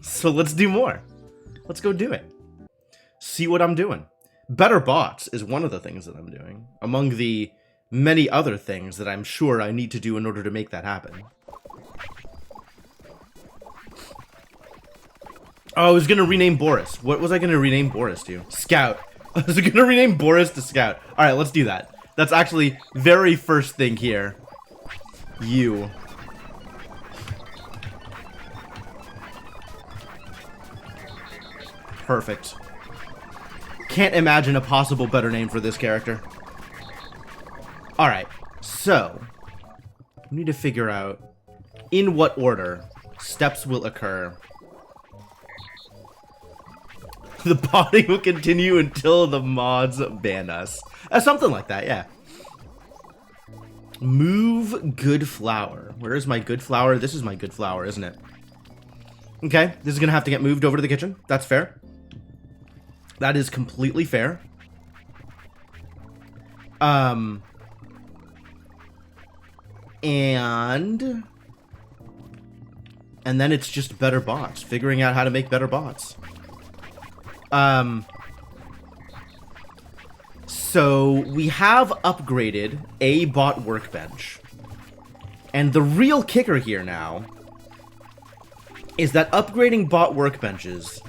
So let's do more. Let's go do it. See what I'm doing. Better bots is one of the things that I'm doing, among the many other things that I'm sure I need to do in order to make that happen. Oh, I was going to rename Boris. What was I going to rename Boris to? Scout. I was going to rename Boris to Scout. All right, let's do that. That's actually very first thing here. You. Perfect. Can't imagine a possible better name for this character. Alright, so we need to figure out in what order steps will occur. The botting will continue until the mods ban us. Something like that, yeah. Move good flower. Where is my good flower? This is my good flower, isn't it? Okay, this is gonna have to get moved over to the kitchen. That's fair. That is completely fair. And then it's just better bots. Figuring out how to make better bots. So we have upgraded a bot workbench. And the real kicker here now is that upgrading bot workbenches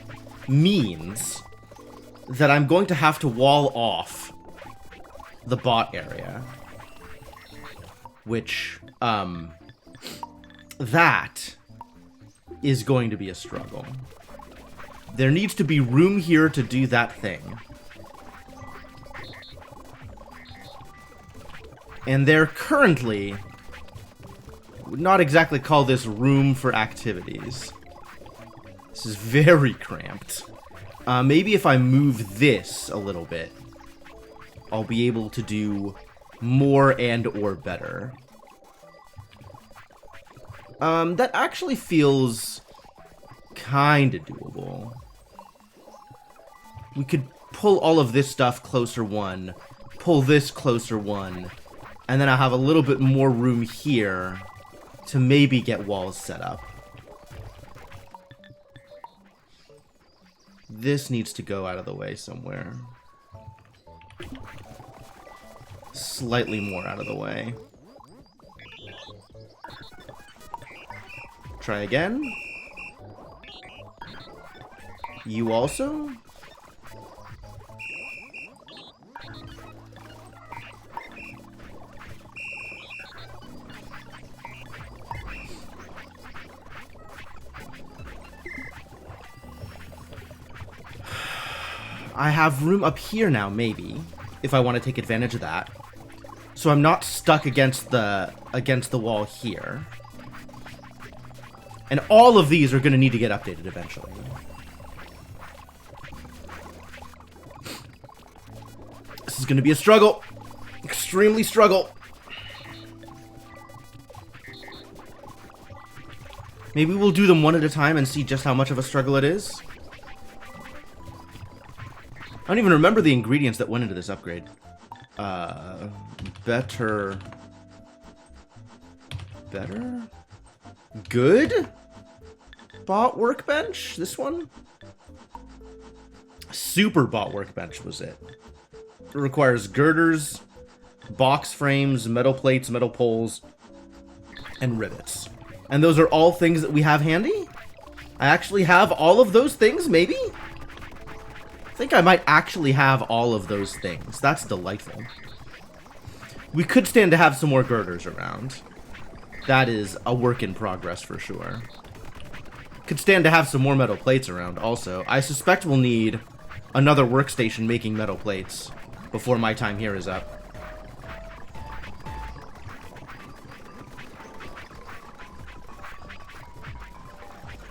means that I'm going to have to wall off the bot area. Which, that is going to be a struggle. There needs to be room here to do that thing. And there currently would not exactly call this room for activities. This is very cramped. Maybe if I move this a little bit, I'll be able to do more and or better. That actually feels kind of doable. We could pull all of this stuff closer one, pull this closer one, and then I'll have a little bit more room here to maybe get walls set up. This needs to go out of the way somewhere. Slightly more out of the way. Try again. You also? I have room up here now, maybe, if I want to take advantage of that. So I'm not stuck against the wall here. And all of these are going to need to get updated eventually. This is going to be a struggle. Extremely struggle. Maybe we'll do them one at a time and see just how much of a struggle it is. I don't even remember the ingredients that went into this upgrade. Better? Good? Bot workbench? This one? Super bot workbench was it. It requires girders, box frames, metal plates, metal poles, and rivets. And those are all things that we have handy? I actually have all of those things, maybe? I think I might actually have all of those things. That's delightful. We could stand to have some more girders around. That is a work in progress for sure. Could stand to have some more metal plates around also. I suspect we'll need another workstation making metal plates before my time here is up.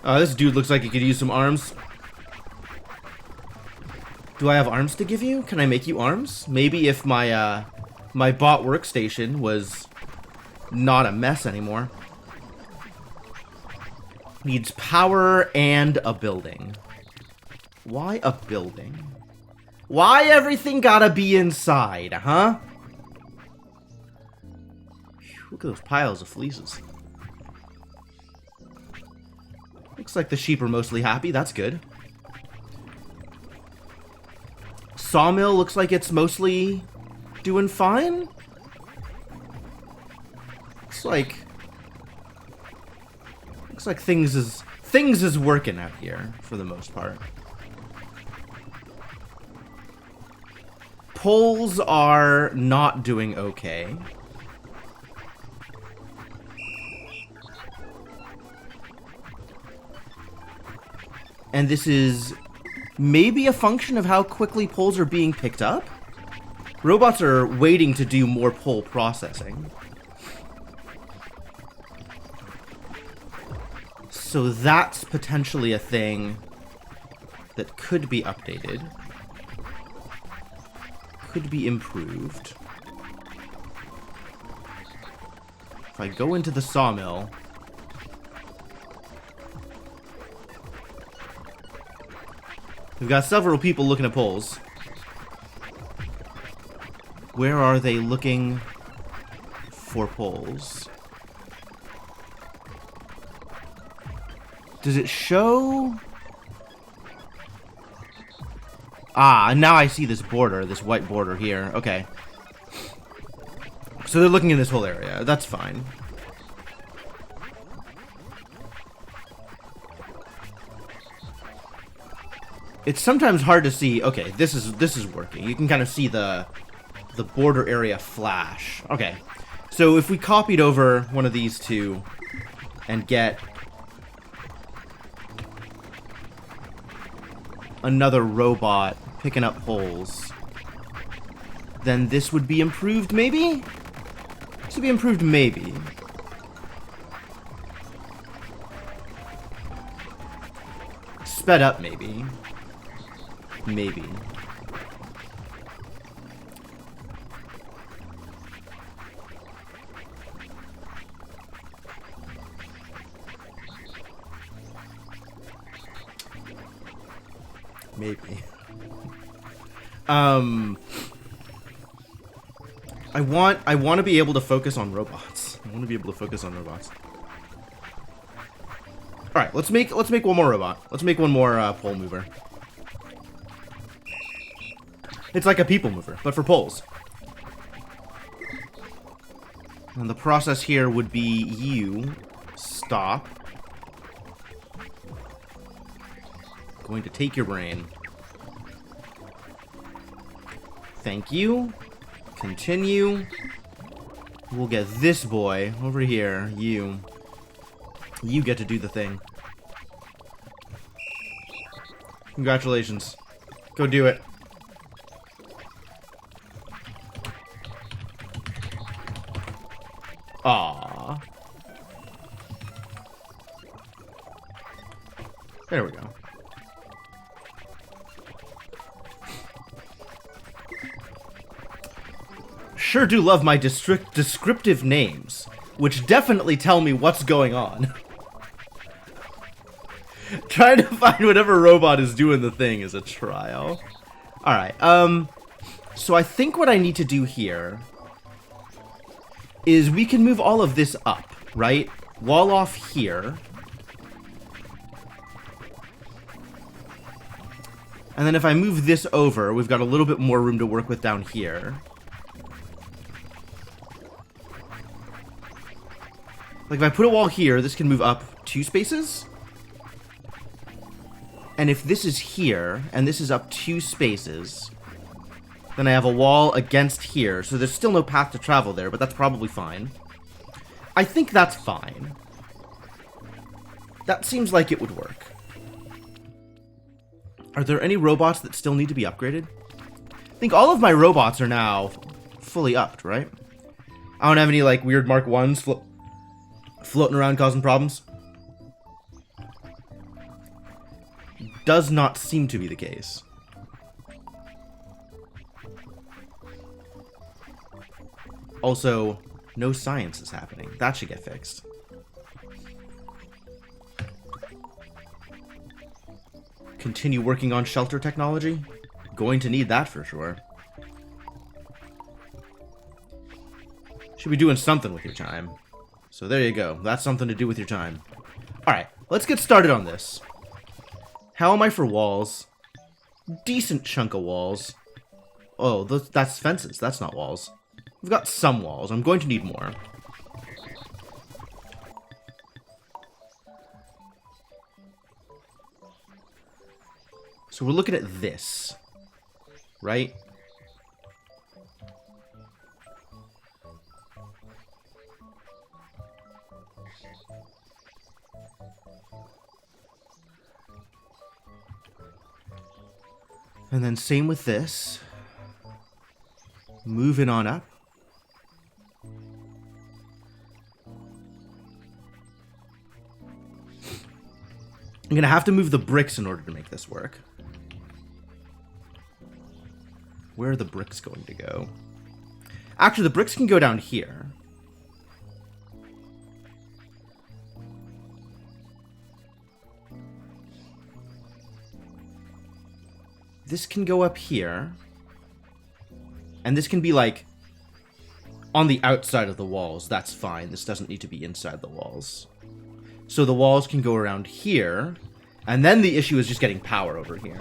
This dude looks like he could use some arms. Do I have arms to give you? Can I make you arms? Maybe if my my bot workstation was not a mess anymore. Needs power and a building. Why a building? Why everything gotta be inside, huh? Look at those piles of fleeces. Looks like the sheep are mostly happy. That's good. Sawmill looks like it's mostly doing fine. Looks like things is working out here for the most part. Poles are not doing okay. And this is maybe a function of how quickly poles are being picked up. Robots are waiting to do more pole processing. So that's potentially a thing that could be updated. Could be improved. If I go into the sawmill... We've got several people looking at poles. Where are they looking for poles? Does it show? Ah, now I see this border, this white border here. Okay. So they're looking in this whole area. That's fine. It's sometimes hard to see. Okay, this is working. You can kind of see the border area flash. Okay. So if we copied over one of these two and get another robot picking up holes, then this would be improved, maybe? This would be improved, maybe. Sped up, maybe. Maybe. Maybe. I want to be able to focus on robots. I want to be able to focus on robots. All right, let's make one more robot. Let's make one more pole mover. It's like a people mover, but for poles. And the process here would be you stop. Going to take your brain. Thank you. Continue. We'll get this boy over here. You get to do the thing. Congratulations. Go do it. Aww. There we go. Sure do love my descriptive names, which definitely tell me what's going on. Trying to find whatever robot is doing the thing is a trial. Alright, so I think what I need to do here is we can move all of this up, right? Wall off here. And then if I move this over, we've got a little bit more room to work with down here. Like if I put a wall here, this can move up 2 spaces. And if this is here, and this is up 2 spaces, then I have a wall against here, so there's still no path to travel there, but that's probably fine. I think that's fine. That seems like it would work. Are there any robots that still need to be upgraded? I think all of my robots are now fully upped, right? I don't have any, like, weird Mark 1s floating around causing problems. Does not seem to be the case. Also, no science is happening. That should get fixed. Continue working on shelter technology? Going to need that for sure. Should be doing something with your time. So there you go. That's something to do with your time. Alright, Let's get started on this. How am I for walls? Decent chunk of walls. Oh, that's fences. That's not walls. We've got some walls. I'm going to need more. So we're looking at this, right? And then same with this. Moving on up. I'm going to have to move the bricks in order to make this work. Where are the bricks going to go? Actually, the bricks can go down here. This can go up here. And this can be, like, on the outside of the walls. That's fine. This doesn't need to be inside the walls. So the walls can go around here. And then the issue is just getting power over here.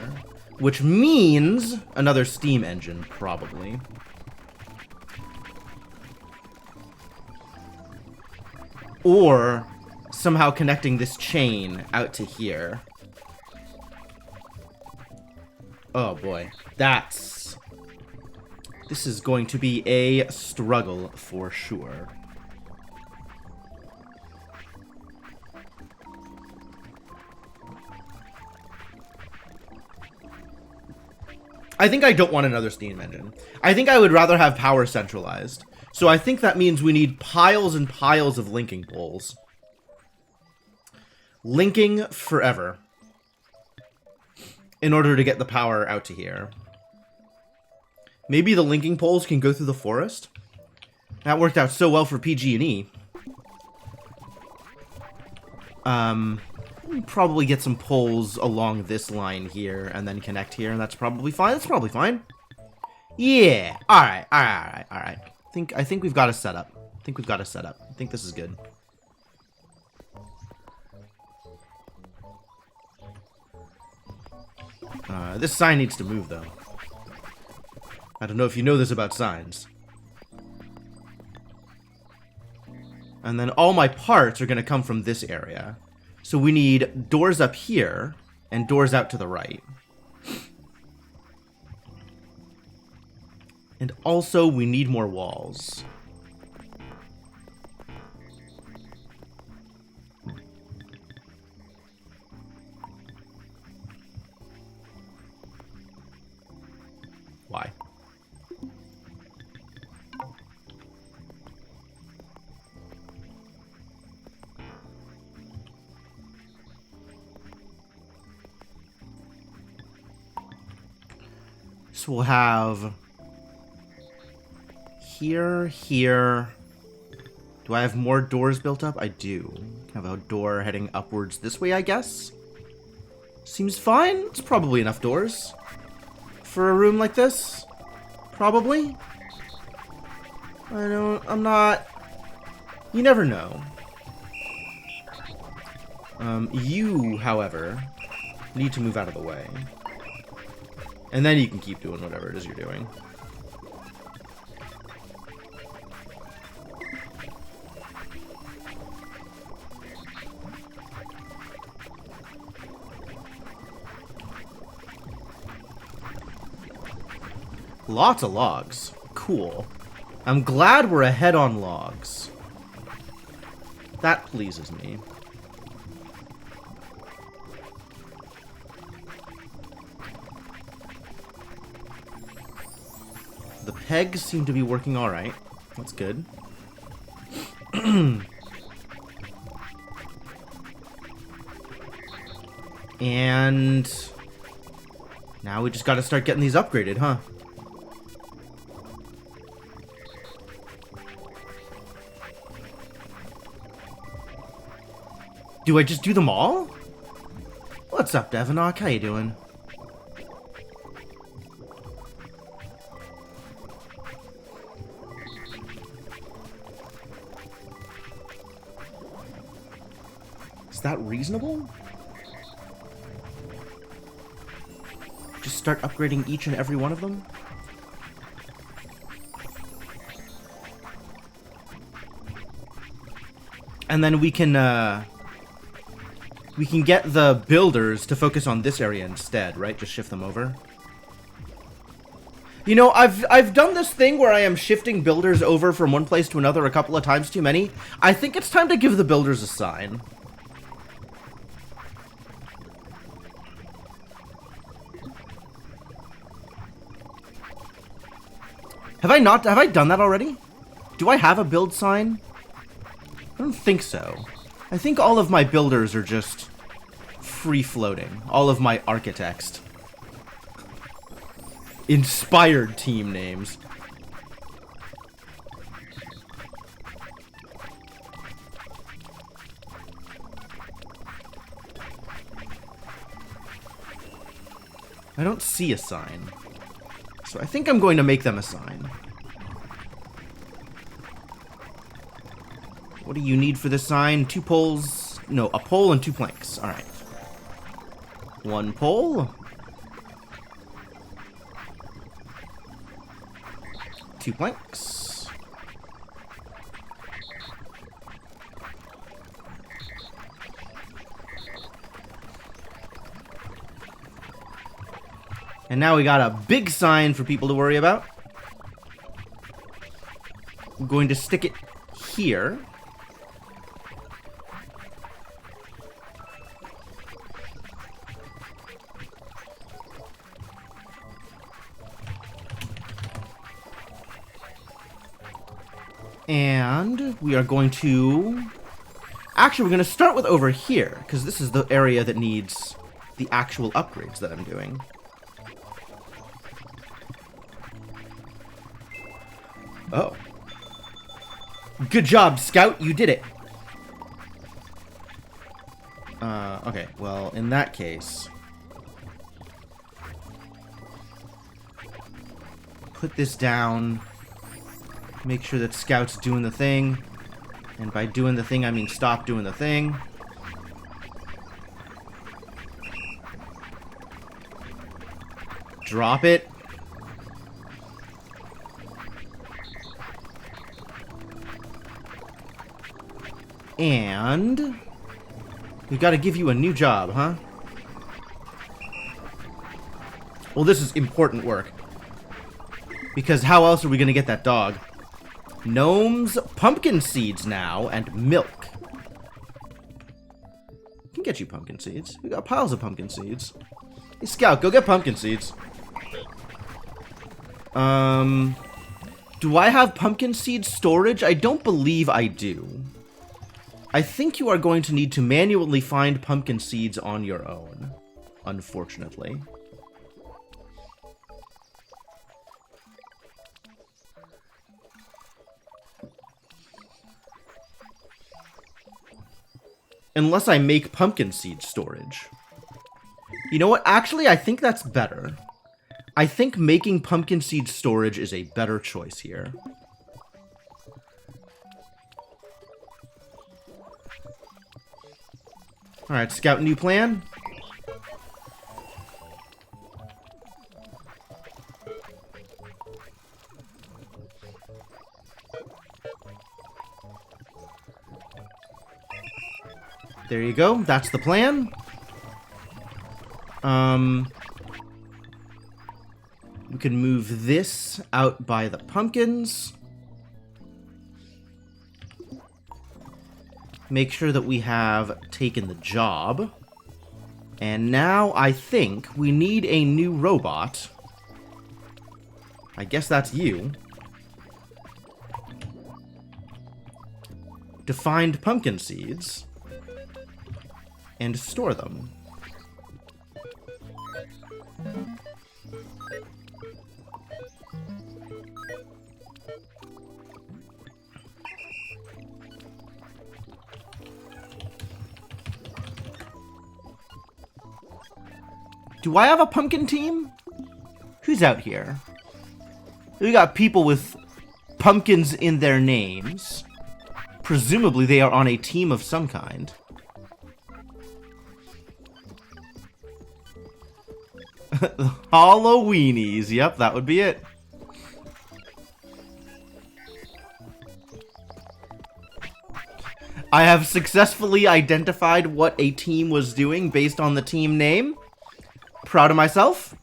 Which means another steam engine, probably. Or somehow connecting this chain out to here. Oh boy, this is going to be a struggle for sure. I think I don't want another steam engine. I think I would rather have power centralized. So I think that means we need piles and piles of linking poles. Linking forever. In order to get the power out to here. Maybe the linking poles can go through the forest? That worked out so well for PG&E. Probably get some poles along this line here and then connect here, and that's probably fine. That's probably fine. Yeah. Alright. I think we've got a setup. I think this is good. This sign needs to move, though. I don't know if you know this about signs. And then all my parts are going to come from this area. So we need doors up here and doors out to the right. And also, we need more walls. Why? So we'll have here. Do I have more doors built up? I do. Have a door heading upwards this way, I guess. Seems fine. It's probably enough doors for a room like this. Probably. I'm not... You never know. You, however, need to move out of the way. And then you can keep doing whatever it is you're doing. Lots of logs. Cool. I'm glad we're ahead on logs. That pleases me. The pegs seem to be working alright. That's good. And now we just gotta start getting these upgraded, huh? Do I just do them all? What's up, Devanok? How you doing? that reasonable? Just start upgrading each and every one of them? And then we can get the builders to focus on this area instead, right? Just shift them over. You know, I've done this thing where I am shifting builders over from one place to another a couple of times too many. I think it's time to give the builders a sign. Have I done that already? Do I have a build sign? I don't think so. I think all of my builders are just free-floating. All of my architects. Inspired team names. I don't see a sign. So I think I'm going to make them a sign. What do you need for this sign? 2 poles? No, a pole and 2 planks. Alright. 1 pole. 2 planks. And now we got a big sign for people to worry about. I'm going to stick it here. And we are going to... Actually, we're going to start with over here, because this is the area that needs the actual upgrades that I'm doing. Oh. Good job, Scout. You did it. Okay. Well, in that case... Put this down... Make sure that Scout's doing the thing. And by doing the thing, I mean stop doing the thing. Drop it. And... we've got to give you a new job, huh? Well, this is important work. Because how else are we going to get that dog? Gnomes, pumpkin seeds now, and milk. We can get you pumpkin seeds. We got piles of pumpkin seeds. Hey, Scout, go get pumpkin seeds. Do I have pumpkin seed storage? I don't believe I do. I think you are going to need to manually find pumpkin seeds on your own, unfortunately. Unless I make pumpkin seed storage. You know what? Actually, I think that's better. I think making pumpkin seed storage is a better choice here. Alright, Scout, new plan? There you go. That's the plan. We can move this out by the pumpkins. Make sure that we have taken the job. And now I think we need a new robot. I guess that's you. To find pumpkin seeds. And store them. Do I have a pumpkin team? Who's out here? We got people with pumpkins in their names. Presumably they are on a team of some kind. Halloweenies. Yep, that would be it. I have successfully identified what a team was doing based on the team name. Proud of myself.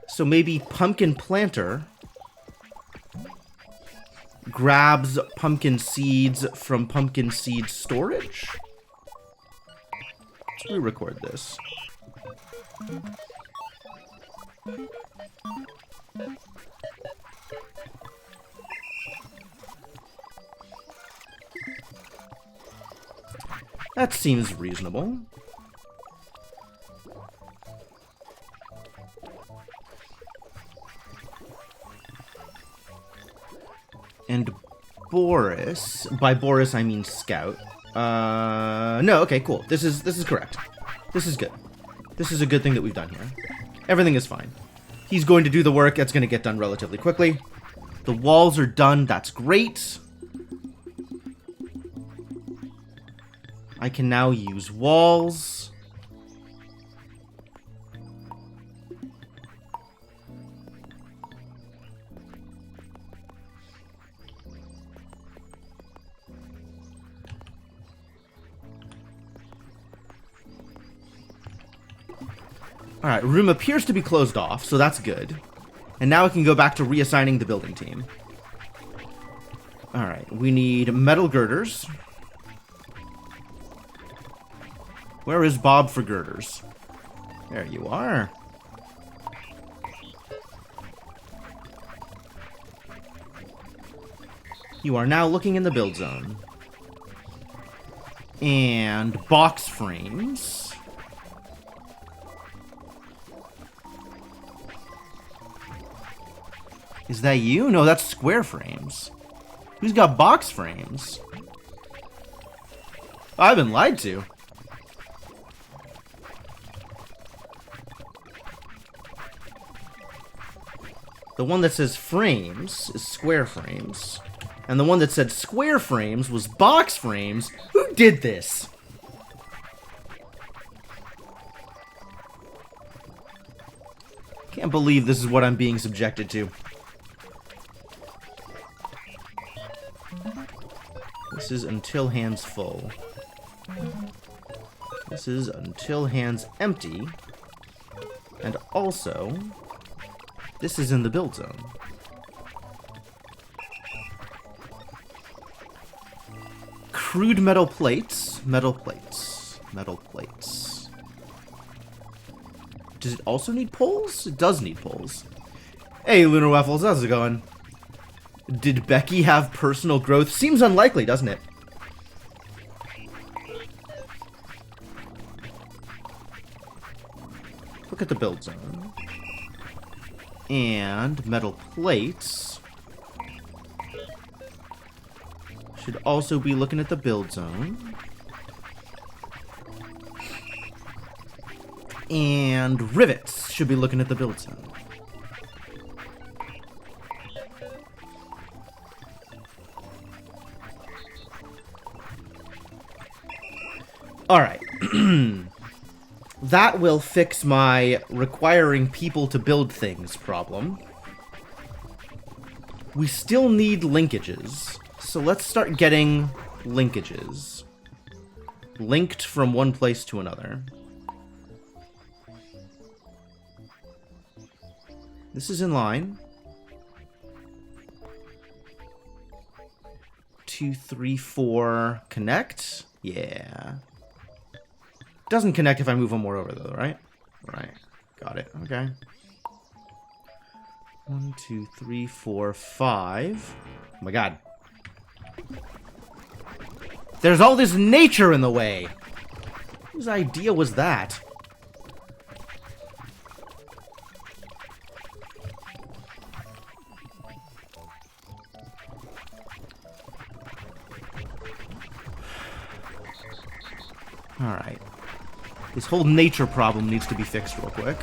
So maybe Pumpkin Planter grabs pumpkin seeds from pumpkin seed storage. Let's re-record this. That seems reasonable. And Boris, by Boris I mean Scout. No, okay, cool. This is correct. This is good. This is a good thing that we've done here. Everything is fine. He's going to do the work. That's going to get done relatively quickly. The walls are done. That's great. I can now use walls. Alright, room appears to be closed off, so that's good. And now I can go back to reassigning the building team. Alright, we need metal girders. Where is Bob for girders? There you are. You are now looking in the build zone. And box frames. Is that you? No, that's square frames. Who's got box frames? I've been lied to. The one that says frames is square frames. And the one that said square frames was box frames. Who did this? Can't believe this is what I'm being subjected to. This is until hands full. This is until hands empty. And also, this is in the build zone. Crude metal plates. Metal plates. Metal plates. Does it also need poles? It does need poles. Hey, Lunar Waffles, how's it going? Did Becky have personal growth? Seems unlikely, doesn't it? Look at the build zone. And metal plates. Should also be looking at the build zone. And rivets should be looking at the build zone. Alright. That will fix my requiring people to build things problem. We still need linkages. So let's start getting linkages. Linked from one place to another. This is in line. 2, 3, 4. Connect? Yeah. Doesn't connect if I move one more over, though, right? Right. Got it. Okay. 1, 2, 3, 4, 5. Oh my god. There's all this nature in the way! Whose idea was that? Alright. This whole nature problem needs to be fixed real quick.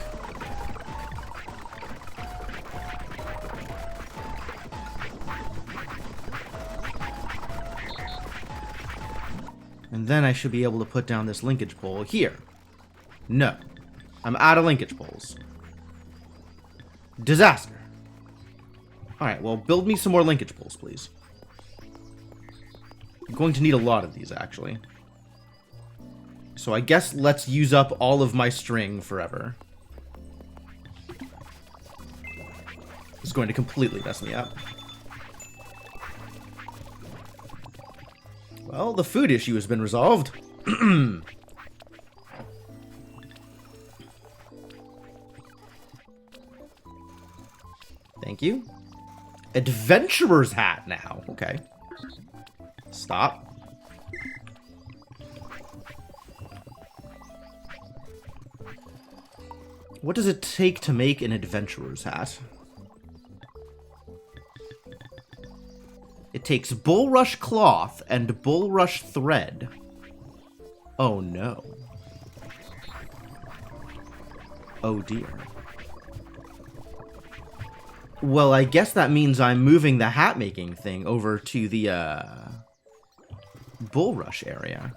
And then I should be able to put down this linkage pole here. No. I'm out of linkage poles. Disaster. Alright, well, build me some more linkage poles, please. I'm going to need a lot of these, actually. So I guess let's use up all of my string forever. This is going to completely mess me up. Well, the food issue has been resolved. Thank you. Adventurer's hat now. Okay. Stop. What does it take to make an adventurer's hat? It takes bulrush cloth and bulrush thread. Oh no. Oh dear. Well, I guess that means I'm moving the hat making thing over to the bulrush area.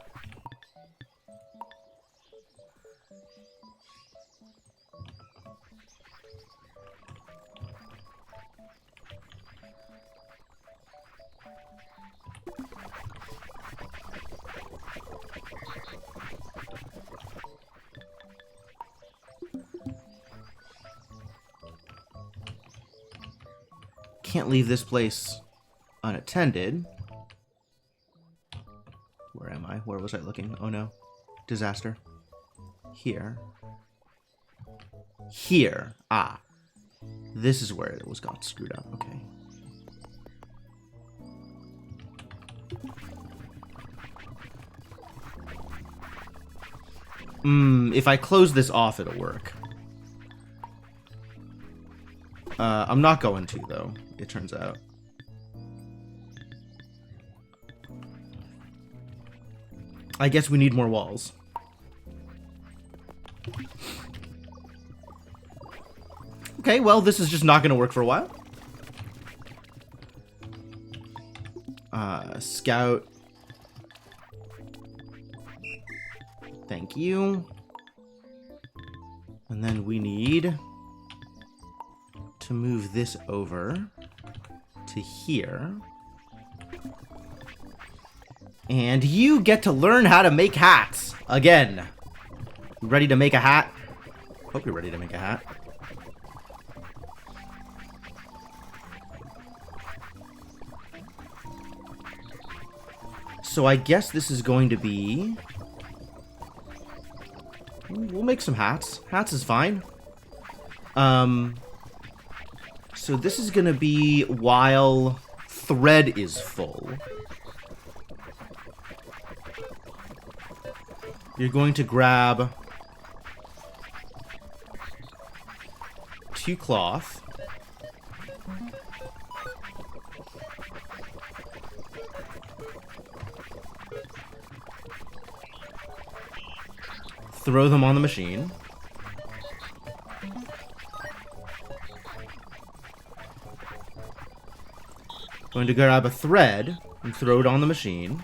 Can't leave this place unattended. Where am I? Where was I looking? Oh no. Disaster. Here. Here. Ah. This is where it was got screwed up. Okay. If I close this off, it'll work. I'm not going to, though, it turns out. I guess we need more walls. Okay, well, this is just not going to work for a while. Scout. Thank you. And then we need to move this over to here. And you get to learn how to make hats again. Ready to make a hat? Hope you're ready to make a hat. So I guess this is going to be... We'll make some hats. Hats is fine. So this is going to be while thread is full. You're going to grab 2 cloth. Throw them on the machine. Going to grab a thread and throw it on the machine.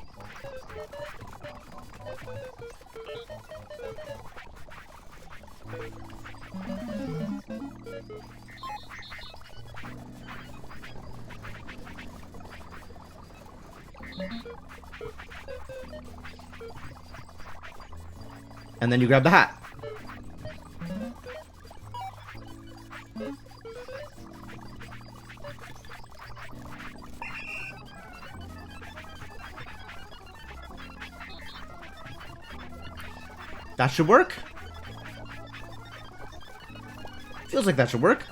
And then you grab the hat. That should work. Feels like that should work.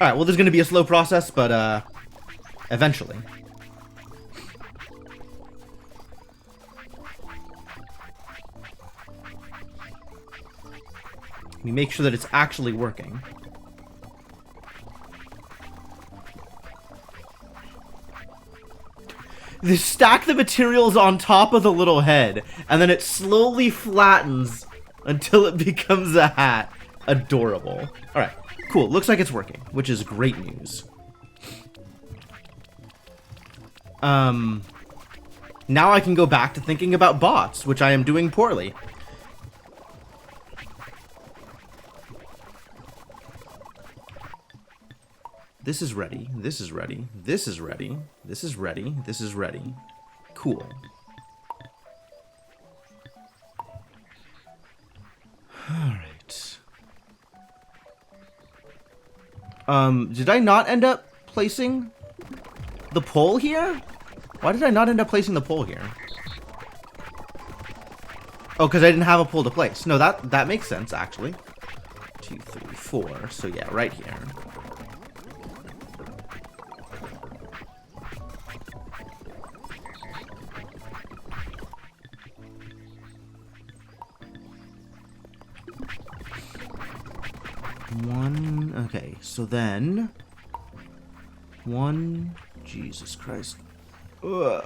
Alright, well, there's going to be a slow process, but, eventually. We make sure that it's actually working. They stack the materials on top of the little head, and then it slowly flattens until it becomes a hat. Adorable. Alright, cool. Looks like it's working, which is great news. Now I can go back to thinking about bots, which I am doing poorly. This is ready. This is ready. This is ready. This is ready. This is ready. Cool. Alright. Did I not end up placing the pole here? Why did I not end up placing the pole here? Oh, because I didn't have a pole to place. No, that makes sense, actually. 2, 3, 4. So yeah, right here. One. Okay, so then 1. Jesus Christ. Ugh.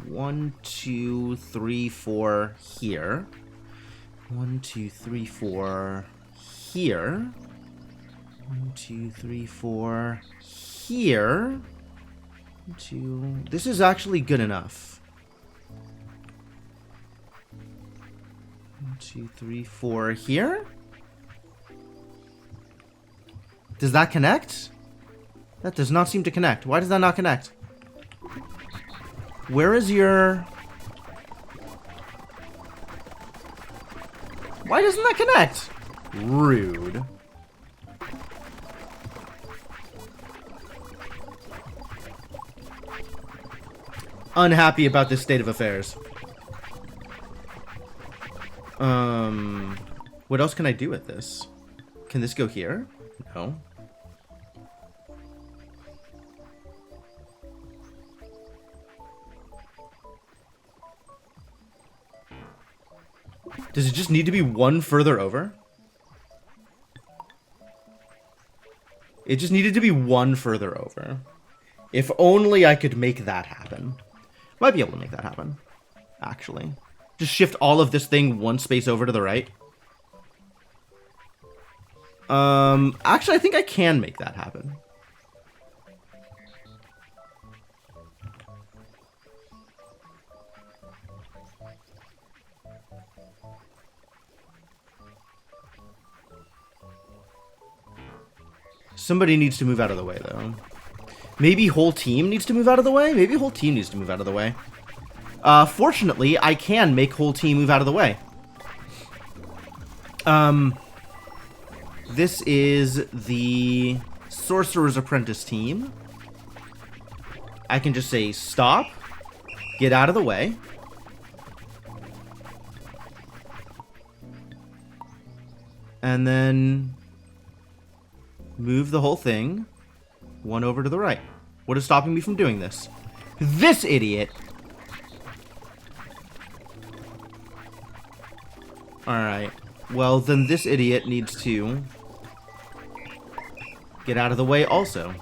1, 2, 3, 4 here. 1, 2, 3, 4 here. 1, 2, 3, 4 here. 1, 2. This is actually good enough. 1, 2, 3, 4 here. Does that connect? That does not seem to connect. Why does that not connect? Where is your... Why doesn't that connect? Rude. Unhappy about this state of affairs. What else can I do with this? Can this go here? No. Does it just need to be one further over? It just needed to be one further over. If only I could make that happen. Might be able to make that happen, actually. Just shift all of this thing one space over to the right. Actually, I think I can make that happen. Somebody needs to move out of the way, though. Maybe whole team needs to move out of the way? Maybe whole team needs to move out of the way. Fortunately, I can make whole team move out of the way. This is the Sorcerer's Apprentice team. I can just say, stop. Get out of the way. And then move the whole thing one over to the right. What is stopping me from doing this? This idiot! Alright. Well, then this idiot needs to get out of the way also.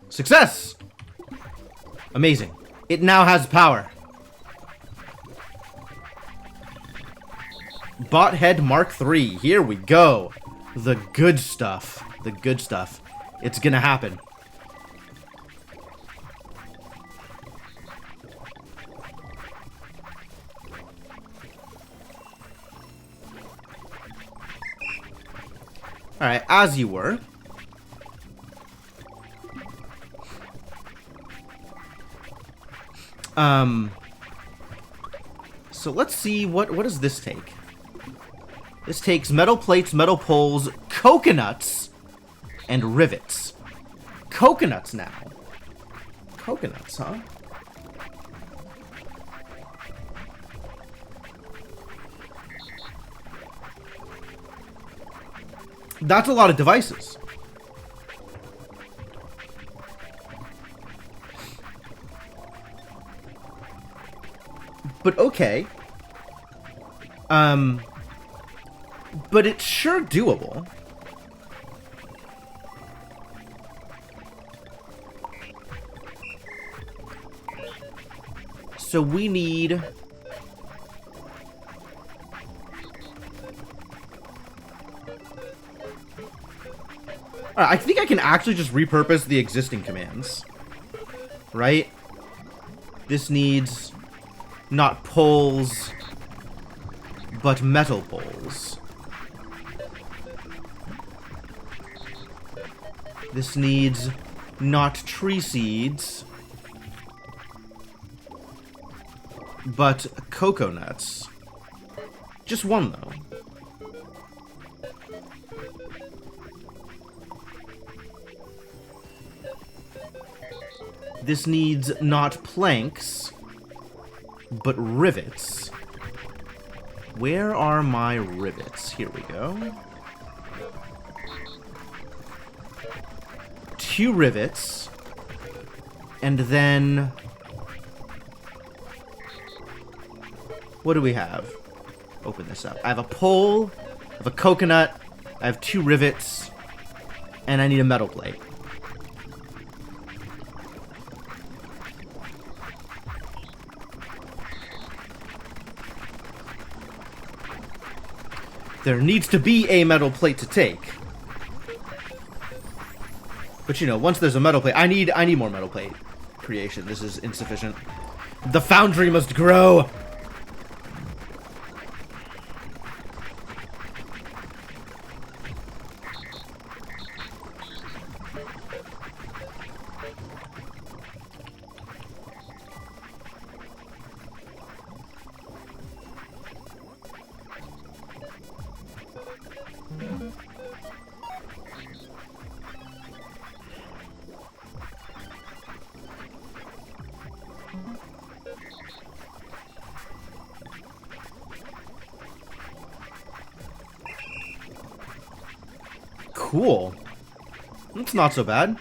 Success! Amazing. It now has power. Bot head Mark III. Here we go. The good stuff. The good stuff. It's gonna happen. Alright, as you were. So let's see, what does this take? This takes metal plates, metal poles, coconuts, and rivets. Coconuts now. Coconuts, huh? That's a lot of devices. But okay. But it's sure doable. So we need... Alright, I think I can actually just repurpose the existing commands. Right? This needs not poles, but metal poles. This needs not tree seeds, but cocoa nuts. Just one, though. This needs not planks, but rivets. Where are my rivets? Here we go. 2 rivets. And then... what do we have? Open this up. I have a pole, I have a coconut, I have 2 rivets, and I need a metal plate. There needs to be a metal plate to take. But you know, once there's a metal plate, I need more metal plate creation. This is insufficient. The foundry must grow. Cool. That's not so bad.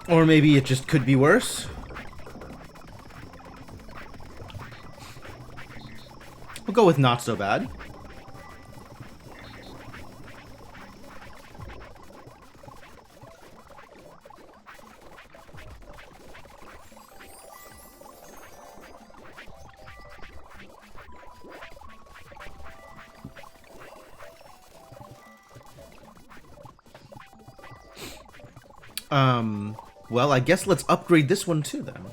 Or maybe it just could be worse. We'll go with not so bad. Well, I guess let's upgrade this one too, then.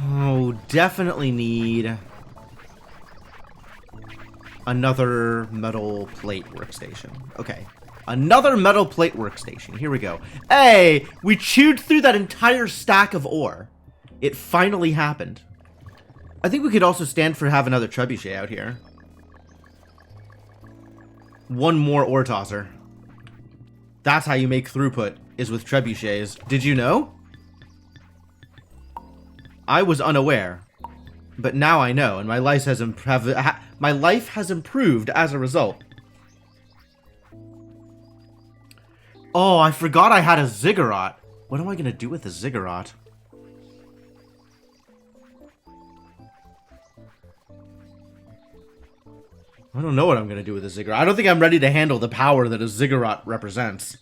Oh, definitely need another metal plate workstation. Okay. Another metal plate workstation. Here we go. Hey! We chewed through that entire stack of ore. It finally happened. I think we could also stand for have another trebuchet out here. One more ore tosser. That's how you make throughput, is with trebuchets. Did you know? I was unaware. But now I know, and my life has improved as a result. Oh, I forgot I had a ziggurat. What am I going to do with a ziggurat? I don't know what I'm going to do with a ziggurat. I don't think I'm ready to handle the power that a ziggurat represents.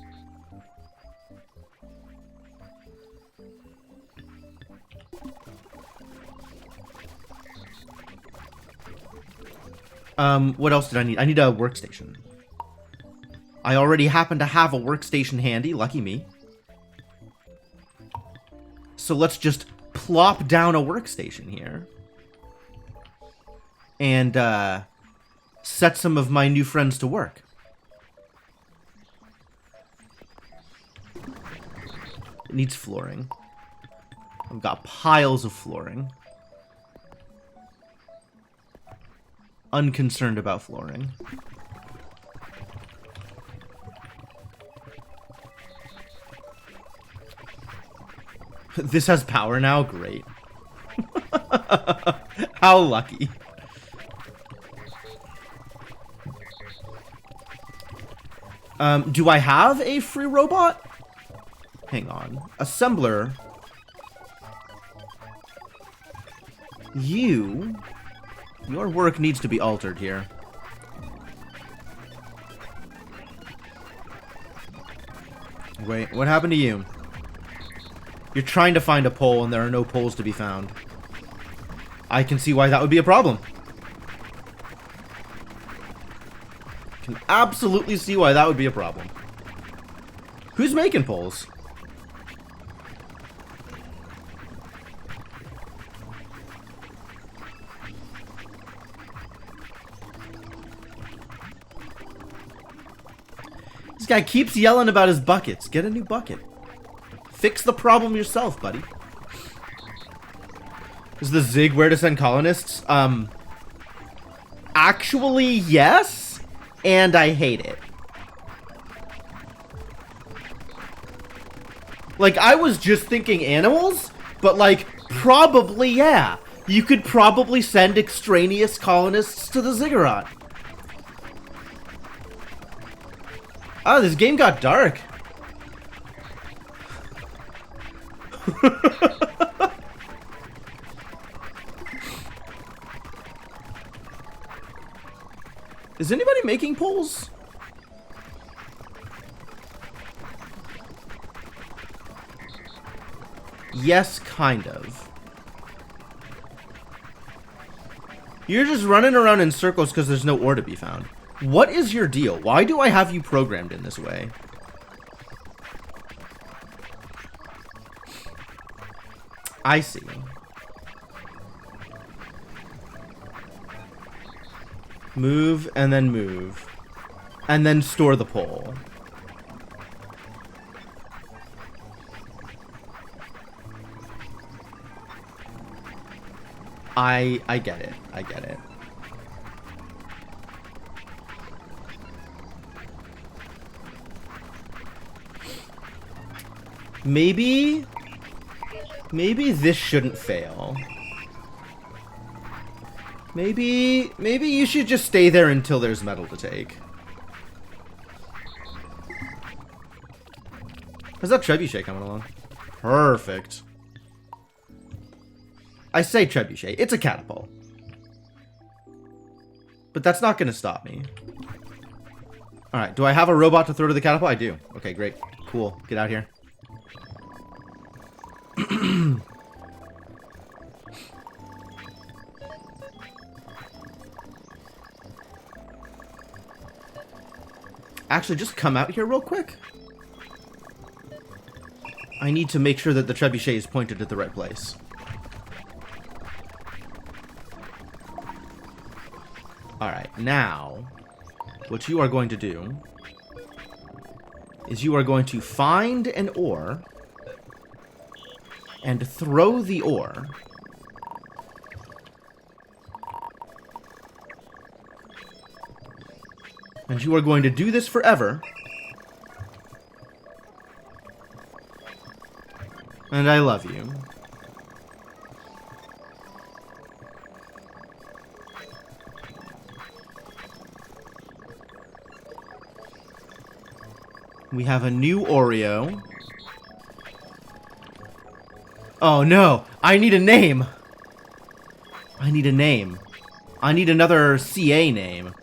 What else did I need? I need a workstation. I already happen to have a workstation handy, lucky me. So let's just plop down a workstation here. And, set some of my new friends to work. It needs flooring. I've got piles of flooring. Unconcerned about flooring. This has power now? Great. How lucky. Do I have a free robot? Hang on. Assembler. Your work needs to be altered here. Wait, what happened to you? You're trying to find a pole and there are no poles to be found. I can see why that would be a problem. Can absolutely see why that would be a problem. Who's making poles? This guy keeps yelling about his buckets. Get a new bucket. Fix the problem yourself, buddy. Is the Zig where to send colonists? Actually, yes. And I hate it. Like, I was just thinking animals, but, like, probably, yeah. You could probably send extraneous colonists to the ziggurat. Oh, this game got dark. Is anybody making poles? Yes, kind of. You're just running around in circles because there's no ore to be found. What is your deal? Why do I have you programmed in this way? I see. Move, and then move. And then store the pole. I get it. I get it. Maybe this shouldn't fail. Maybe you should just stay there until there's metal to take. How's that trebuchet coming along? Perfect. I say trebuchet. It's a catapult. But that's not going to stop me. Alright, do I have a robot to throw to the catapult? I do. Okay, great. Cool. Get out here. Actually, just come out here real quick. I need to make sure that the trebuchet is pointed at the right place. Alright, now, what you are going to do is you are going to find an ore and throw the ore and you are going to do this forever. And I love you. We have a new Oreo. Oh no, I need a name. I need a name. I need another CA name.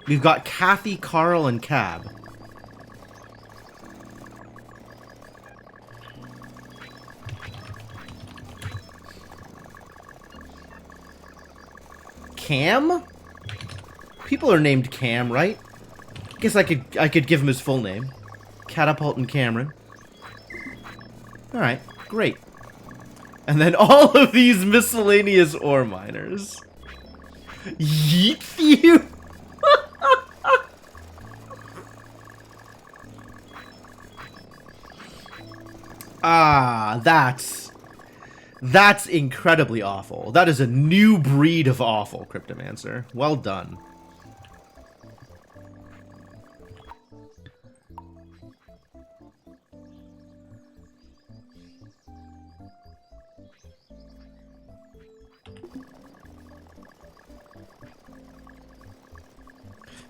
We've got Kathy, Carl, and Cab. Cam? People are named Cam, right? Guess I could give him his full name. Catapult and Cameron. Alright, great. And then all of these miscellaneous ore miners. Yeet you! Ah, that's incredibly awful. That is a new breed of awful, Cryptomancer. Well done.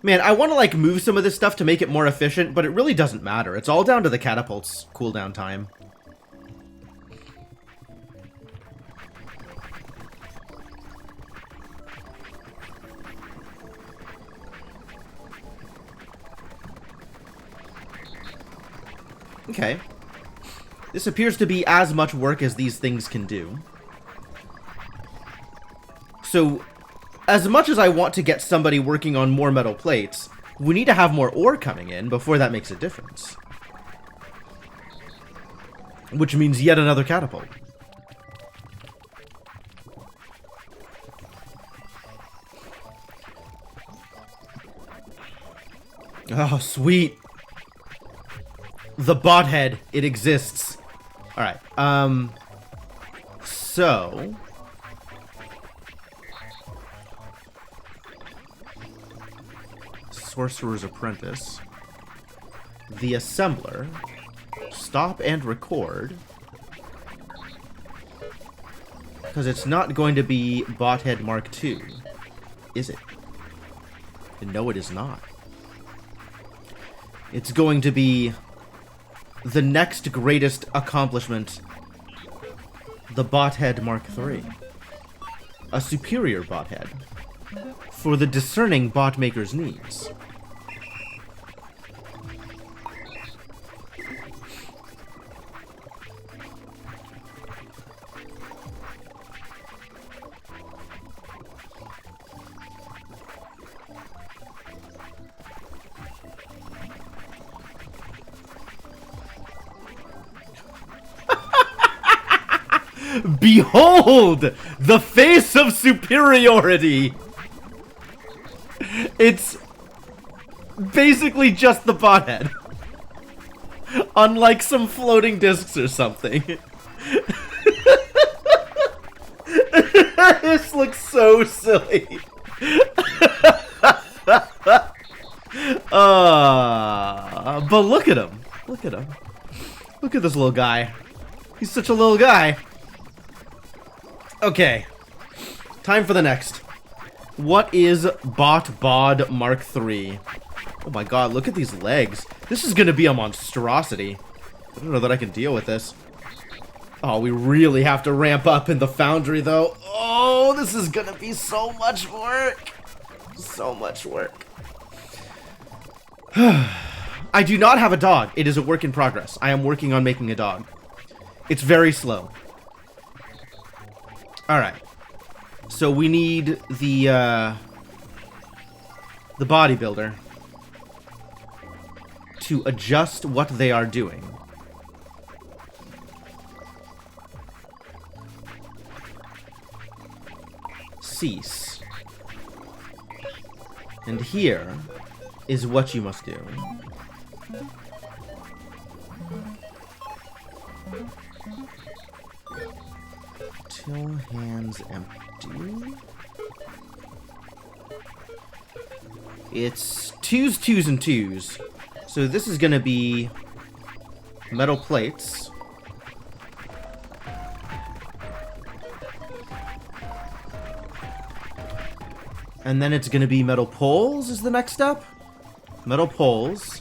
Man, I want to, like, move some of this stuff to make it more efficient, but it really doesn't matter. It's all down to the catapult's cooldown time. Okay. This appears to be as much work as these things can do. So, as much as I want to get somebody working on more metal plates, we need to have more ore coming in before that makes a difference. Which means yet another catapult. Oh, sweet. The bot head. It exists. Alright, so... Sorcerer's Apprentice. The Assembler. Stop and record. Because it's not going to be Bothead Mark II, is it? No, it is not. It's going to be the next greatest accomplishment, the Bothead Mark III. A superior bothead for the discerning bot maker's needs. Behold! The face of superiority! It's basically just the bothead. Unlike some floating discs or something. This looks so silly. But look at him. Look at him. Look at this little guy. He's such a little guy. Okay. Time for the next. What is Bot Bod Mark III? Oh my god, look at these legs. This is gonna be a monstrosity. I don't know that I can deal with this. Oh, we really have to ramp up in the foundry, though. Oh, this is gonna be so much work. So much work. I do not have a dog. It is a work in progress. I am working on making a dog. It's very slow. Alright. So we need the bodybuilder to adjust what they are doing. Cease. And here is what you must do. Till hands empty. It's twos, twos, and twos. So this is gonna be metal plates. And then it's gonna be metal poles is the next step. Metal poles.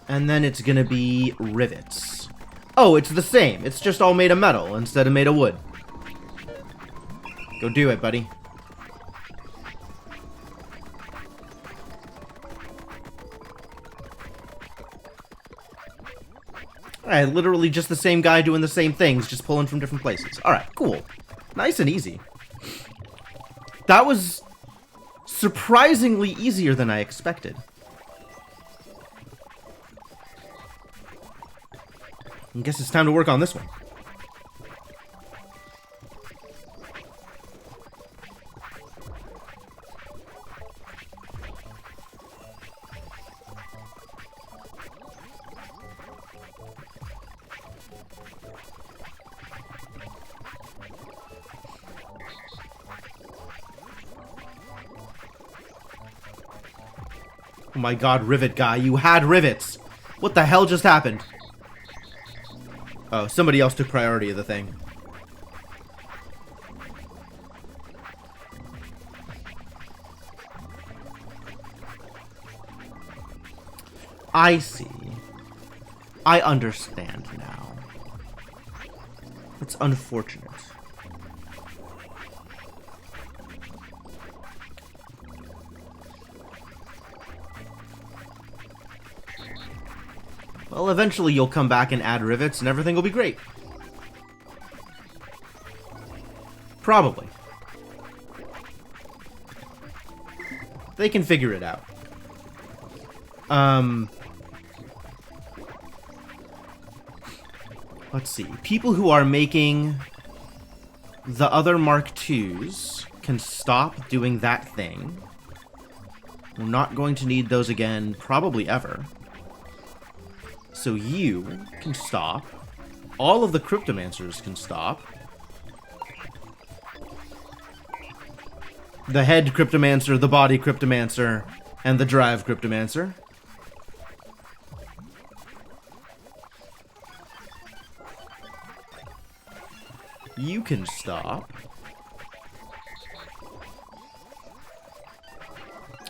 And then it's gonna be rivets. Oh, it's the same. It's just all made of metal instead of made of wood. Go do it, buddy. Alright, literally just the same guy doing the same things, just pulling from different places. Alright, cool. Nice and easy. That was surprisingly easier than I expected. I guess it's time to work on this one. Oh my god, rivet guy, you had rivets! What the hell just happened? Oh, somebody else took priority of the thing. I see. I understand now. It's unfortunate. Well, eventually you'll come back and add rivets and everything will be great. Probably. They can figure it out. Let's see. People who are making the other Mark IIs can stop doing that thing. We're not going to need those again, probably ever. So you can stop. All of the Cryptomancers can stop. The head Cryptomancer, the body Cryptomancer, and the drive Cryptomancer. You can stop.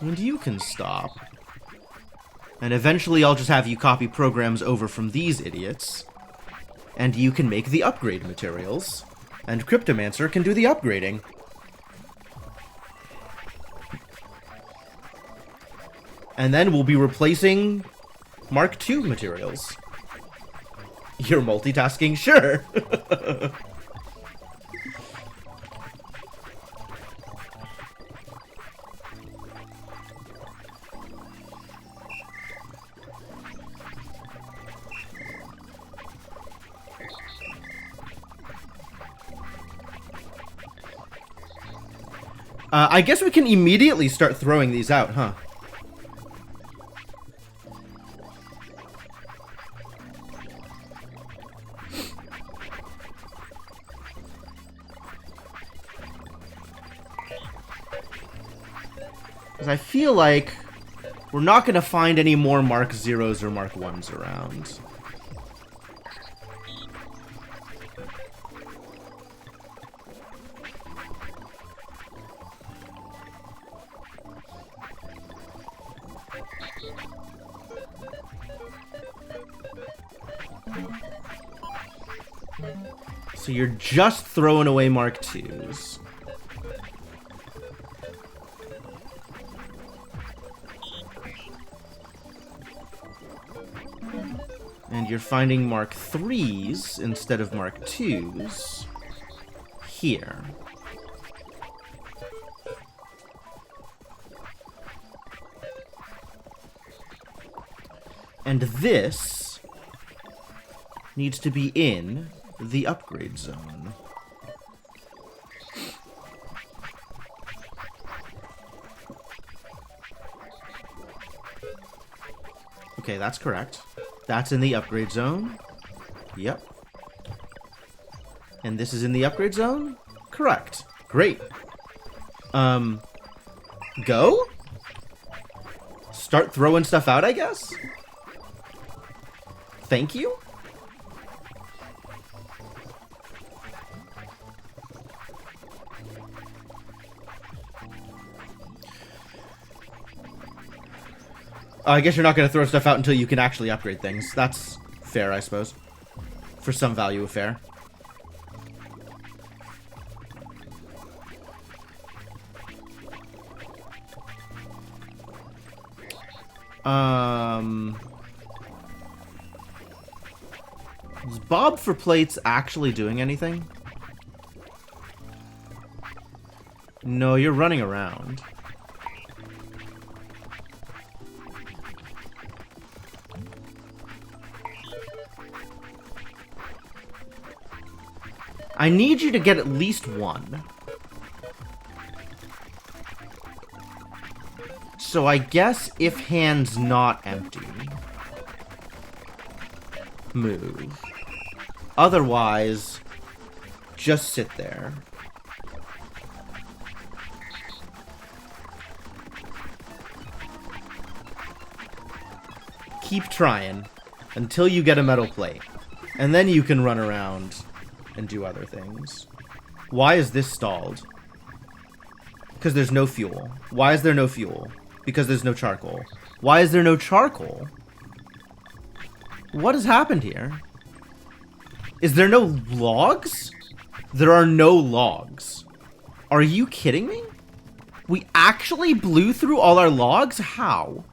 And you can stop. And eventually I'll just have you copy programs over from these idiots. And you can make the upgrade materials. And Cryptomancer can do the upgrading. And then we'll be replacing Mark II materials. You're multitasking? Sure. I guess we can immediately start throwing these out, huh? Because I feel like we're not going to find any more Mark Zeros or Mark 1s around. So you're just throwing away Mark IIs. And you're finding Mark IIIs instead of Mark IIs here. And this needs to be in the upgrade zone. Okay, that's correct. That's in the upgrade zone. Yep. And this is in the upgrade zone? Correct. Great. Go? Start throwing stuff out, I guess? Thank you? I guess you're not going to throw stuff out until you can actually upgrade things. That's fair, I suppose. For some value of fair. Is Bob for plates actually doing anything? No, you're running around. I need you to get at least one. So I guess if hand's not empty, move. Otherwise, just sit there. Keep trying until you get a metal plate. And then you can run around and do other things. Why is this stalled? Because there's no fuel. Why is there no fuel? Because there's no charcoal. Why is there no charcoal? What has happened here? Is there no logs? There are no logs. Are you kidding me? We actually blew through all our logs? How?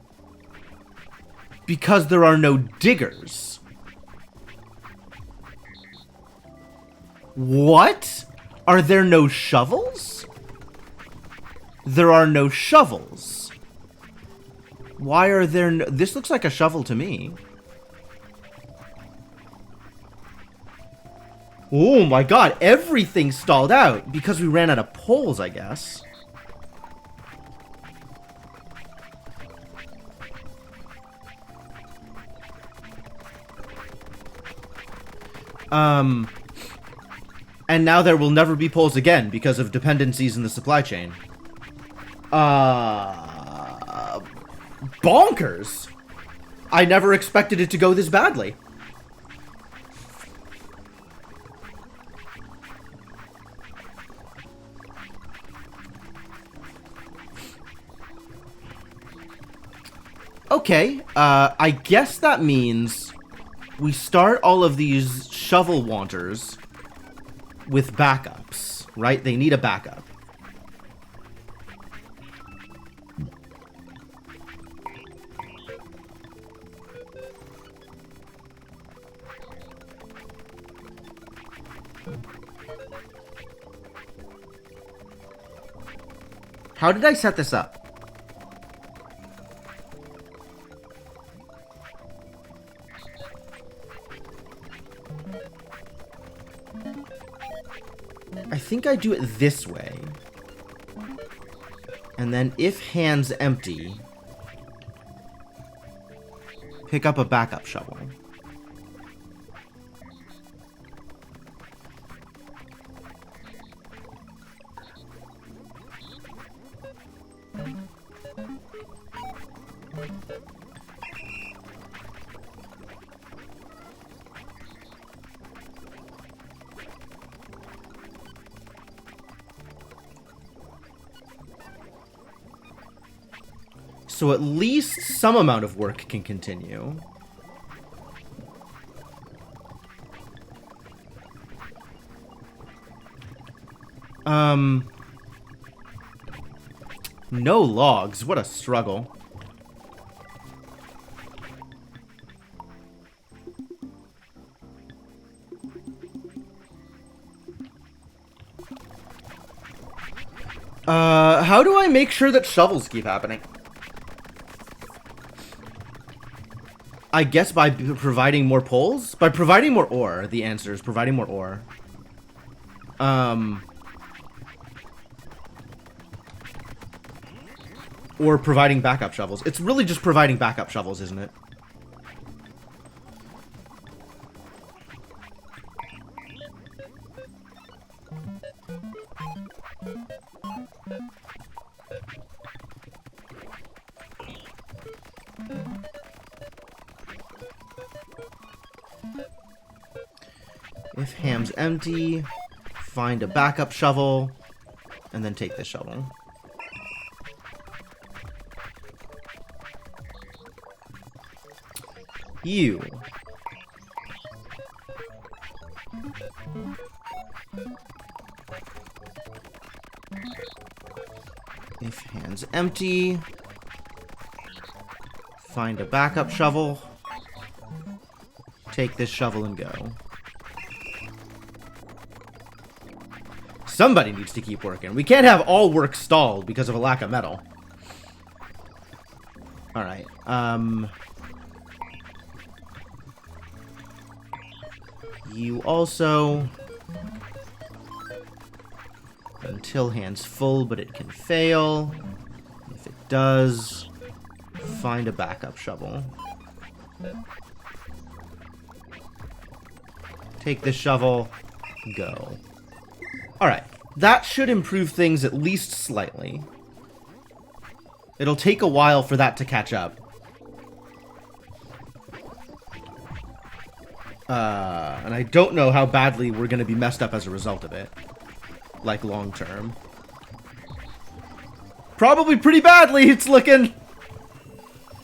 Because there are no diggers. What? Are there no shovels? There are no shovels. Why are there no... This looks like a shovel to me. Oh my god, everything stalled out because we ran out of poles, I guess. And now there will never be poles again because of dependencies in the supply chain. Bonkers! I never expected it to go this badly. Okay, I guess that means we start all of these shovel wanters with backups, right? They need a backup. How did I set this up? I think I do it this way. And then if hands empty, pick up a backup shovel. So at least some amount of work can continue. No logs. What a struggle. How do I make sure that shovels keep happening? I guess by providing more poles? By providing more ore, the answer is providing more ore. Or providing backup shovels. It's really just providing backup shovels, isn't it? If ham's empty, find a backup shovel, and then take this shovel. You. If hand's empty, find a backup shovel, take this shovel and go. Somebody needs to keep working. We can't have all work stalled because of a lack of metal. Alright, you also... Until hand's full, but it can fail. If it does, find a backup shovel. Take this shovel, go. Alright, that should improve things at least slightly. It'll take a while for that to catch up. And I don't know how badly we're going to be messed up as a result of it. Like, long term. Probably pretty badly, it's looking.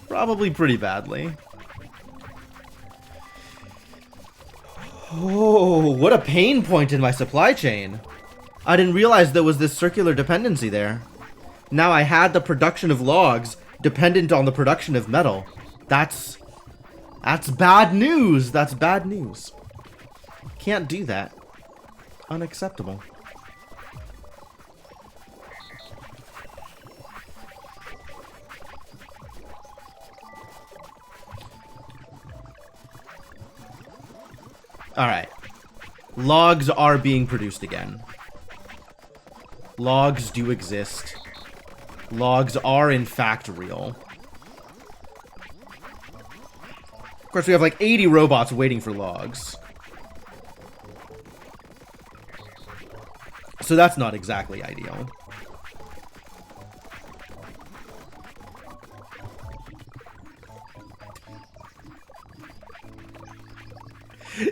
Probably pretty badly. Oh, what a pain point in my supply chain. I didn't realize there was this circular dependency there. Now I had the production of logs dependent on the production of metal. That's That's bad news. That's bad news. Can't do that. Unacceptable. Alright. Logs are being produced again. Logs do exist. Logs are, in fact, real. Of course, we have like 80 robots waiting for logs. So that's not exactly ideal.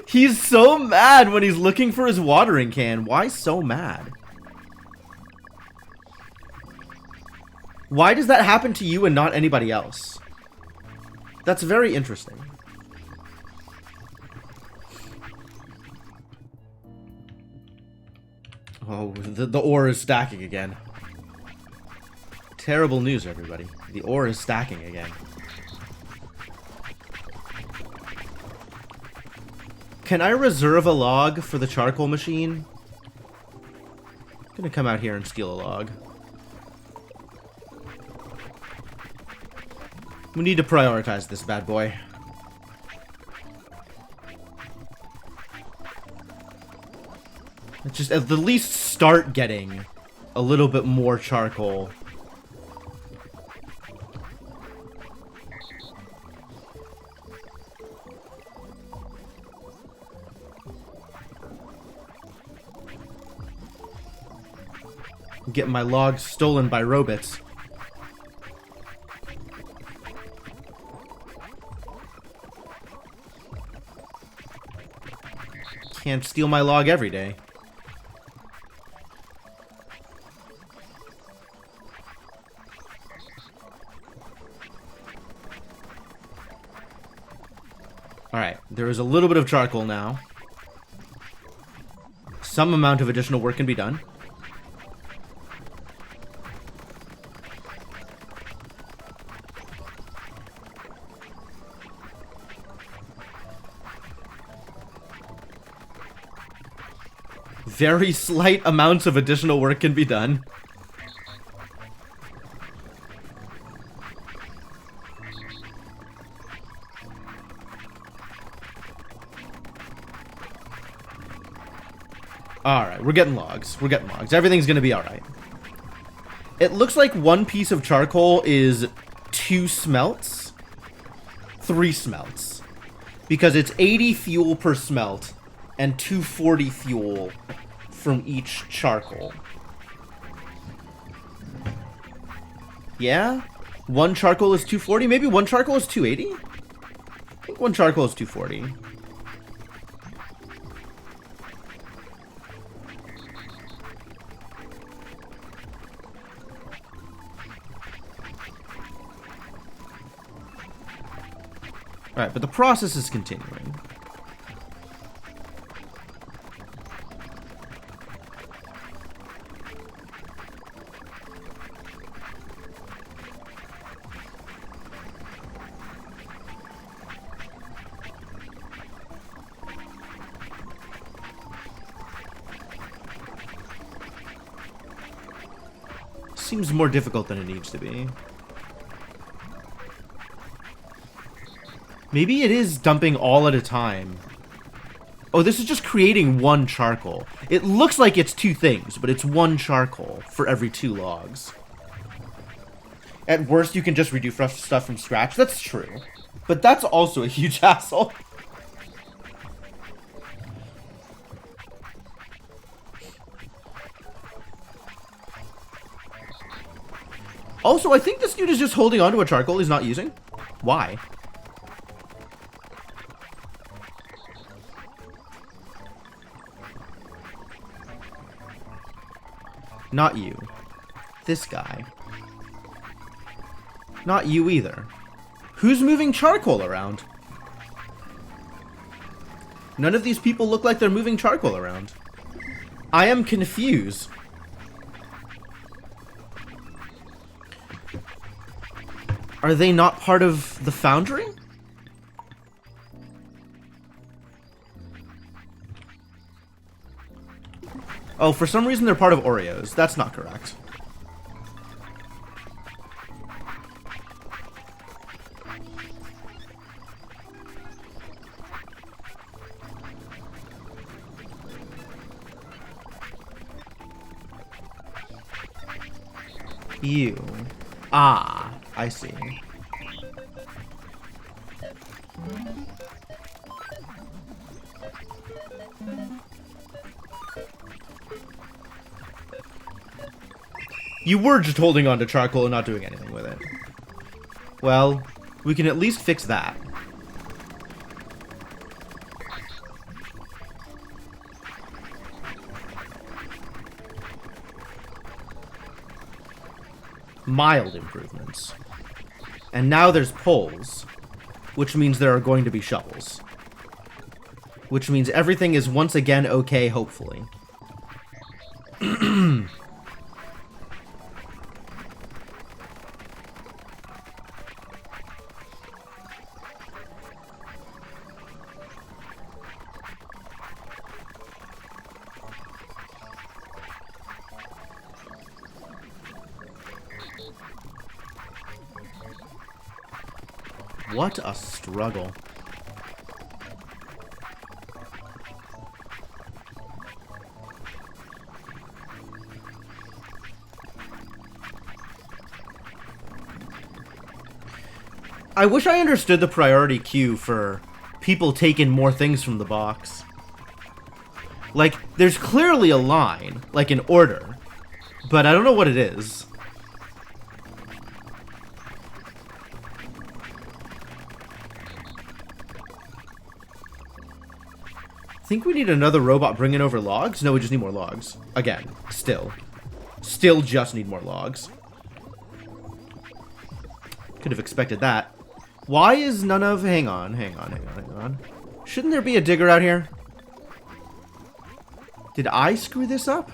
He's so mad when he's looking for his watering can. Why so mad? Why does that happen to you and not anybody else? That's very interesting. Oh, the ore is stacking again. Terrible news, everybody. The ore is stacking again. Can I reserve a log for the charcoal machine? I'm gonna come out here and steal a log. We need to prioritize this bad boy. Let's just at the least start getting a little bit more charcoal. Get my logs stolen by robots. Can't steal my log every day. Alright, there is a little bit of charcoal now. Some amount of additional work can be done. Very slight amounts of additional work can be done. Alright, we're getting logs. We're getting logs. Everything's gonna be alright. It looks like one piece of charcoal is 2 smelts. 3 smelts. Because it's 80 fuel per smelt and 240 fuel from each charcoal. Yeah? One charcoal is 240? Maybe one charcoal is 280? I think one charcoal is 240. Alright, but the process is continuing. Seems more difficult than it needs to be. Maybe it is dumping all at a time. Oh, this is just creating one charcoal. It looks like it's 2 things, but it's 1 charcoal for every 2 logs. At worst, you can just redo stuff from scratch. That's true. But that's also a huge hassle. Also, I think this dude is just holding onto a charcoal he's not using. Why? Not you. This guy. Not you either. Who's moving charcoal around? None of these people look like they're moving charcoal around. I am confused. Are they not part of the foundry? Oh, for some reason they're part of Oreos. That's not correct. You. Ah, I see. You were just holding on to charcoal and not doing anything with it. Well, we can at least fix that. Mild improvements. And now there's poles, which means there are going to be shovels. Which means everything is once again okay, hopefully. What a struggle. I wish I understood the priority queue for people taking more things from the box. Like, there's clearly a line, like an order, but I don't know what it is. Think we need another robot bringing over logs? No, we just need more logs. Again, still. Still just need more logs. Could have expected that. Why is none of... Hang on. Shouldn't there be a digger out here? Did I screw this up?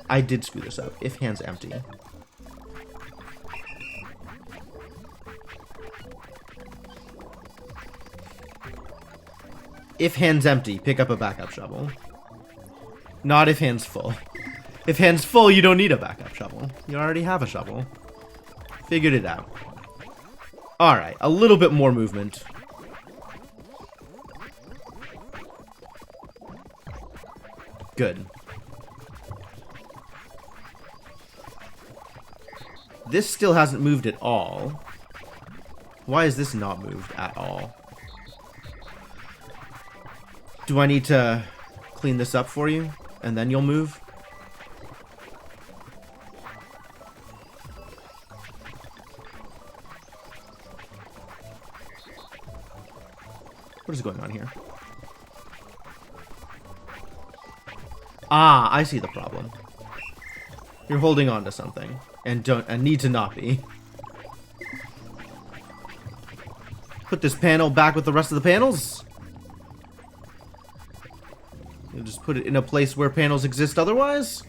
I did screw this up. If hand's empty. If hand's empty, pick up a backup shovel. Not if hand's full. If hand's full, you don't need a backup shovel. You already have a shovel. Figured it out. Alright, a little bit more movement. Good. This still hasn't moved at all. Why is this not moved at all? Do I need to clean this up for you, and then you'll move? What is going on here? Ah, I see the problem. You're holding on to something, and need to not be. Put this panel back with the rest of the panels. You'll just put it in a place where panels exist otherwise?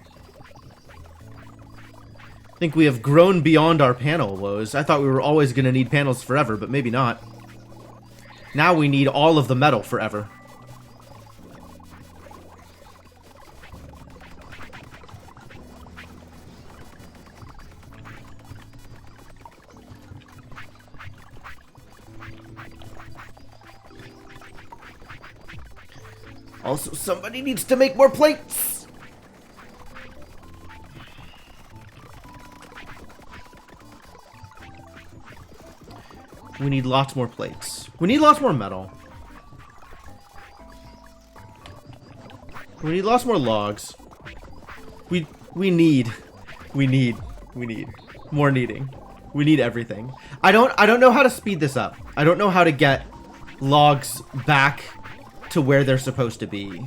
I think we have grown beyond our panel woes. I thought we were always going to need panels forever, but maybe not. Now we need all of the metal forever. Also, somebody needs to make more plates! We need lots more plates. We need lots more metal. We need lots more logs. We need more needing. We need everything. I don't know how to speed this up. I don't know how to get logs back to where they're supposed to be.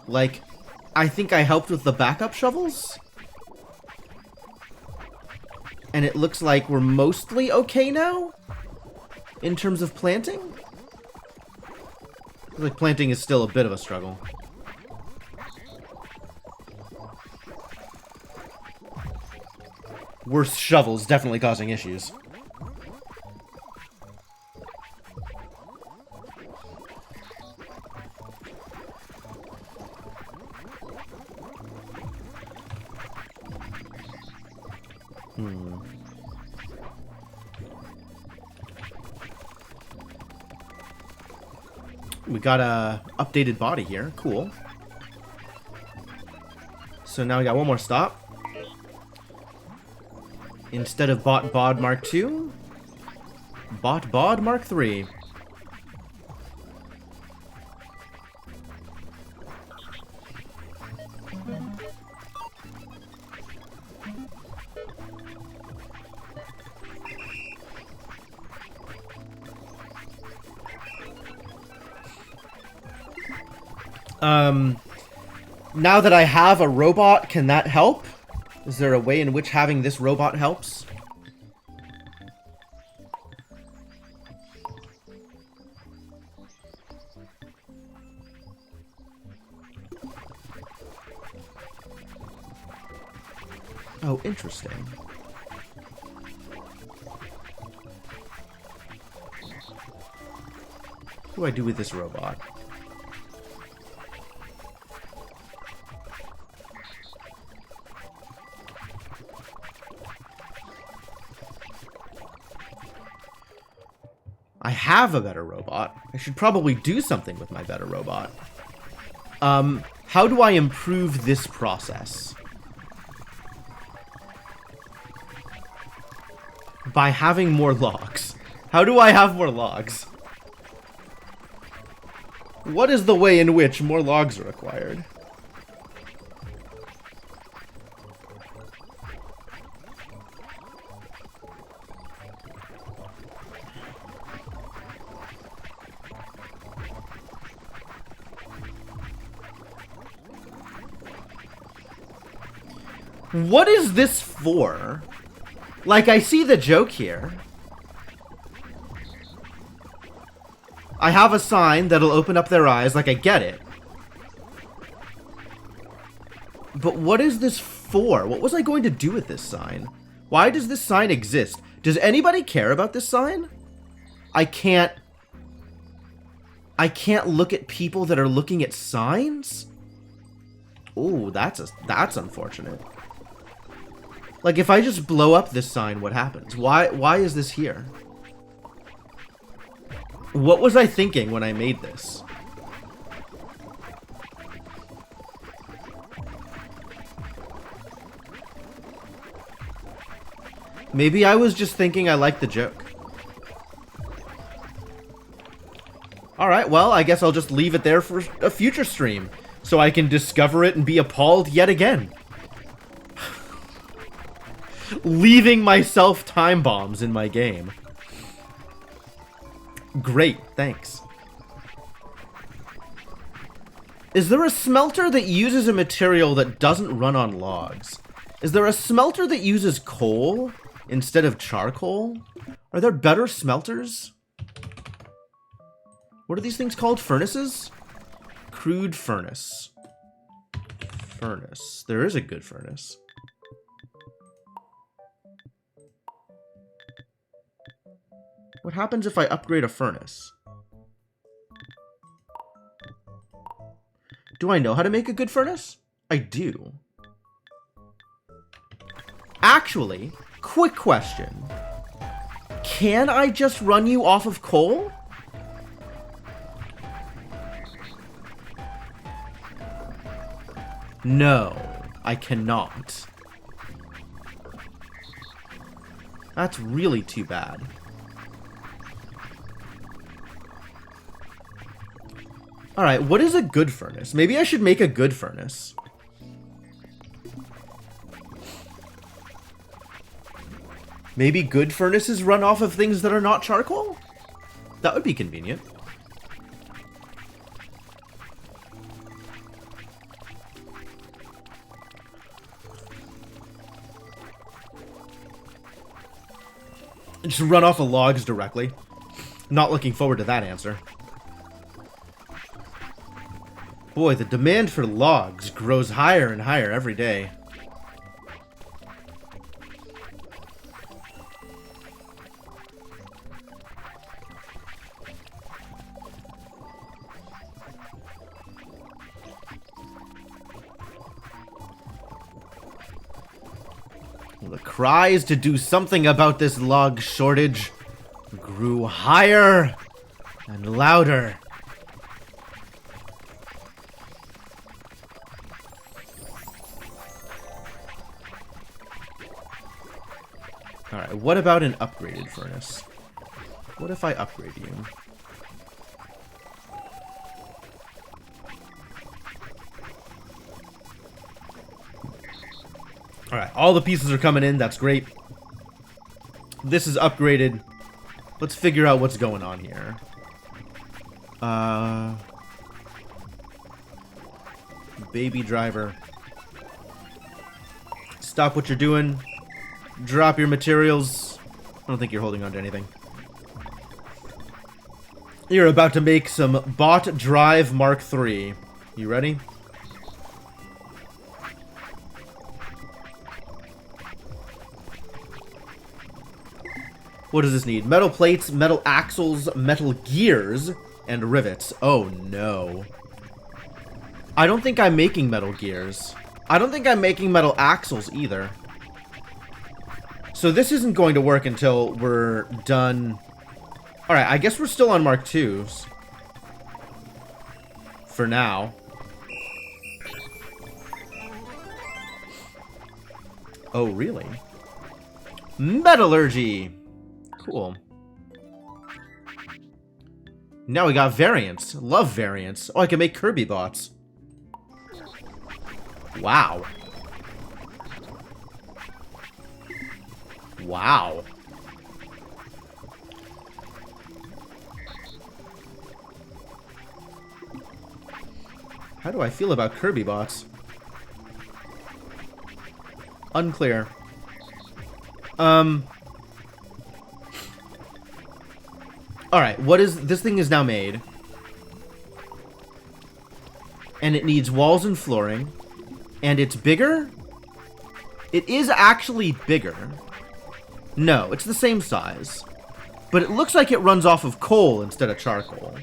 Like, I think I helped with the backup shovels? And it looks like we're mostly okay now? In terms of planting? Like planting is still a bit of a struggle. Worse shovels definitely causing issues. We got a updated body here. Cool. So now we got one more stop. Instead of Bot Bod Mark II, Bot Bod Mark III. Now that I have a robot, can that help? Is there a way in which having this robot helps? Oh, interesting. What do I do with this robot? I have a better robot. I should probably do something with my better robot. How do I improve this process? By having more logs. How do I have more logs? What is the way in which more logs are acquired? What is this for? Like, I see the joke here. I have a sign that'll open up their eyes, like, I get it. But what is this for? What was I going to do with this sign? Why does this sign exist? Does anybody care about this sign? I can't look at people that are looking at signs? Ooh, that's unfortunate. Like, if I just blow up this sign, what happens? Why is this here? What was I thinking when I made this? Maybe I was just thinking I liked the joke. Alright, well, I guess I'll just leave it there for a future stream, so I can discover it and be appalled yet again. Leaving myself time bombs in my game. Great, thanks. Is there a smelter that uses a material that doesn't run on logs? Is there a smelter that uses coal instead of charcoal? Are there better smelters? What are these things called? Furnaces? Crude furnace. Furnace. There is a good furnace. What happens if I upgrade a furnace? Do I know how to make a good furnace? I do. Actually, quick question. Can I just run you off of coal? No, I cannot. That's really too bad. Alright, what is a good furnace? Maybe I should make a good furnace. Maybe good furnaces run off of things that are not charcoal? That would be convenient. Just run off of logs directly. Not looking forward to that answer. Boy, the demand for logs grows higher and higher every day. The cries to do something about this log shortage grew higher and louder. Alright, what about an upgraded furnace? What if I upgrade you? Alright, all the pieces are coming in. That's great. This is upgraded. Let's figure out what's going on here. Baby driver. Stop what you're doing. Drop your materials. I don't think you're holding on to anything. You're about to make some bot drive Mark III. You ready? What does this need? Metal plates, metal axles, metal gears, and rivets. Oh no. I don't think I'm making metal gears. I don't think I'm making metal axles either. So this isn't going to work until we're done. Alright, I guess we're still on Mark IIs. For now. Oh, really? Metallurgy! Cool. Now we got variants. Love variants. Oh, I can make Kirby bots. Wow. Wow. How do I feel about Kirby bots? Unclear. Alright, what is... This thing is now made. And it needs walls and flooring. And it's bigger? It is actually bigger. No, it's the same size. But it looks like it runs off of coal instead of charcoal.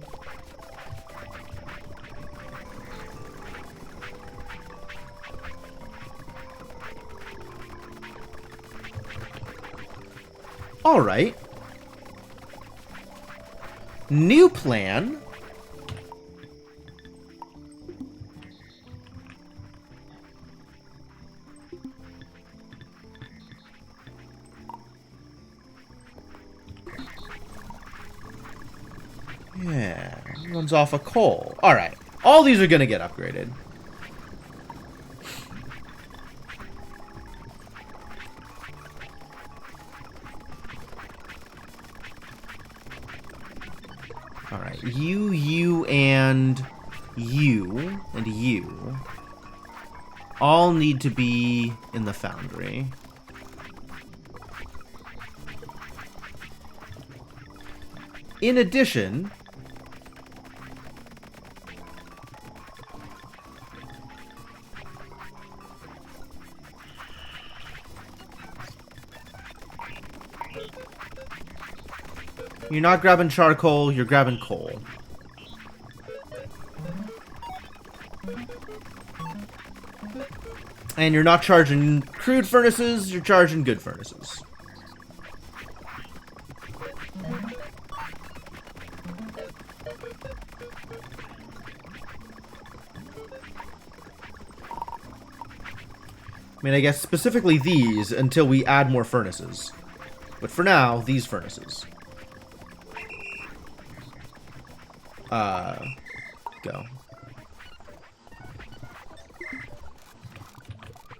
Alright. New plan. Yeah, runs off of coal. Alright. All these are gonna get upgraded. Alright, you, and you all need to be in the foundry. In addition, you're not grabbing charcoal, you're grabbing coal. And you're not charging crude furnaces, you're charging good furnaces. I mean, I guess specifically these until we add more furnaces. But for now, these furnaces. Go.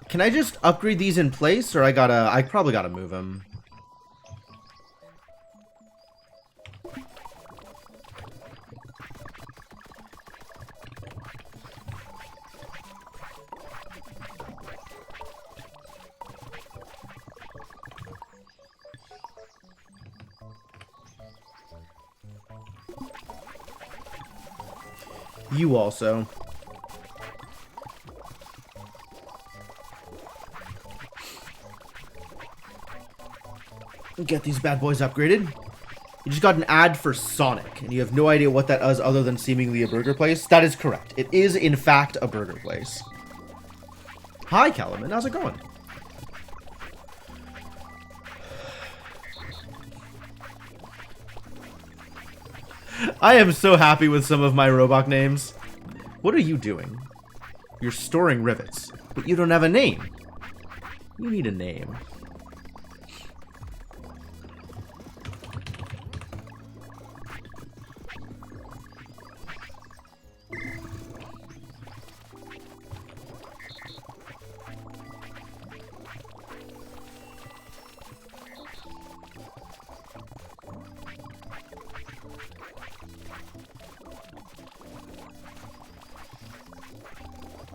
Can I just upgrade these in place, or I probably gotta move them. You also. Get these bad boys upgraded. You just got an ad for Sonic, and you have no idea what that is other than seemingly a burger place. That is correct. It is, in fact, a burger place. Hi, Calaman. How's it going? I am so happy with some of my Robot names. What are you doing? You're storing rivets, but you don't have a name. You need a name.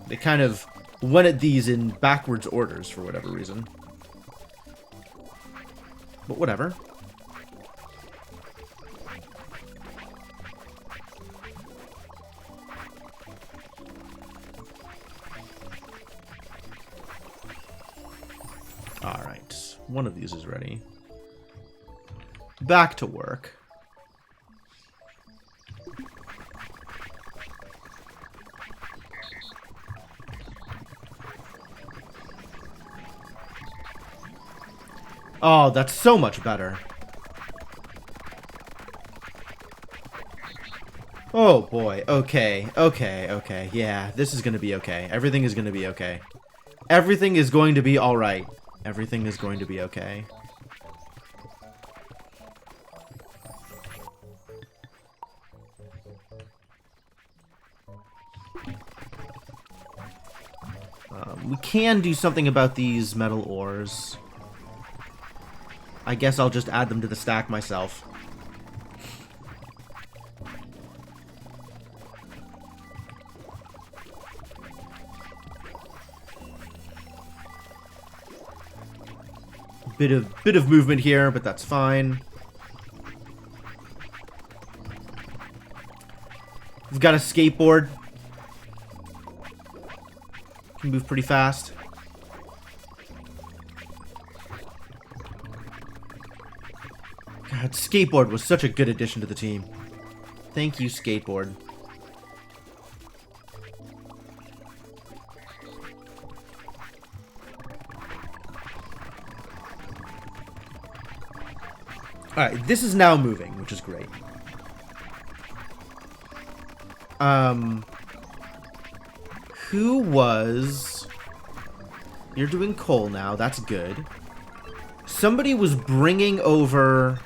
They kind of went at these in backwards orders for whatever reason. But whatever. Alright, one of these is ready. Back to work. Oh, that's so much better. Oh boy, okay, yeah, this is gonna be okay. Everything is gonna be okay. Everything is going to be alright. Everything is going to be okay. We can do something about these metal ores. I guess I'll just add them to the stack myself. Bit of movement here, but that's fine. We've got a skateboard. Can move pretty fast. God, skateboard was such a good addition to the team. Thank you, skateboard. Alright, this is now moving, which is great. Who was... You're doing coal now, that's good. Somebody was bringing over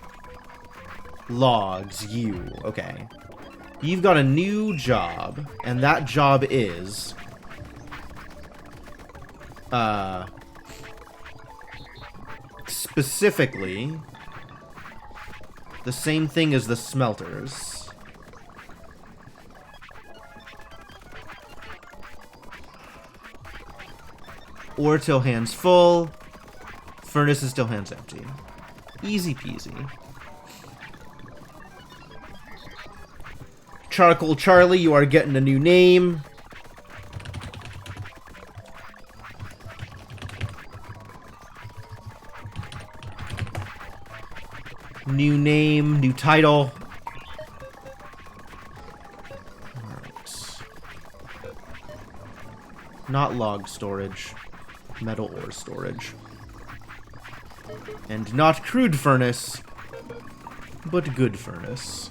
logs, you. Okay. You've got a new job, and that job is... specifically... the same thing as the smelters. Ore till hands full. Furnace is still hands empty. Easy peasy. Charcoal Charlie, you are getting a new name. New name, new title. Alright. Not log storage. Metal ore storage. And not crude furnace, but good furnace.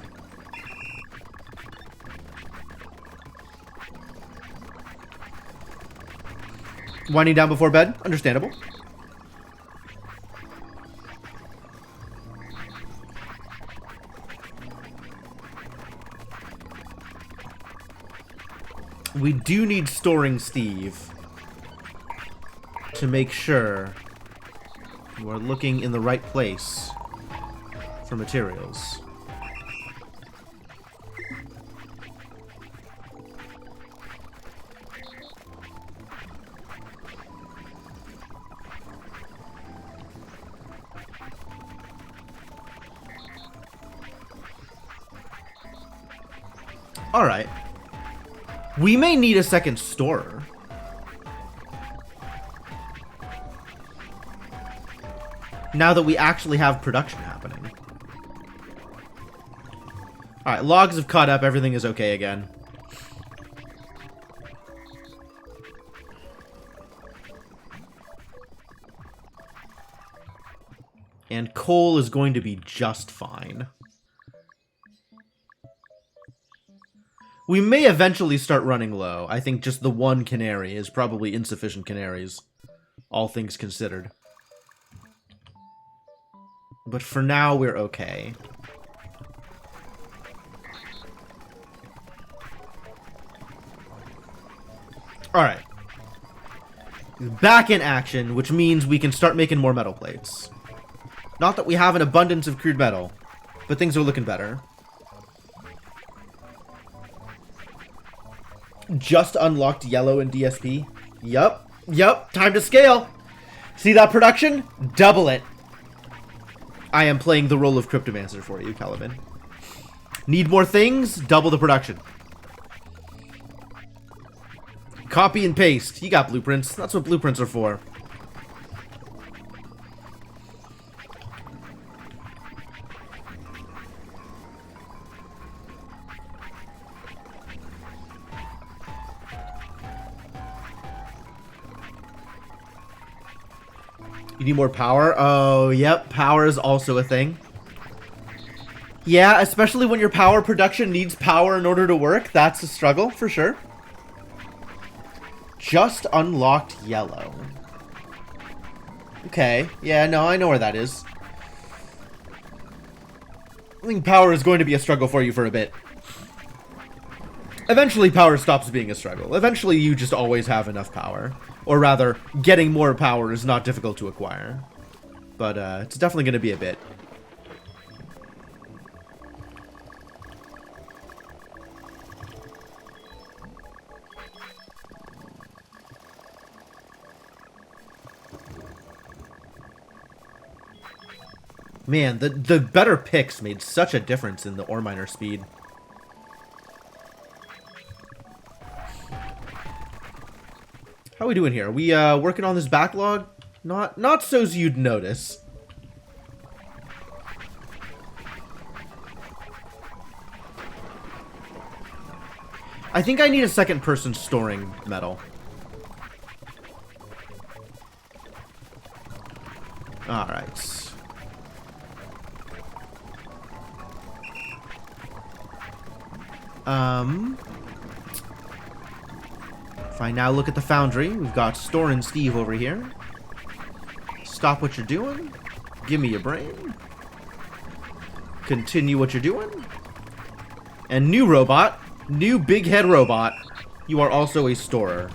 Winding down before bed? Understandable. We do need Storing Steve to make sure you are looking in the right place for materials. All right. We may need a second storer. Now that we actually have production happening. Alright, logs have caught up. Everything is okay again. And coal is going to be just fine. We may eventually start running low. I think just the one canary is probably insufficient canaries, all things considered. But for now, we're okay. Alright. Back in action, which means we can start making more metal plates. Not that we have an abundance of crude metal, but things are looking better. Just unlocked yellow in DSP. Yup. Time to scale. See that production? Double it. I am playing the role of Cryptomancer for you, Caliban. Need more things? Double the production. Copy and paste. You got blueprints. That's what blueprints are for. You need more power? Oh, yep. Power is also a thing. Yeah, especially when your power production needs power in order to work. That's a struggle, for sure. Just unlocked yellow. Okay. Yeah, no, I know where that is. I think power is going to be a struggle for you for a bit. Eventually, power stops being a struggle. Eventually, you just always have enough power. Or rather, getting more power is not difficult to acquire. But it's definitely going to be a bit. Man, the better picks made such a difference in the ore miner speed. How are we doing here? Are we working on this backlog? Not so's you'd notice. I think I need a second person storing metal. Alright. If I now look at the foundry, we've got Store and Steve over here. Stop what you're doing. Give me your brain. Continue what you're doing. And new robot, new big head robot, you are also a storer.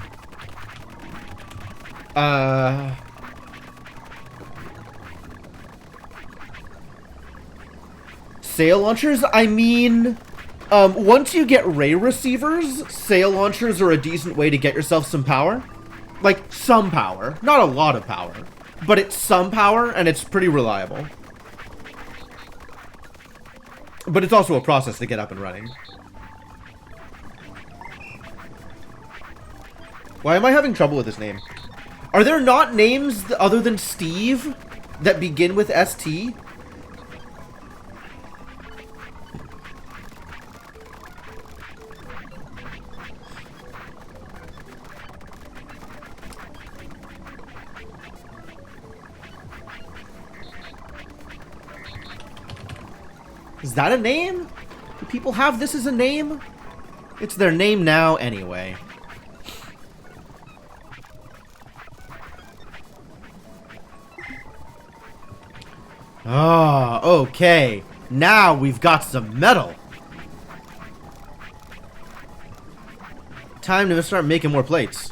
Sail launchers? I mean... once you get ray receivers, sail launchers are a decent way to get yourself some power. Like, some power. Not a lot of power. But it's some power, and it's pretty reliable. But it's also a process to get up and running. Why am I having trouble with this name? Are there not names other than Steve that begin with ST? Is that a name? Do people have this as a name? It's their name now anyway. Ah, okay. Now we've got some metal. Time to start making more plates.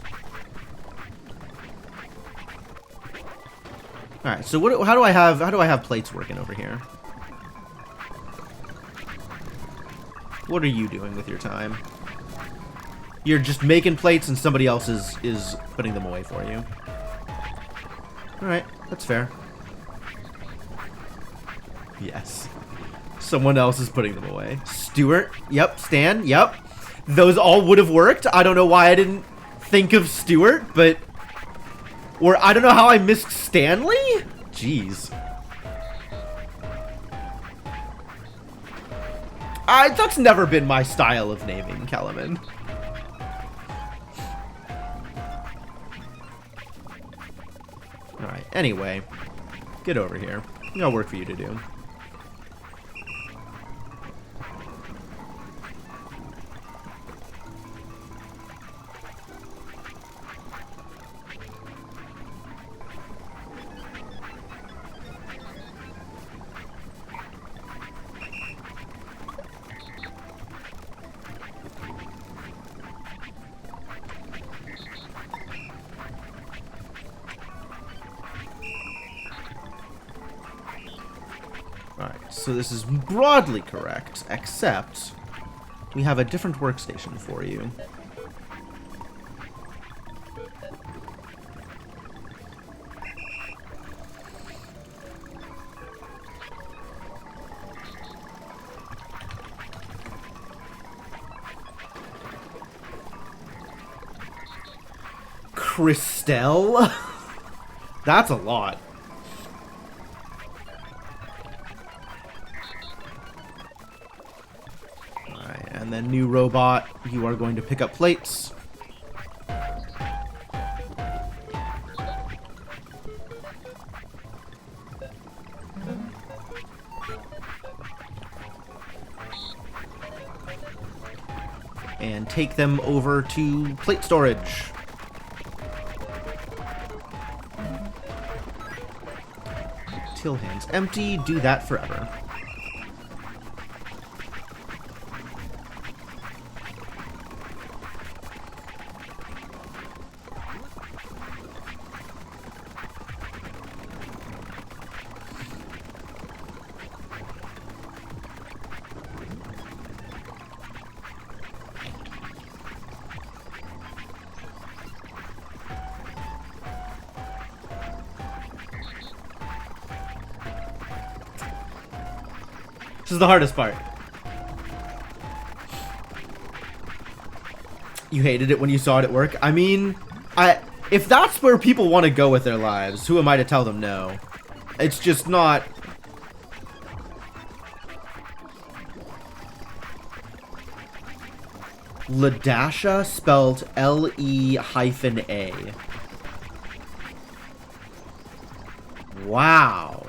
All right. So how do I have plates working over here? What are you doing with your time? You're just making plates and somebody else is putting them away for you. Alright, that's fair. Yes. Someone else is putting them away. Stuart? Yep. Stan? Yep. those all would have worked. I don't know why I didn't think of Stuart, but... Or I don't know how I missed Stanley? Jeez. That's never been my style of naming, Kellerman. Alright, anyway. Get over here. I got work for you to do. So this is broadly correct, except we have a different workstation for you. Christelle? That's a lot. And then new robot, you are going to pick up plates. And take them over to plate storage. Till hands empty, do that forever. This is the hardest part. You hated it when you saw it at work? I mean, if that's where people want to go with their lives, who am I to tell them no? It's just not... Ledasha spelled L-E-A. Wow.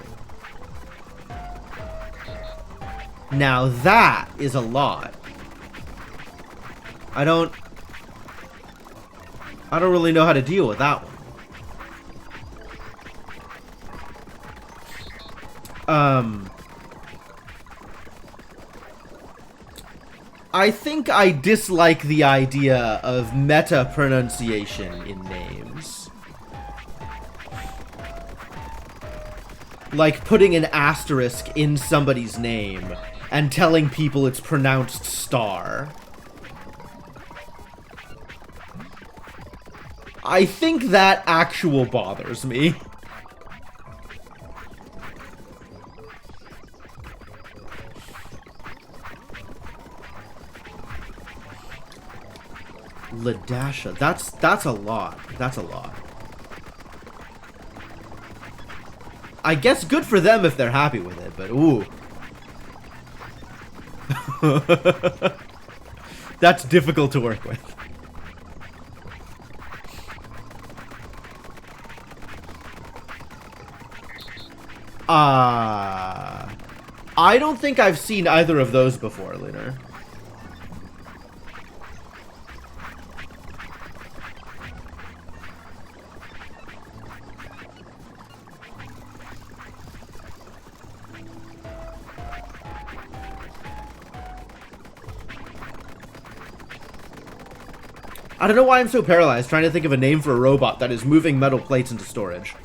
Now that is a lot. I don't really know how to deal with that one. I think I dislike the idea of meta pronunciation in names. Like putting an asterisk in somebody's name and telling people it's pronounced star. I think that actual bothers me. Ledasha, that's a lot. That's a lot. I guess good for them if they're happy with it, but ooh. That's difficult to work with. I don't think I've seen either of those before, Lunar. I don't know why I'm so paralyzed trying to think of a name for a robot that is moving metal plates into storage.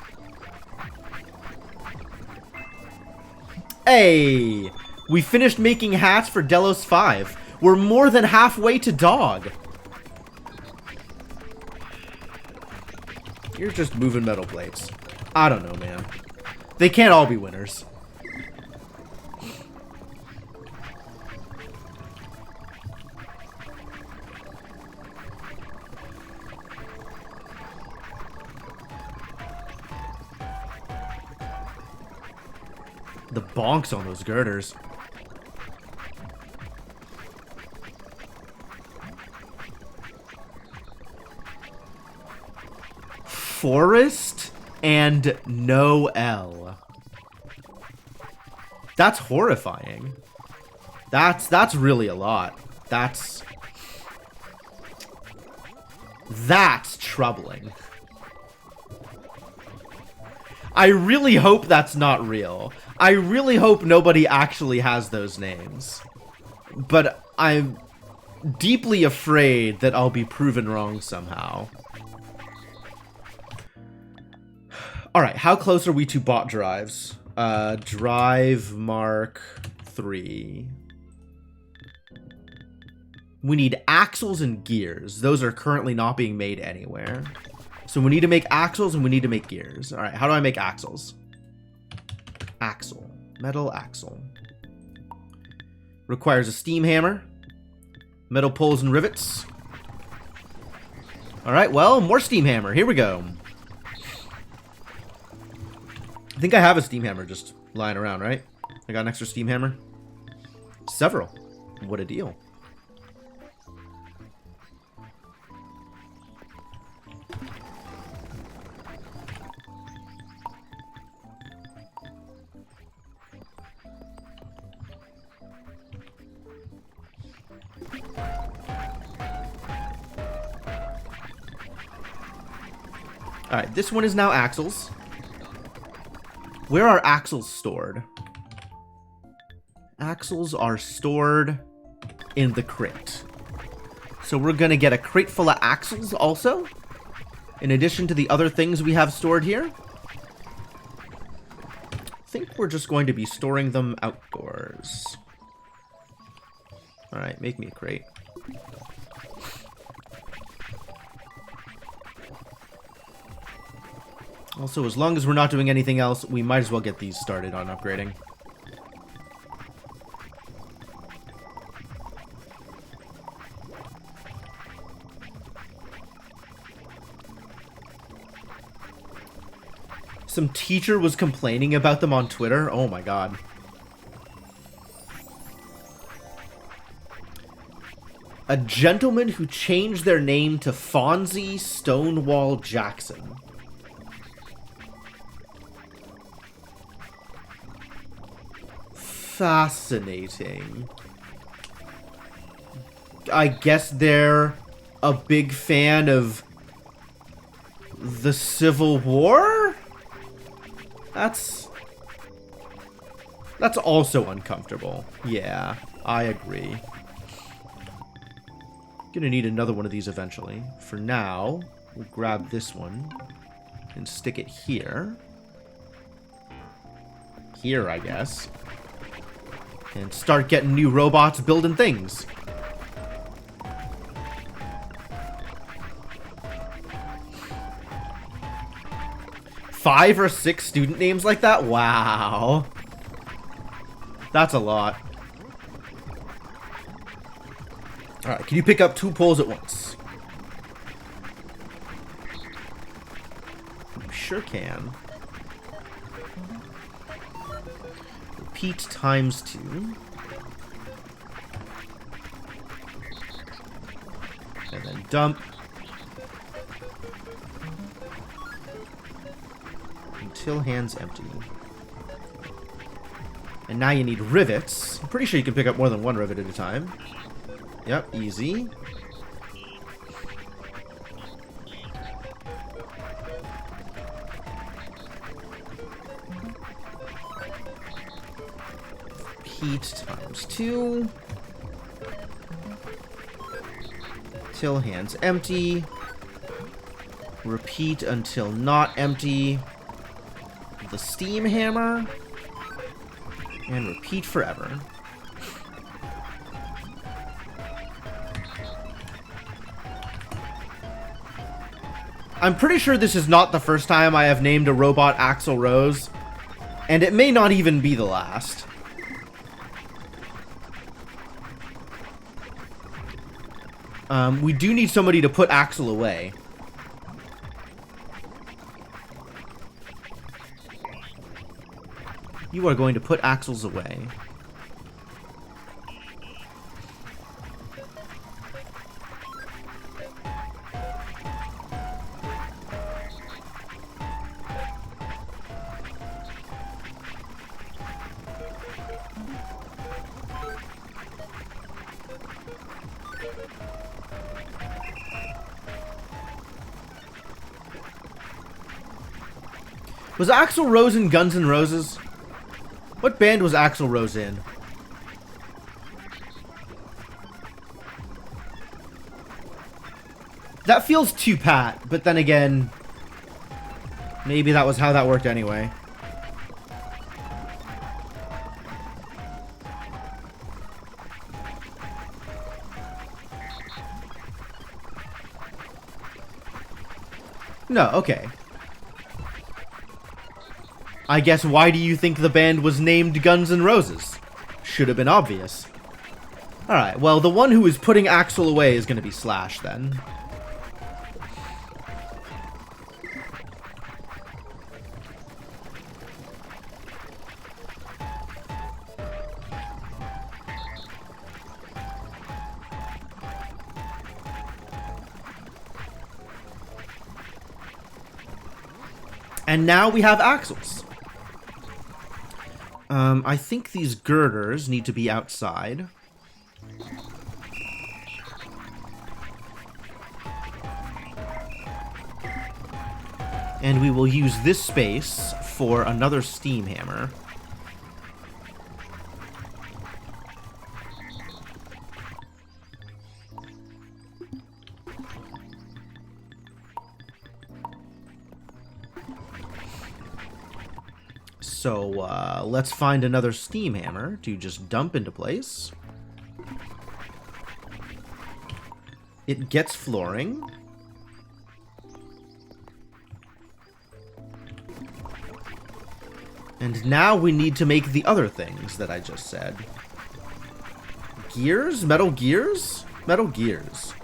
Hey! We finished making hats for Delos 5. We're more than halfway to dog. You're just moving metal plates. I don't know, man. They can't all be winners. The bonks on those girders. Forest and no L. That's horrifying. That's really a lot. That's troubling. I really hope that's not real. I really hope nobody actually has those names. But I'm deeply afraid that I'll be proven wrong somehow. Alright, how close are we to bot drives? Drive Mark 3. We need axles and gears. Those are currently not being made anywhere. So we need to make axles and we need to make gears. Alright, how do I make axles? Axle. Metal axle. Requires a steam hammer. Metal poles and rivets. Alright, well, more steam hammer. Here we go. I think I have a steam hammer just lying around, right? I got an extra steam hammer. Several. What a deal. Alright, this one is now axles. Where are axles stored? Axles are stored in the crate. So we're gonna get a crate full of axles also, in addition to the other things we have stored here. I think we're just going to be storing them outdoors. Alright, make me a crate. Also, as long as we're not doing anything else, we might as well get these started on upgrading. Some teacher was complaining about them on Twitter. Oh my god. A gentleman who changed their name to Fonzie Stonewall Jackson. Fascinating. I guess they're a big fan of the Civil War? That's also uncomfortable. Yeah, I agree. Gonna need another one of these eventually. For now, we'll grab this one and stick it here. Here, I guess. And start getting new robots building things. Five or six student names like that? Wow. That's a lot. Alright, can you pick up 2 poles at once? You sure can. Repeat times 2. And then dump. Until hands empty. And now you need rivets. I'm pretty sure you can pick up more than 1 rivet at a time. Yep, easy. Repeat times 2. Till hands empty. Repeat until not empty. The steam hammer. And repeat forever. I'm pretty sure this is not the first time I have named a robot Axl Rose, and it may not even be the last. We do need somebody to put Axl away. You are going to put axles away. Was Axl Rose in Guns N' Roses? What band was Axl Rose in? That feels too pat, but then again, maybe that was how that worked anyway. No, okay. I guess why do you think the band was named Guns N' Roses? Should have been obvious. Alright, well, the one who is putting Axl away is going to be Slash, then. And now we have axles. I think these girders need to be outside. And we will use this space for another steam hammer. So, let's find another steam hammer to just dump into place. It gets flooring. And now we need to make the other things that I just said. Gears? Metal gears? Metal gears.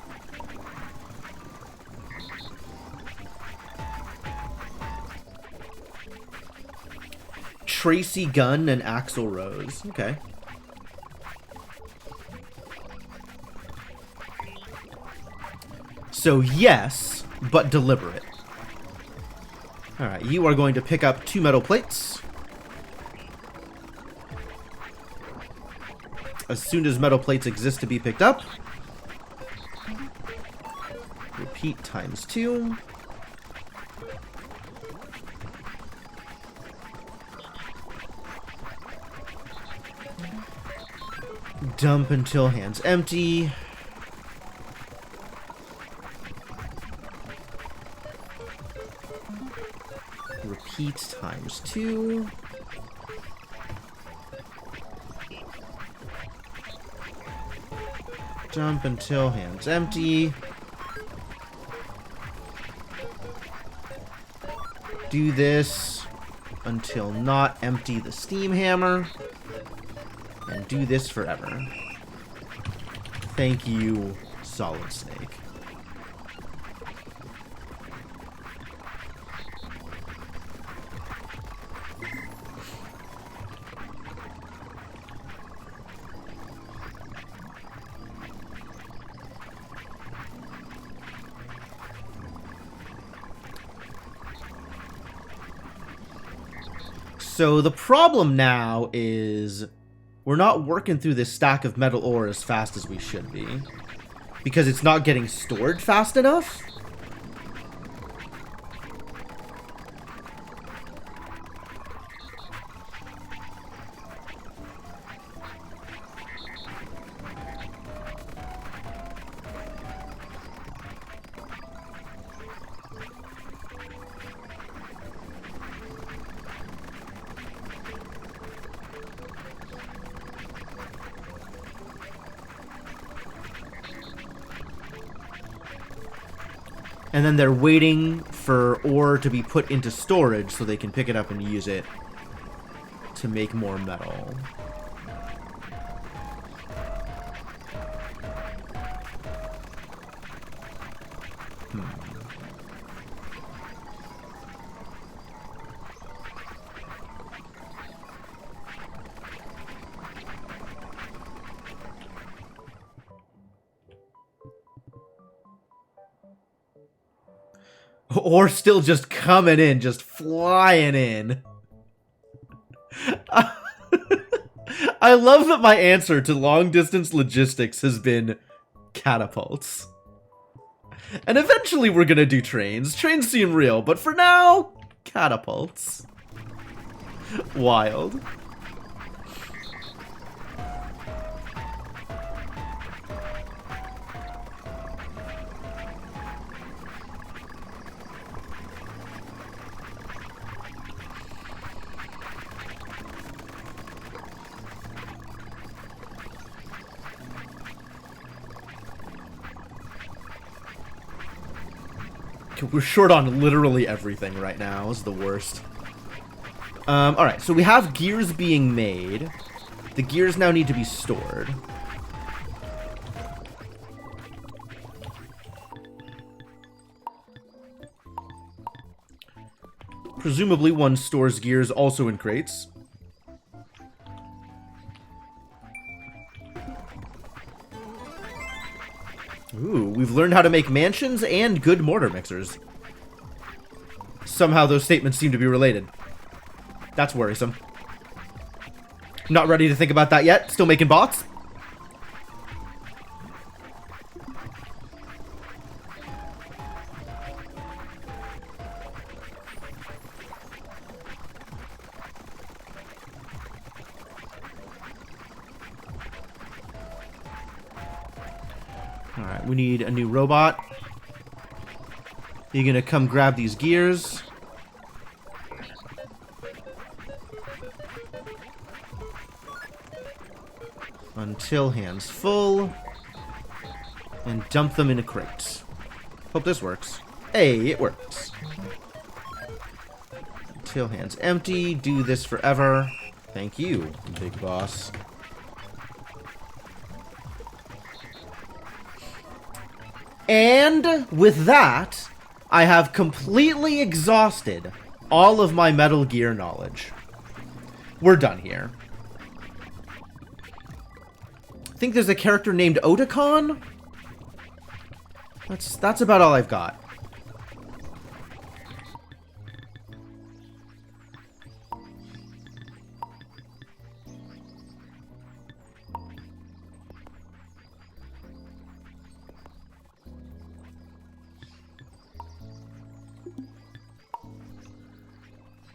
Tracy Gunn and Axl Rose. Okay. So yes, but deliberate. Alright, you are going to pick up 2 metal plates. As soon as metal plates exist to be picked up. Repeat times 2. Dump until hands empty. Repeat times 2. Dump until hands empty. Do this until not empty the steam hammer. And do this forever. Thank you, Solid Snake. So the problem now is we're not working through this stack of metal ore as fast as we should be. Because it's not getting stored fast enough? And then they're waiting for ore to be put into storage so they can pick it up and use it to make more metal. Or still just coming in, just flying in. I love that my answer to long-distance logistics has been catapults. And eventually we're gonna do trains. Trains seem real, but for now, catapults. Wild. We're short on literally everything right now. Is the worst. Alright, so we have gears being made. The gears now need to be stored. Presumably one stores gears also in crates. Ooh, we've learned how to make mansions and good mortar mixers. Somehow those statements seem to be related. That's worrisome. Not ready to think about that yet. Still making bots. Alright, we need a new robot. You're gonna come grab these gears. Until hands full. And dump them in a crate. Hope this works. Hey, it works. Until hands empty. Do this forever. Thank you, big boss. And with that, I have completely exhausted all of my Metal Gear knowledge. We're done here. I think there's a character named Otacon. That's about all I've got.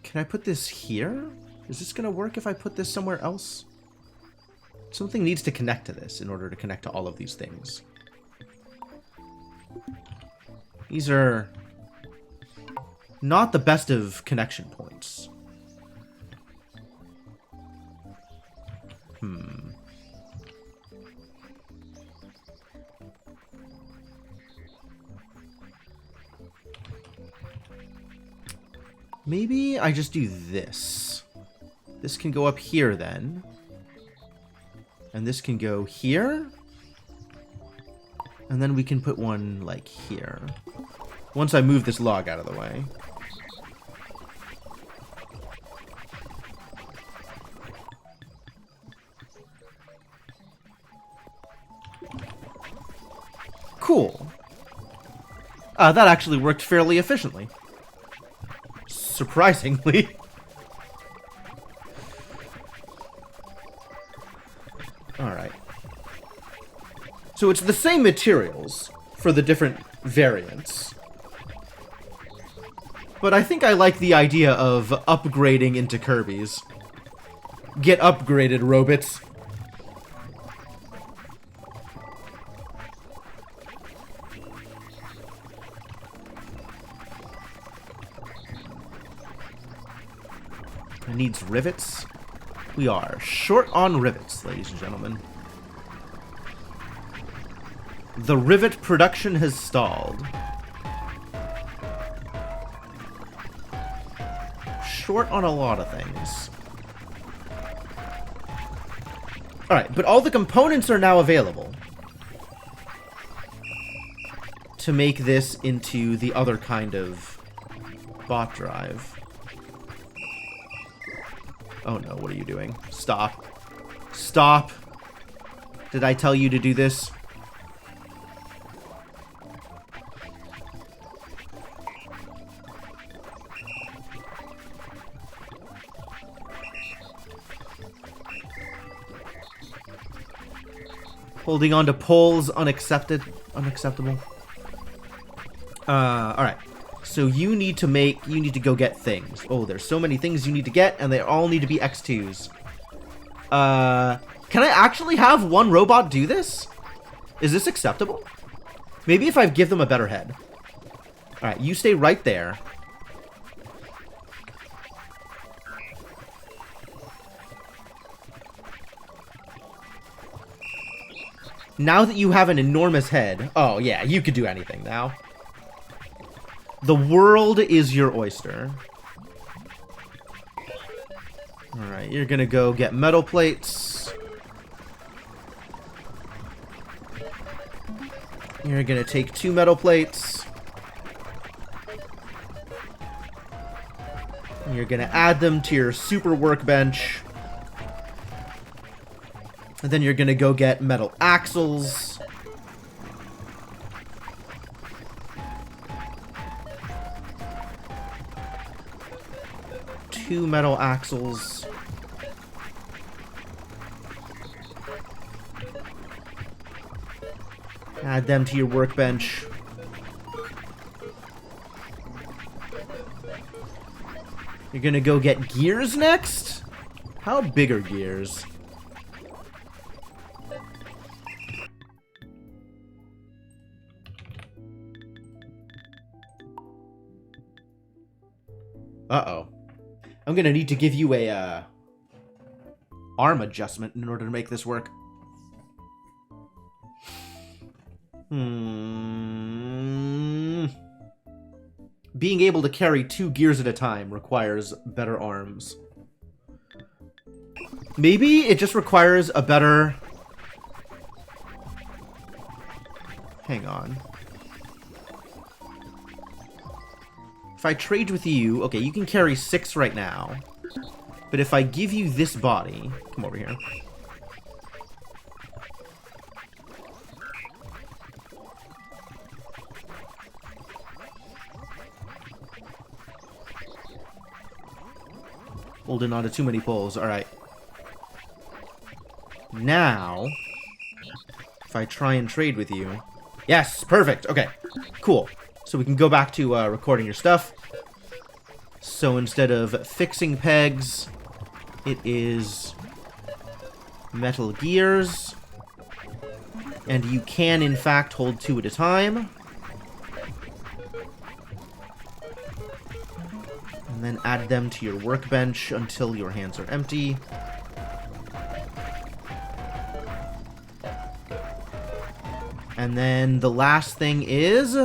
Can I put this here? Is this gonna work if I put this somewhere else? Something needs to connect to this in order to connect to all of these things. These are not the best of connection points. Maybe I just do this. This can go up here then. And this can go here. And then we can put one, like, here. Once I move this log out of the way. Cool. That actually worked fairly efficiently. Surprisingly. Alright. So it's the same materials for the different variants. But I think I like the idea of upgrading into Kirby's. Get upgraded, robots. It needs rivets. We are short on rivets, ladies and gentlemen. The rivet production has stalled. Short on a lot of things. Alright, but all the components are now available to make this into the other kind of bot drive. Oh no, what are you doing? Stop. Stop. Did I tell you to do this? Holding on to poles, unacceptable. Alright. So you need to go get things. Oh, there's so many things you need to get, and they all need to be X2s. Can I actually have one robot do this? Is this acceptable? Maybe if I give them a better head. Alright, you stay right there. Now that you have an enormous head... Oh, yeah, you could do anything now. The world is your oyster. Alright, you're gonna go get metal plates. You're gonna take 2 metal plates. You're gonna add them to your super workbench. And then you're gonna go get metal axles. Two metal axles. Add them to your workbench. You're gonna go get gears next? How big are gears? Uh-oh. I'm gonna need to give you a, arm adjustment in order to make this work. Being able to carry 2 gears at a time requires better arms. Maybe it just requires a better... Hang on. If I trade with you... Okay, you can carry 6 right now. But if I give you this body... Come over here. Holding on to too many poles. Alright. Now... If I try and trade with you... Yes! Perfect! Okay. Cool. So we can go back to recording your stuff. So instead of fixing pegs, it is metal gears. And you can, in fact, hold 2 at a time. And then add them to your workbench until your hands are empty. And then the last thing is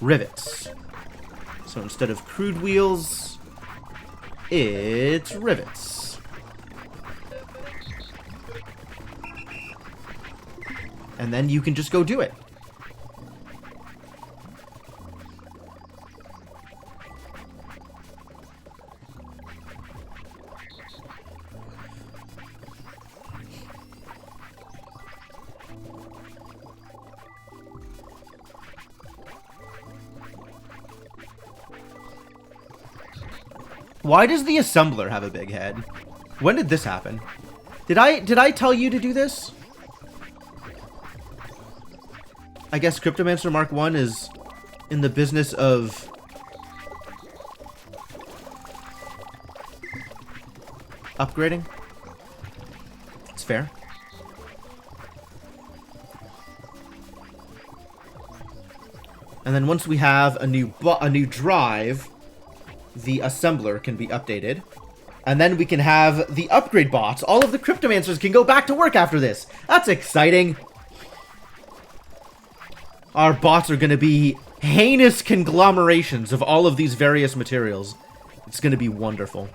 rivets. So instead of crude wheels, it's rivets. And then you can just go do it. Why does the assembler have a big head? When did this happen? Did I tell you to do this? I guess Cryptomancer Mark 1 is in the business of upgrading. It's fair. And then once we have a new drive, the assembler can be updated. And then we can have the upgrade bots. All of the Cryptomancers can go back to work after this. That's exciting. Our bots are going to be heinous conglomerations of all of these various materials. It's going to be wonderful.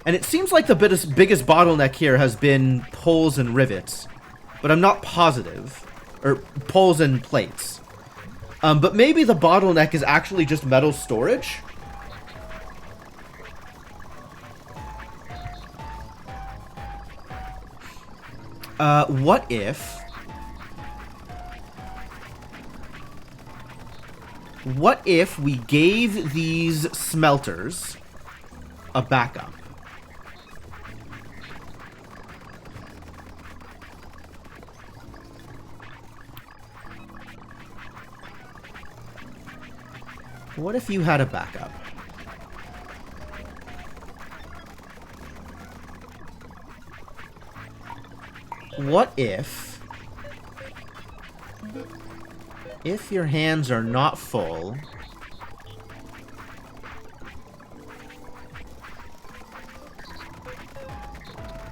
And it seems like the biggest bottleneck here has been poles and rivets. But I'm not positive. Or poles and plates. But maybe the bottleneck is actually just metal storage? What if... What if we gave these smelters a backup? What if you had a backup? What if your hands are not full,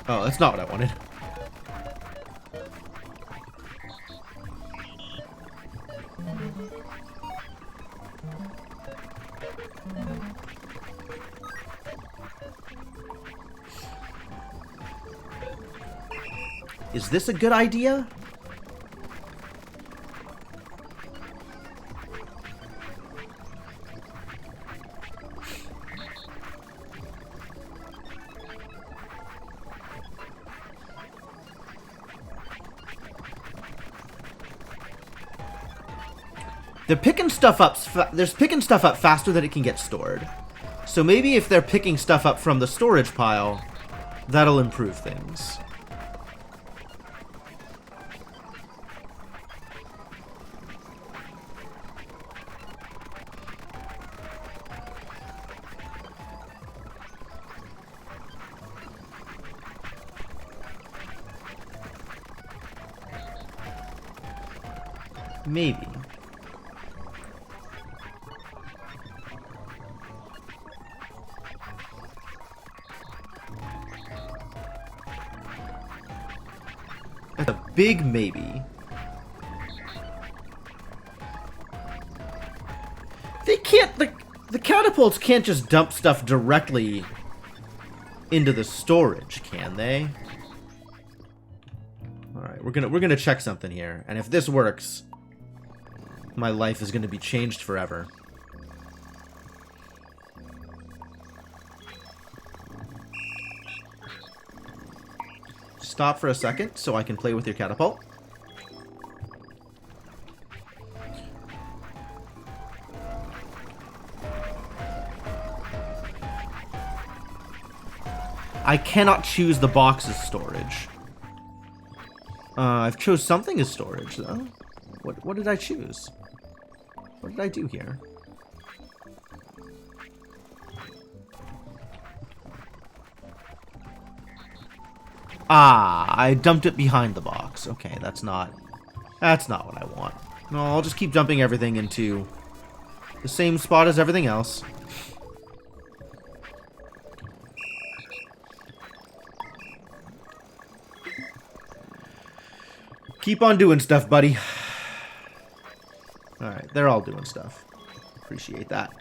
oh, that's not what I wanted. Is this a good idea? They're picking stuff up. They're picking stuff up faster than it can get stored. So maybe if they're picking stuff up from the storage pile, that'll improve things. Maybe. That's a big maybe. They can't, the catapults can't just dump stuff directly into the storage, can they? Alright, we're gonna check something here. And if this works, my life is gonna be changed forever. Stop for a second so I can play with your catapult. I cannot choose the box as storage. I've chose something as storage, though. What did I choose? What did I do here? Ah, I dumped it behind the box. Okay, that's not what I want. No, I'll just keep dumping everything into the same spot as everything else. Keep on doing stuff, buddy. Alright, they're all doing stuff. Appreciate that.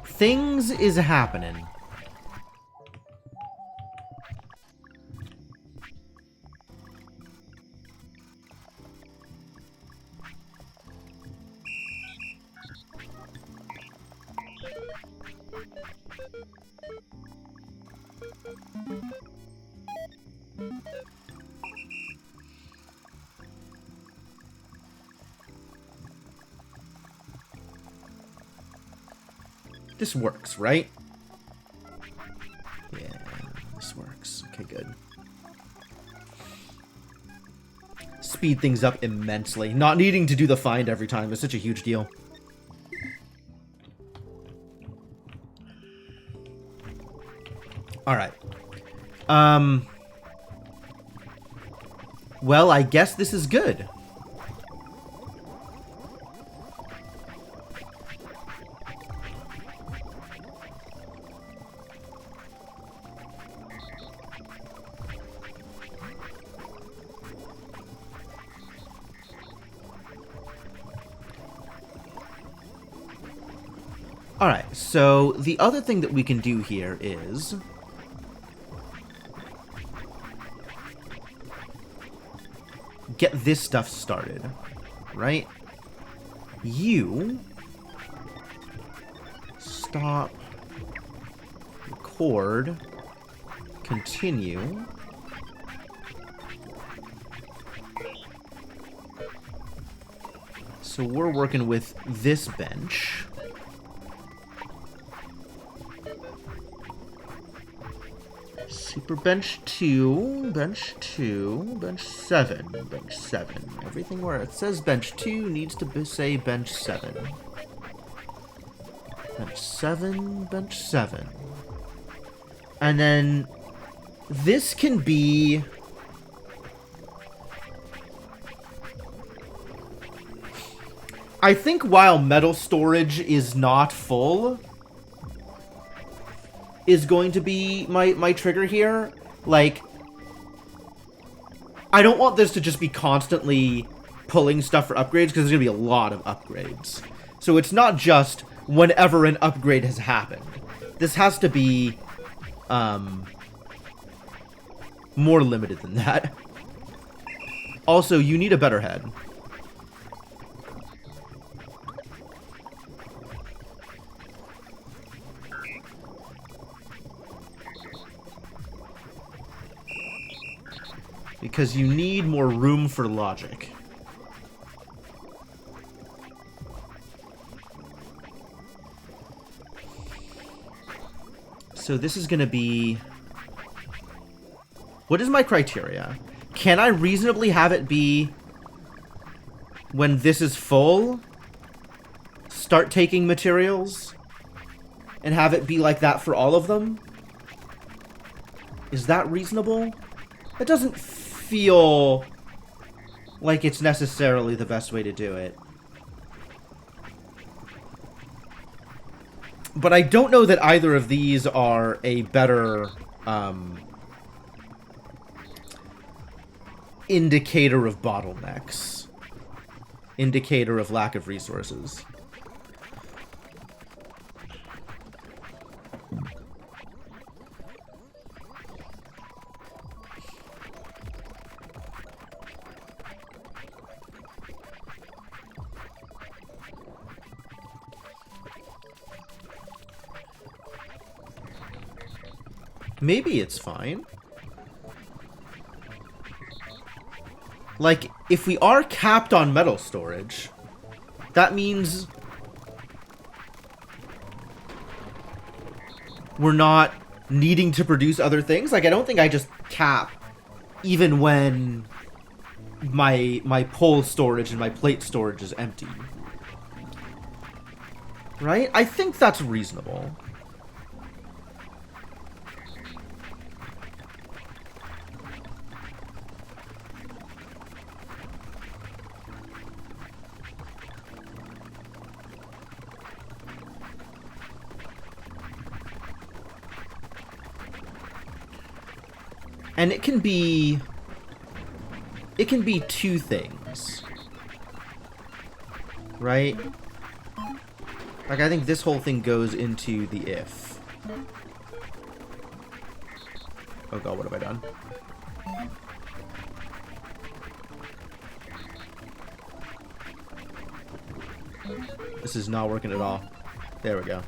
Things is happening. This works, right? Yeah, this works. Okay, good. Speed things up immensely. Not needing to do the find every time is such a huge deal. Alright. Well, I guess this is good. Alright, so the other thing that we can do here is get this stuff started, right? You stop, record, continue. So we're working with this bench. Super bench 2, bench 2, bench 7, bench 7. Everything where it says bench 2 needs to say bench 7. Bench 7, bench 7. And then this can be... I think while metal storage is not full, is going to be my trigger here. Like, I don't want this to just be constantly pulling stuff for upgrades, because there's going to be a lot of upgrades. So it's not just whenever an upgrade has happened. This has to be more limited than that. Also, you need a better head. Because you need more room for logic. So this is going to be... What is my criteria? Can I reasonably have it be when this is full, start taking materials, and have it be like that for all of them? Is that reasonable? That doesn't feel like it's necessarily the best way to do it. But I don't know that either of these are a better indicator of bottlenecks. Indicator of lack of resources. Maybe it's fine. Like, if we are capped on metal storage, that means we're not needing to produce other things. Like, I don't think I just cap even when my pole storage and my plate storage is empty. Right? I think that's reasonable. And it can be two things, right? Like, I think this whole thing goes into the if. Oh god, what have I done? This is not working at all. There we go.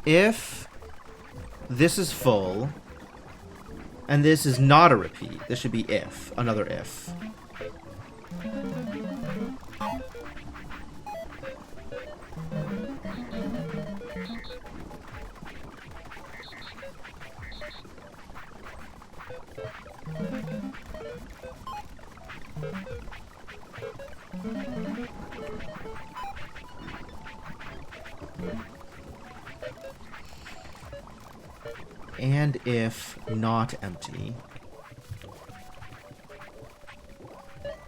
If this is full, and this is not a repeat, this should be if, another if. And if not empty.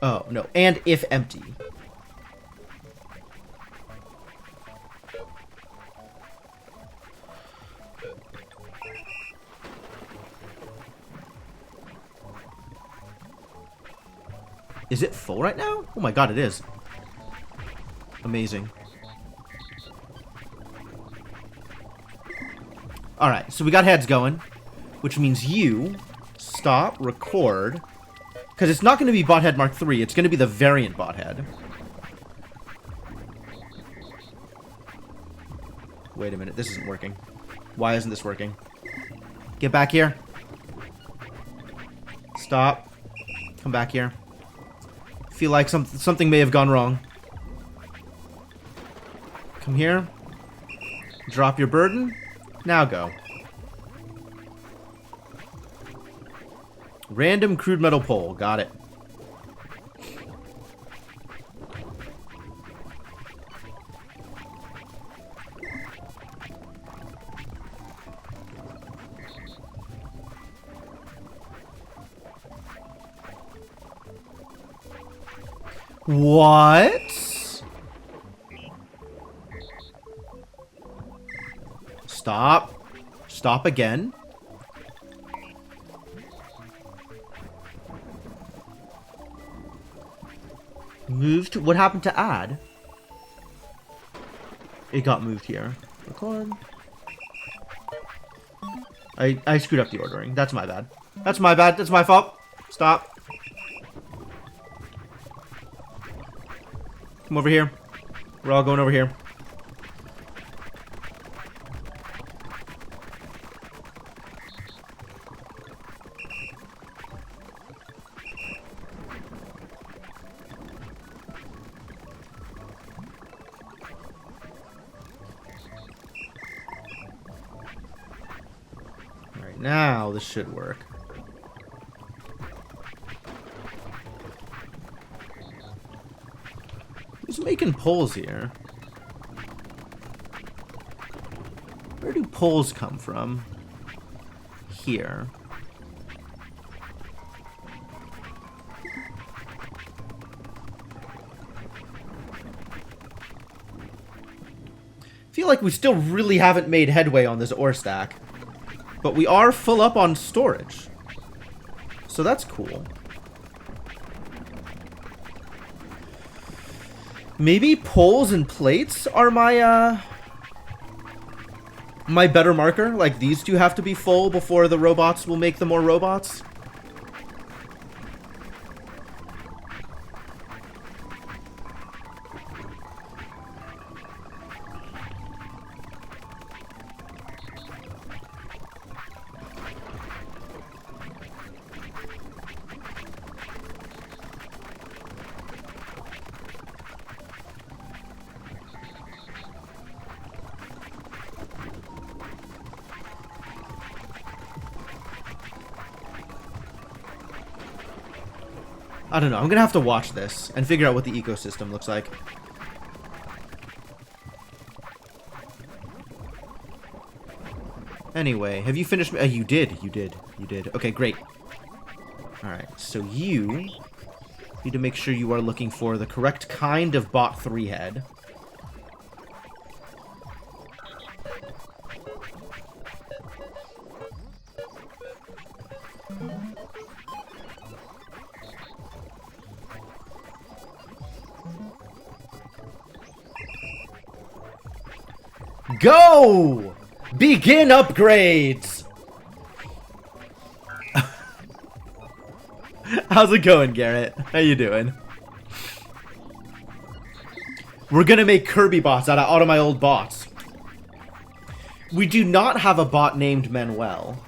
Oh, no. And if empty. Is it full right now? Oh my god, it is. Amazing. Alright, so we got heads going, which means you stop, record, because it's not going to be bothead Mark III, it's going to be the variant bothead. Wait a minute, this isn't working. Why isn't this working? Get back here. Stop. Come back here. Feel like something may have gone wrong. Come here. Drop your burden. Now go. Random crude metal pole. Got it. What? Stop. Stop again. Moved. What happened to add? It got moved here. Record. I screwed up the ordering. That's my bad. That's my bad. That's my fault. Stop. Come over here. We're all going over here. Alright, now this should work. Who's making poles here? Where do poles come from? Here. I feel like we still really haven't made headway on this ore stack. But we are full up on storage. So that's cool. Maybe poles and plates are my, my better marker? Like, these two have to be full before the robots will make the more robots? I don't know. I'm gonna have to watch this and figure out what the ecosystem looks like. Anyway, have you finished? You did. You did. You did. Okay, great. Alright, so you need to make sure you are looking for the correct kind of bot 3 head. Go! Begin upgrades! How's it going, Garrett? How you doing? We're gonna make Kirby bots out of all of my old bots. We do not have a bot named Manuel.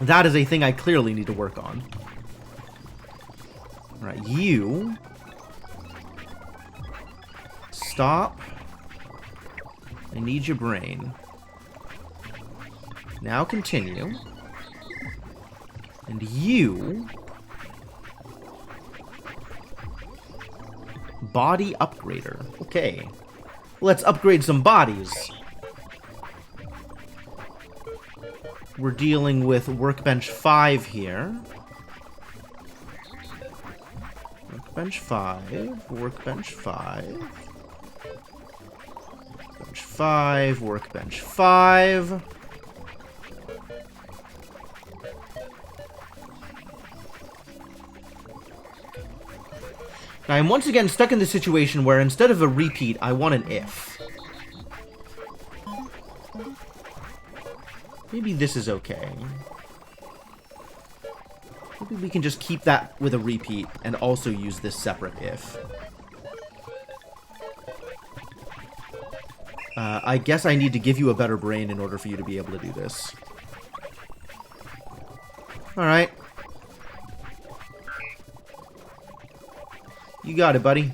That is a thing I clearly need to work on. Alright, you... Stop. I need your brain. Now continue. And you... Body upgrader. Okay. Let's upgrade some bodies. We're dealing with Workbench 5 here. Workbench 5, Workbench 5, Workbench 5, Workbench 5. Now I'm once again stuck in the situation where instead of a repeat, I want an if. Maybe this is okay. Maybe we can just keep that with a repeat and also use this separate if. I guess I need to give you a better brain in order for you to be able to do this. Alright. You got it, buddy.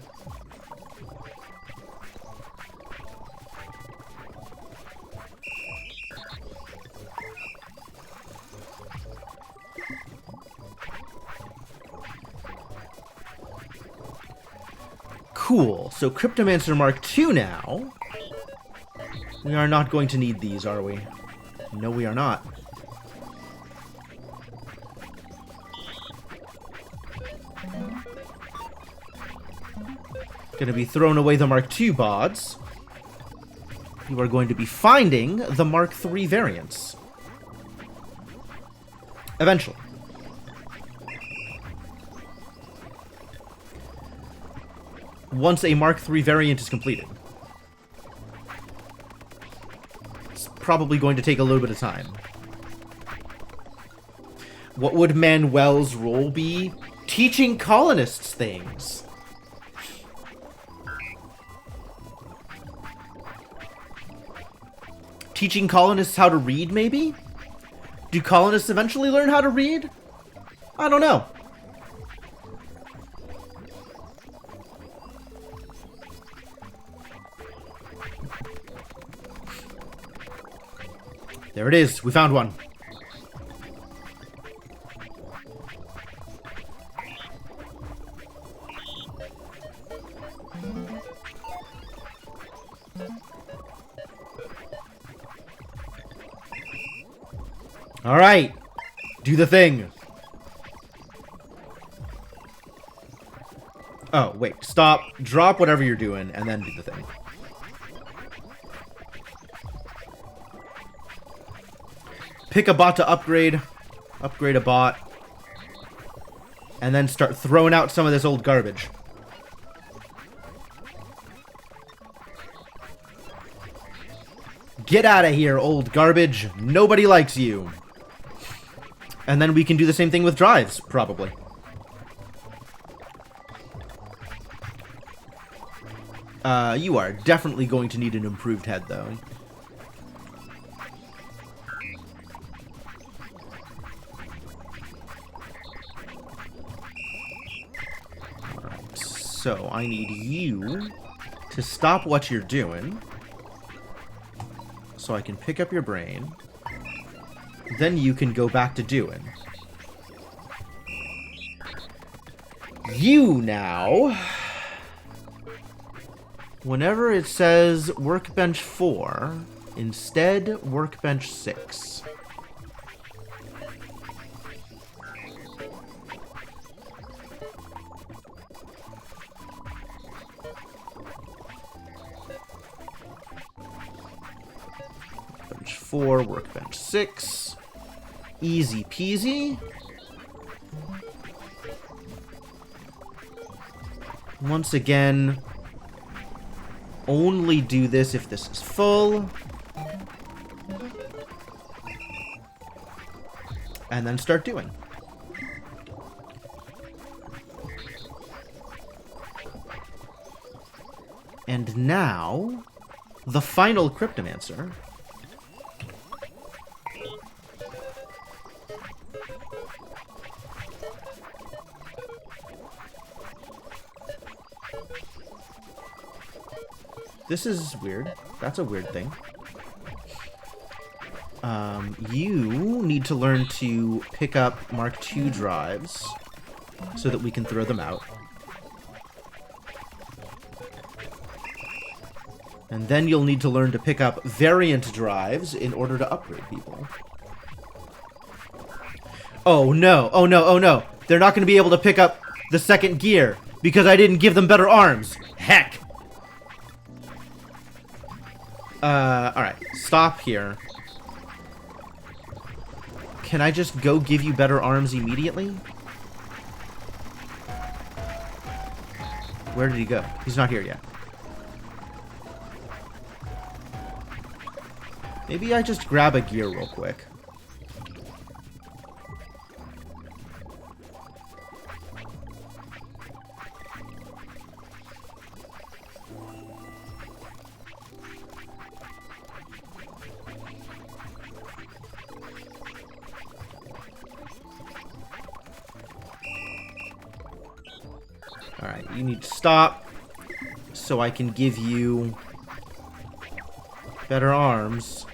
Cool. So Cryptomancer Mark II now. We are not going to need these, are we? No, we are not. Gonna be throwing away the Mark II bods. You are going to be finding the Mark III variants. Eventually. Once a Mark III variant is completed. It's probably going to take a little bit of time. What would Manuel's role be? Teaching colonists things. Teaching colonists how to read, maybe? Do colonists eventually learn how to read? I don't know. There it is. We found one. All right. Do the thing. Oh, wait. Stop. Drop whatever you're doing and then do the thing. Pick a bot to upgrade. Upgrade a bot. And then start throwing out some of this old garbage. Get out of here, old garbage. Nobody likes you. And then we can do the same thing with drives, probably. You are definitely going to need an improved head, though. Alright, so I need you to stop what you're doing so I can pick up your brain. Then you can go back to doing. You now, whenever it says workbench 4, instead workbench 6. Workbench 4, workbench 6. Easy peasy. Once again, only do this if this is full. And then start doing. And now, the final Cryptomancer. This is weird. That's a weird thing. You need to learn to pick up Mark II drives so that we can throw them out. And then you'll need to learn to pick up variant drives in order to upgrade people. Oh no, oh no, oh no. They're not going to be able to pick up the second gear because I didn't give them better arms. Heck! Alright. Stop here. Can I just go give you better arms immediately? Where did he go? He's not here yet. Maybe I just grab a gear real quick. Alright, you need to stop so I can give you better arms.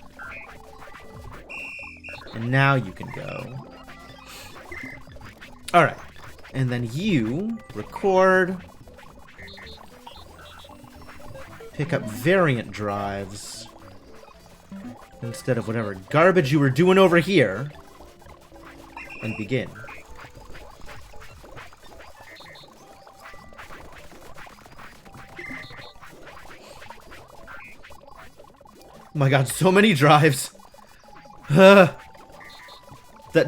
And now you can go. Alright. And then you record. Pick up variant drives. Instead of whatever garbage you were doing over here. And begin. Oh my god, so many drives. That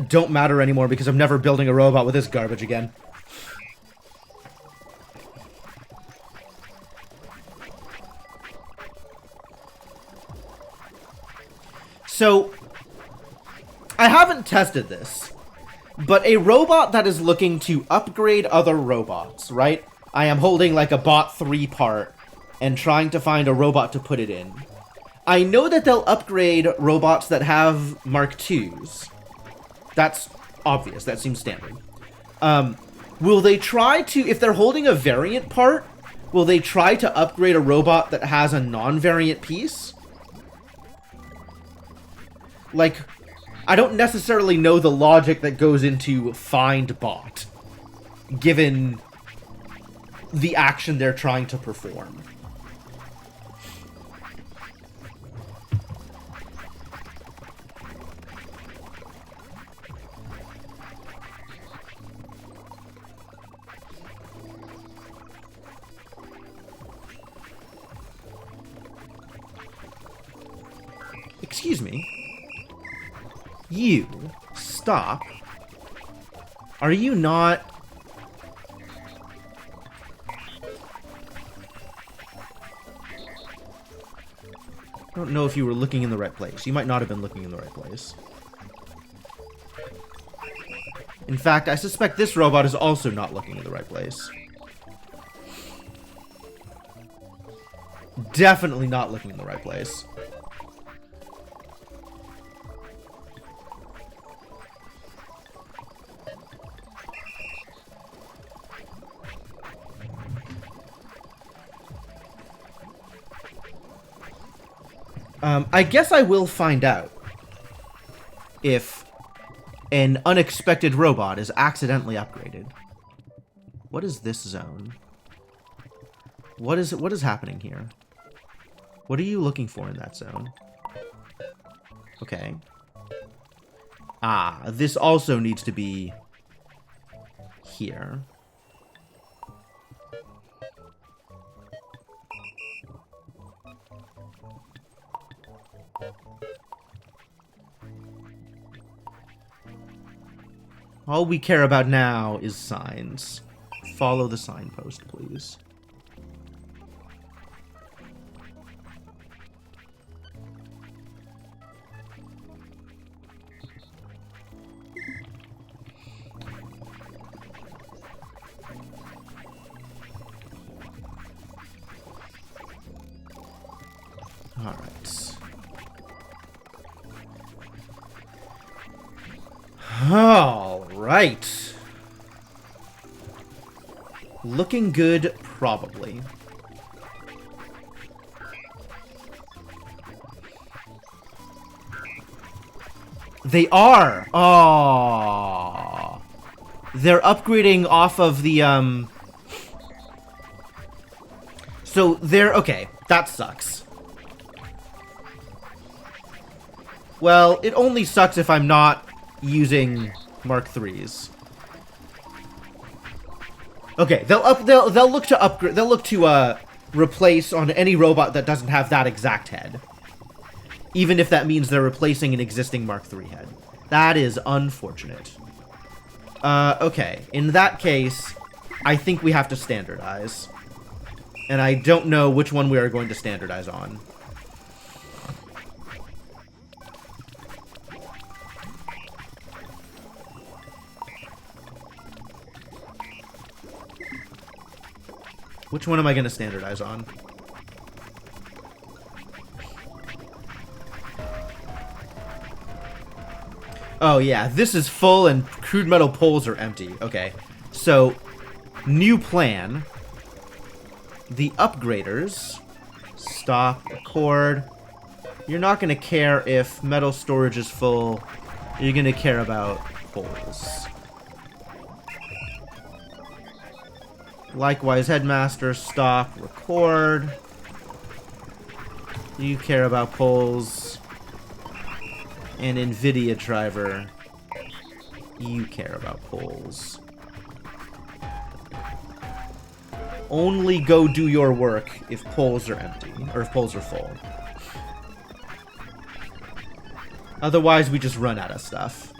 don't matter anymore because I'm never building a robot with this garbage again. So, I haven't tested this, but a robot that is looking to upgrade other robots, right? I am holding like a Bot 3 part and trying to find a robot to put it in. I know that they'll upgrade robots that have Mark IIs. That's obvious. That seems standard. Will they try to, if they're holding a variant part, will they try to upgrade a robot that has a non-variant piece? Like, I don't necessarily know the logic that goes into find bot, given the action they're trying to perform. Excuse me. You, stop. Are you not... I don't know if you were looking in the right place. You might not have been looking in the right place. In fact, I suspect this robot is also not looking in the right place. Definitely not looking in the right place. I guess I will find out if an unexpected robot is accidentally upgraded. What is this zone? What is happening here? What are you looking for in that zone? Okay. Ah, this also needs to be here. All we care about now is signs. Follow the signpost, please. All right. All right. Looking good, probably. They are. Oh. They're upgrading off of the So they're okay. That sucks. Well, it only sucks if I'm not using Mark IIIs. Okay, they'll look to upgrade. They'll look to replace on any robot that doesn't have that exact head, even if that means they're replacing an existing Mark III head. That is unfortunate. Okay, in that case, I think we have to standardize, and I don't know which one we are going to standardize on. Which one am I going to standardize on? Oh, yeah. This is full and crude metal poles are empty. Okay. So, New plan. The upgraders. Stop, record. You're not going to care if metal storage is full. You're going to care about poles. Likewise, headmaster, stop, record. You care about poles. And NVIDIA driver, you care about poles. Only go do your work if poles are empty, or if poles are full. Otherwise, we just run out of stuff.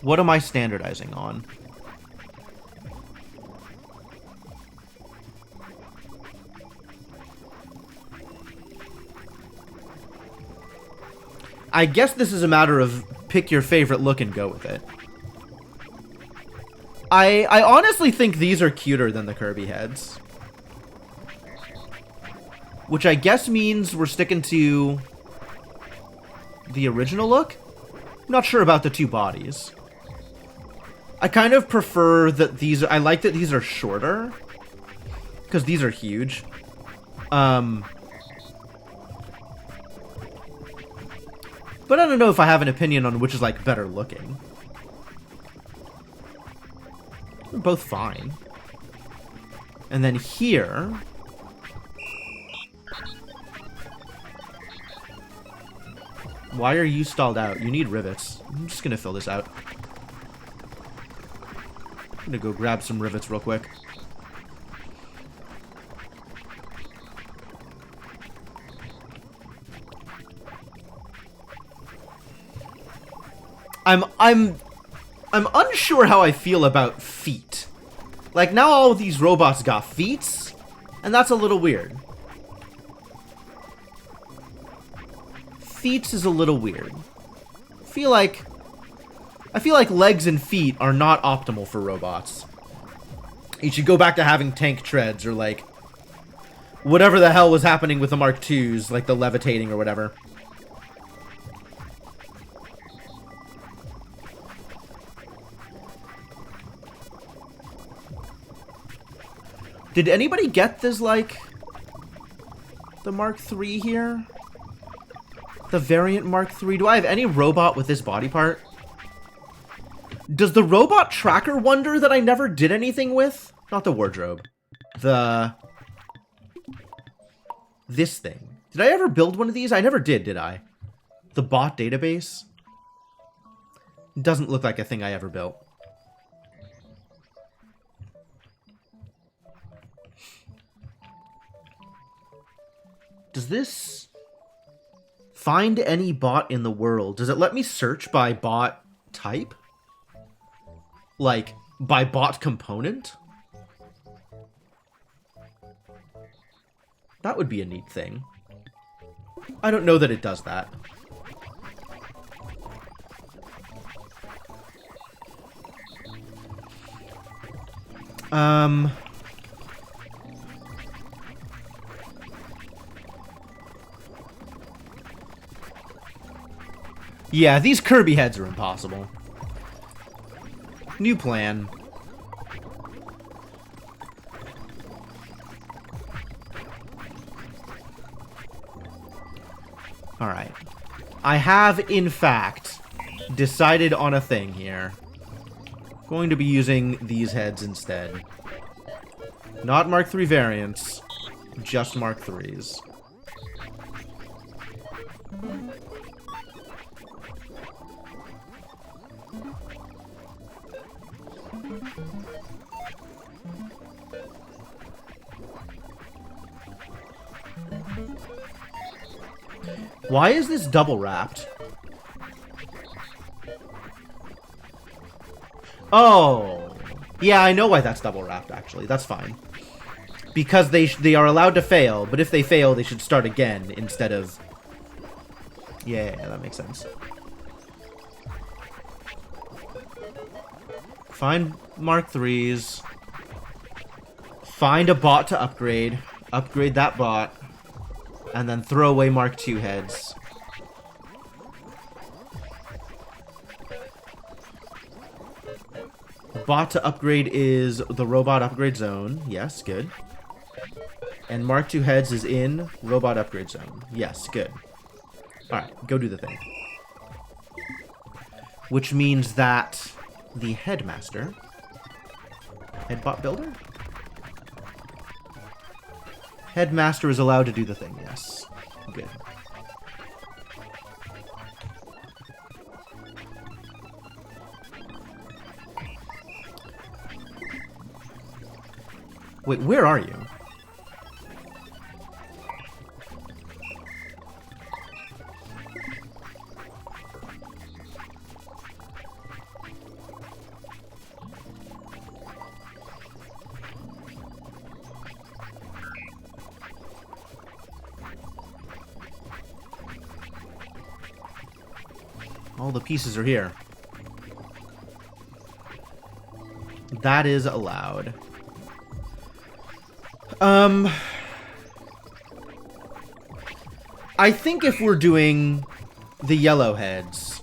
What am I standardizing on? I guess this is a matter of pick your favorite look and go with it. I honestly think these are cuter than the Kirby heads. Which I guess means we're sticking to the original look. I'm not sure about the two bodies. I kind of prefer that these... I like that these are shorter. Because these are huge. But I don't know if I have an opinion on which is, like, better looking. They're both fine. And then here... Why are you stalled out? You need rivets. I'm just gonna fill this out. I'm gonna go grab some rivets real quick. I'm unsure how I feel about feet. Like, now all of these robots got feet, and that's a little weird. Feet is a little weird. I feel like legs and feet are not optimal for robots. You should go back to having tank treads, or like whatever the hell was happening with the Mark IIs, like the levitating or whatever. Did anybody get this, like, the Mark III here? The variant Mark III? Do I have any robot with this body part? Does the robot tracker wonder that I never did anything with? Not the wardrobe. This thing. Did I ever build one of these? I never did I? The bot database? It doesn't look like a thing I ever built. Does this find any bot in the world? Does it let me search by bot type? Like, by bot component? That would be a neat thing. I don't know that it does that. Yeah, these Kirby heads are impossible. New plan. Alright. I have, in fact, decided on a thing here. Going to be using these heads instead. Not Mark III variants, just Mark IIIs. Why is this double wrapped? Oh. Yeah, I know why that's double wrapped, actually. That's fine. Because they are allowed to fail, but if they fail, they should start again instead of... Yeah, that makes sense. Find Mark IIIs. Find a bot to upgrade. Upgrade that bot. And then throw away Mark II heads. Bot to upgrade is the robot upgrade zone. Yes, good. And Mark II heads is in robot upgrade zone. Yes, good. Alright, go do the thing. Which means that the headmaster... Headbot builder? Headmaster is allowed to do the thing, yes. Good. Wait, where are you? All the pieces are here. That is allowed. I think if we're doing the yellow heads,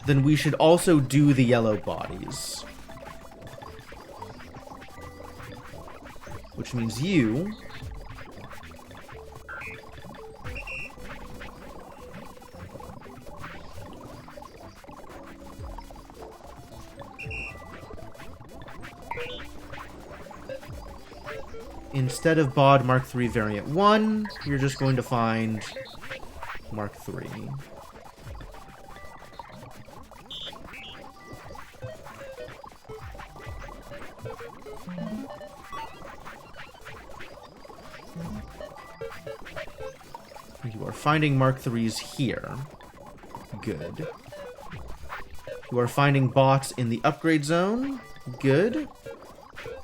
then we should also do the yellow bodies. Which means you... Instead of BOD Mark III Variant 1, you're just going to find Mark III. You are finding Mark IIIs here. Good. You are finding bots in the upgrade zone. Good.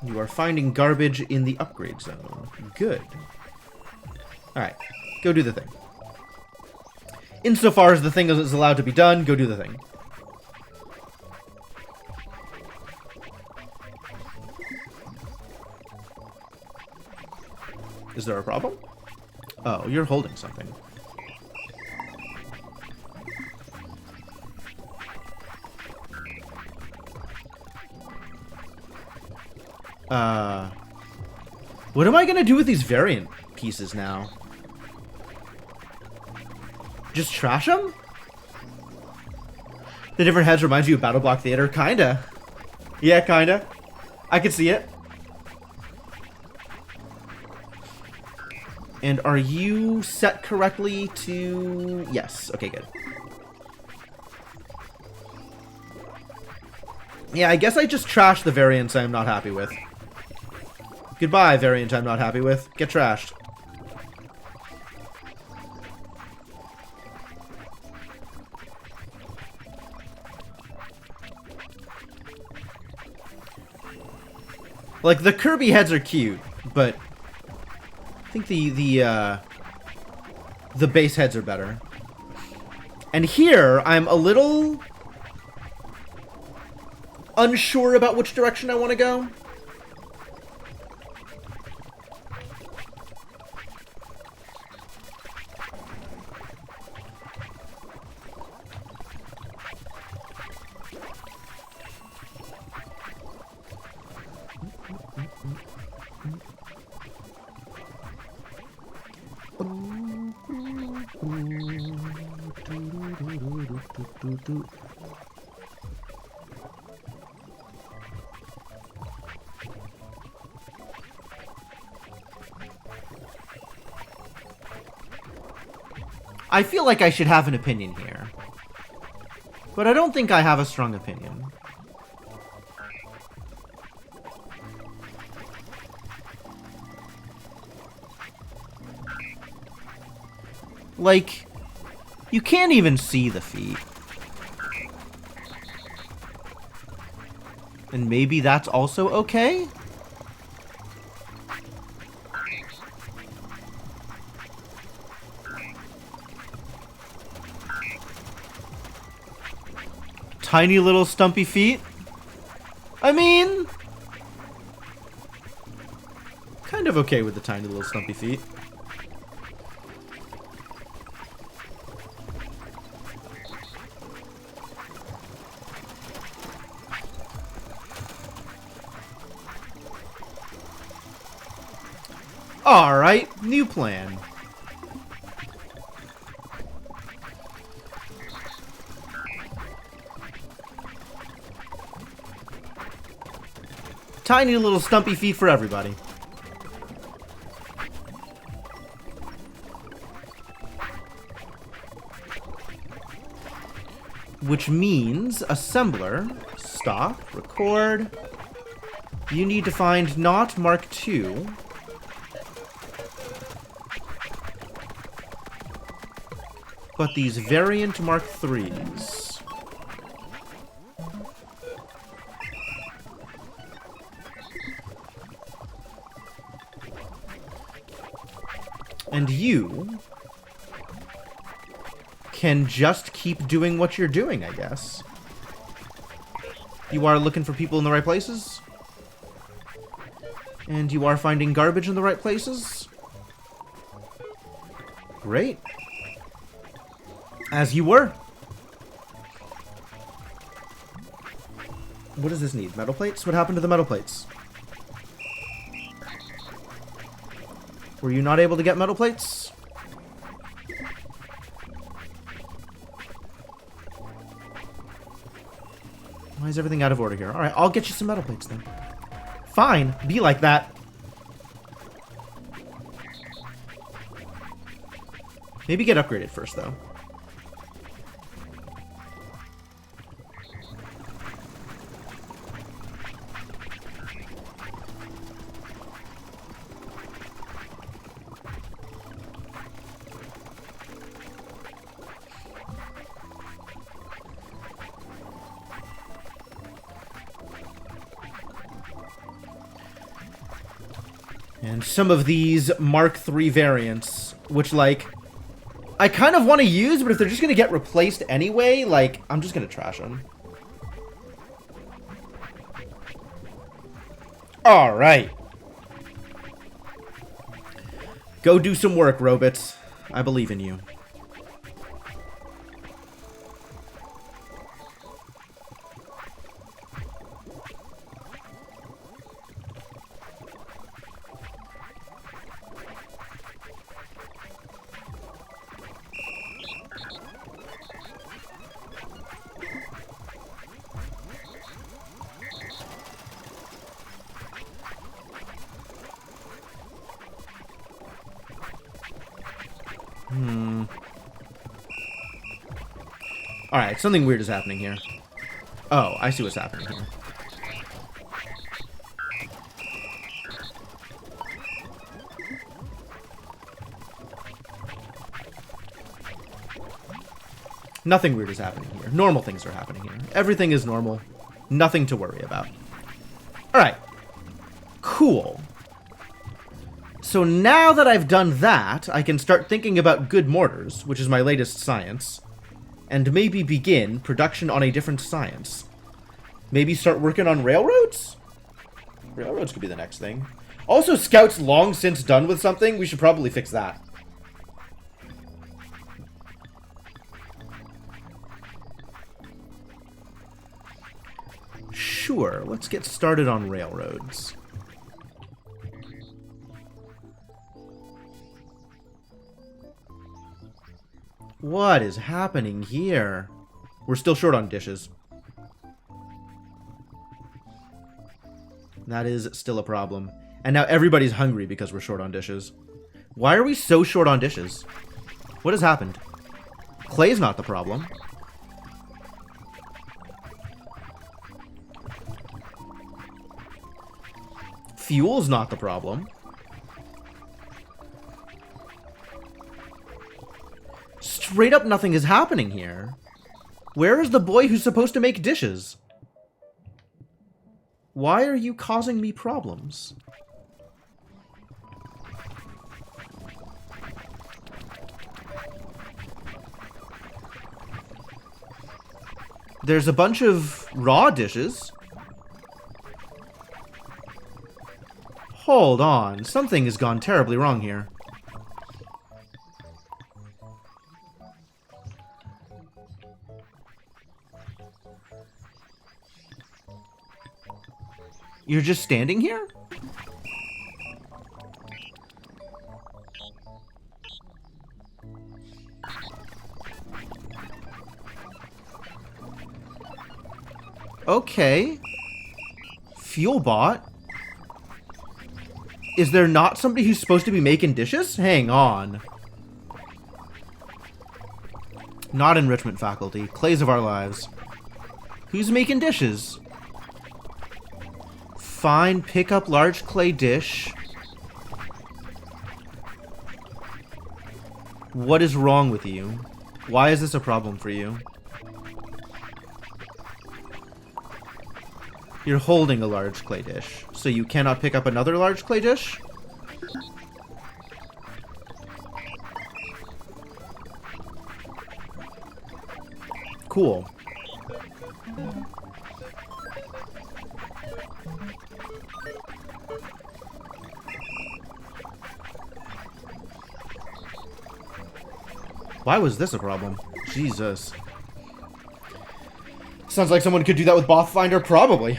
You are finding garbage in the upgrade zone. Good. Alright, go do the thing. Insofar as the thing is allowed to be done, go do the thing. Is there a problem? Oh, you're holding something. What am I gonna do with these variant pieces now? Just trash them? The different heads reminds you of Battle Block Theater? Kinda. Yeah, kinda. I could see it. And are you set correctly to... Yes. Okay, good. Yeah, I guess I just trashed the variants I'm not happy with. Goodbye, variant I'm not happy with. Get trashed. Like, the Kirby heads are cute, but I think the base heads are better. And here, I'm a little unsure about which direction I want to go. I feel like I should have an opinion here, but I don't think I have a strong opinion. Like, you can't even see the feet. And maybe that's also okay? Tiny little stumpy feet? I mean... of okay with the tiny little stumpy feet. Alright, new plan. Tiny little stumpy feet for everybody. Which means, assembler, stop, record. You need to find not Mark II. But these variant Mark IIIs. And you can just keep doing what you're doing, I guess. You are looking for people in the right places. And you are finding garbage in the right places. Great. As you were. What does this need? Metal plates? What happened to the metal plates? Were you not able to get metal plates? Why is everything out of order here? Alright, I'll get you some metal plates then. Fine, be like that. Maybe get upgraded first, though. And some of these Mark III variants, which, like, I kind of want to use, but if they're just going to get replaced anyway, like, I'm just going to trash them. Alright. Go do some work, robots. I believe in you. Alright, something weird is happening here. Oh, I see what's happening here. Nothing weird is happening here. Normal things are happening here. Everything is normal. Nothing to worry about. Alright. Cool. So now that I've done that, I can start thinking about good mortars, which is my latest science, and maybe begin production on a different science. Maybe start working on railroads? Railroads could be the next thing. Also, Scout's long since done with something. We should probably fix that. Sure, let's get started on railroads. What is happening here? We're still short on dishes. That is still a problem. And now everybody's hungry because we're short on dishes. Why are we so short on dishes? What has happened? Clay's not the problem. Fuel's not the problem. Straight up nothing is happening here. Where is the boy who's supposed to make dishes? Why are you causing me problems? There's a bunch of raw dishes. Hold on. Something has gone terribly wrong here. You're just standing here? Okay. Fuel bot? Is there not somebody who's supposed to be making dishes? Hang on. Not enrichment faculty. Clays of our lives. Who's making dishes? Fine, pick up large clay dish. What is wrong with you? Why is this a problem for you? You're holding a large clay dish, so you cannot pick up another large clay dish? Cool. Why was this a problem? Jesus. Sounds like someone could do that with Bothfinder, probably.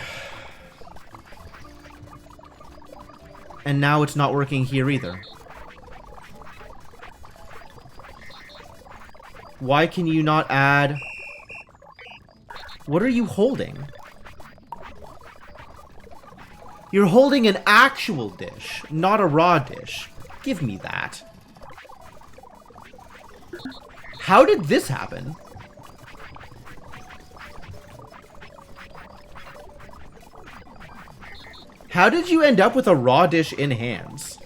And now it's not working here either. Why can you not add... What are you holding? You're holding an actual dish, not a raw dish. Give me that. How did this happen? How did you end up with a raw dish in hands?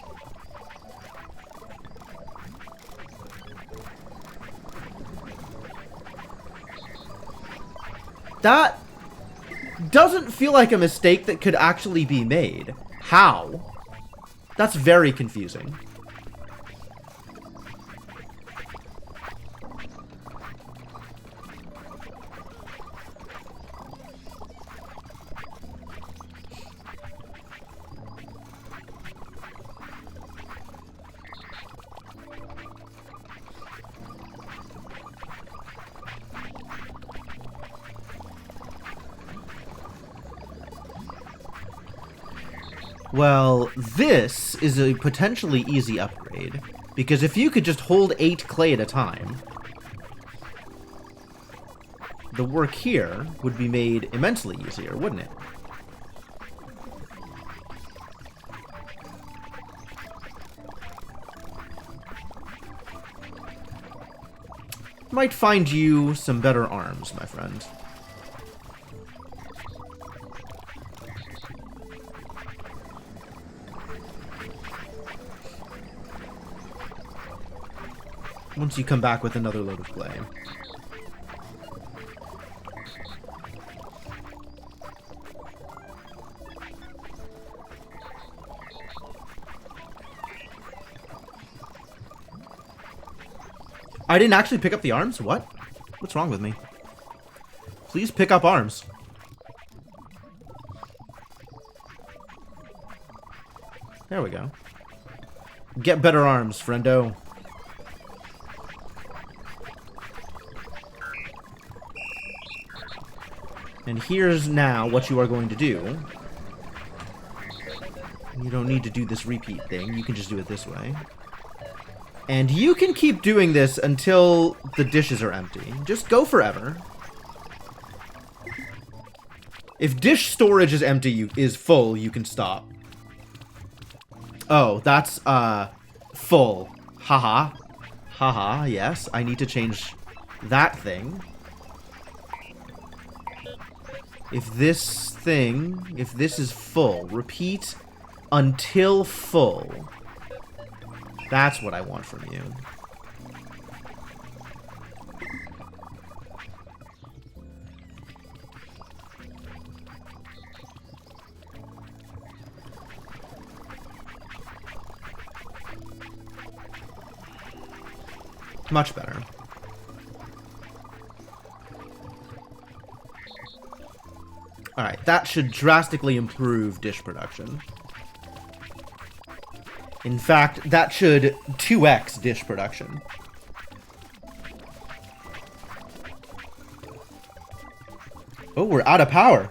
That doesn't feel like a mistake that could actually be made. How? That's very confusing. Well, this is a potentially easy upgrade, because if you could just hold 8 clay at a time, the work here would be made immensely easier, wouldn't it? Might find you some better arms, my friend. Once you come back with another load of clay. I didn't actually pick up the arms? What? What's wrong with me? Please pick up arms. There we go. Get better arms, friendo. And here's now what you are going to do. You don't need to do this repeat thing. You can just do it this way. And you can keep doing this until the dishes are empty. Just go forever. If dish storage is empty, is full, you can stop. Oh, that's, full. Haha. Haha, yes. I need to change that thing. If this is full, repeat until full. That's what I want from you. Much better. Alright, that should drastically improve dish production. In fact, that should 2x dish production. Oh, we're out of power.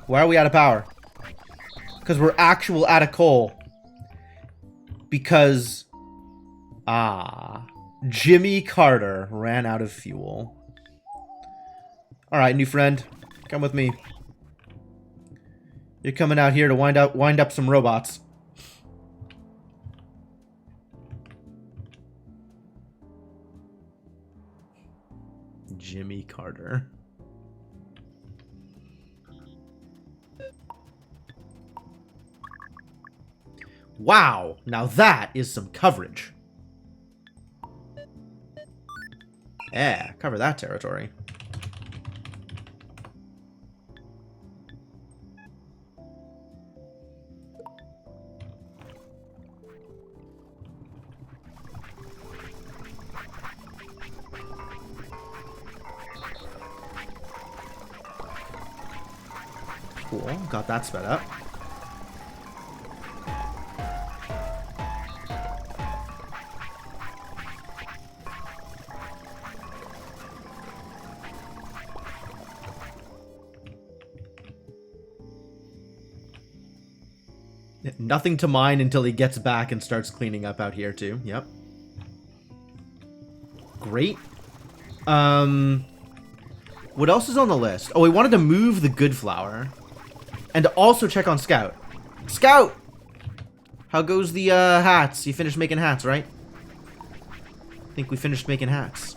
Why are we out of power? Because we're out of coal. Because... Jimmy Carter ran out of fuel. Alright, new friend. Come with me. You're coming out here to wind up some robots. Jimmy Carter. Wow, now that is some coverage. Yeah, cover that territory. Cool, got that sped up. Nothing to mine until he gets back and starts cleaning up out here too. Yep. Great. What else is on the list? Oh, we wanted to move the good flower. And to also check on Scout. Scout! How goes the hats? You finished making hats, right? I think we finished making hats.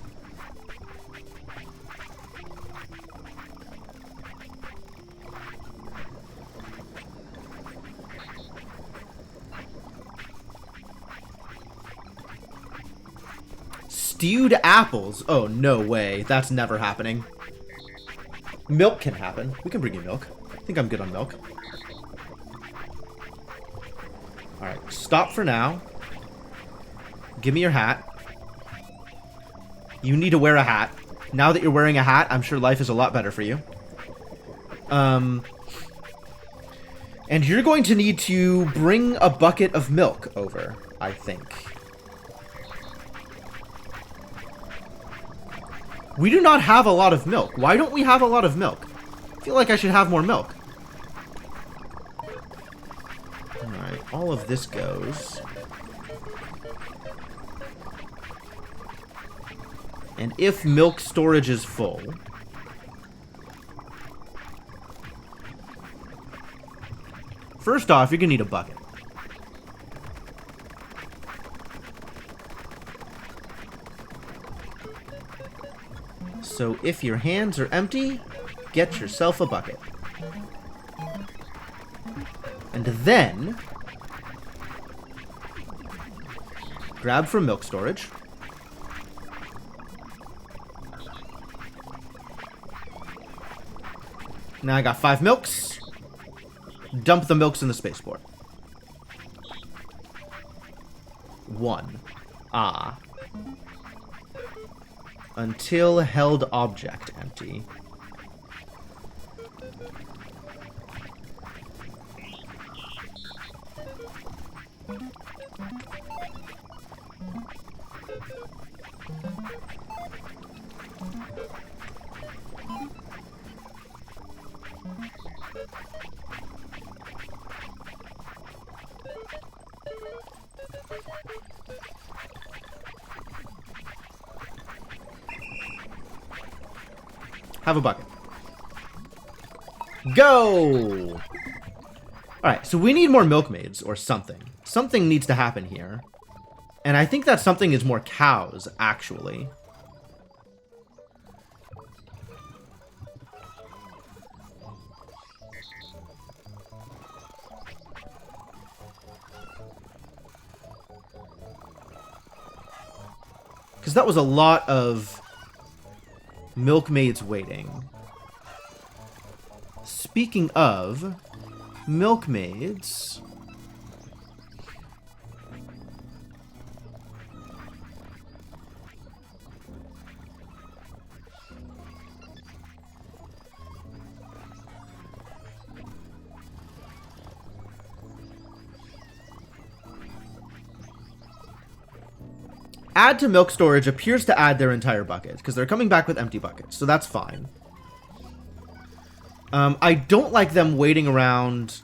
Stewed apples? Oh, no way. That's never happening. Milk can happen. We can bring you milk. I think I'm good on milk. Alright, stop for now. Give me your hat. You need to wear a hat. Now that you're wearing a hat, I'm sure life is a lot better for you. And you're going to need to bring a bucket of milk over, I think. We do not have a lot of milk. Why don't we have a lot of milk? I feel like I should have more milk. Alright, all of this goes. And if milk storage is full... First off, you're gonna need a bucket. So if your hands are empty, get yourself a bucket. And then... grab from milk storage. Now I got 5 milks. Dump the milks in the spaceport. 1. Until held object empty. Have a bucket. Go! Alright, so we need more milkmaids or something. Something needs to happen here. And I think that something is more cows, actually. Because that was a lot of milkmaids waiting. Speaking of milkmaids... add to milk storage appears to add their entire bucket, because they're coming back with empty buckets, so that's fine. I don't like them waiting around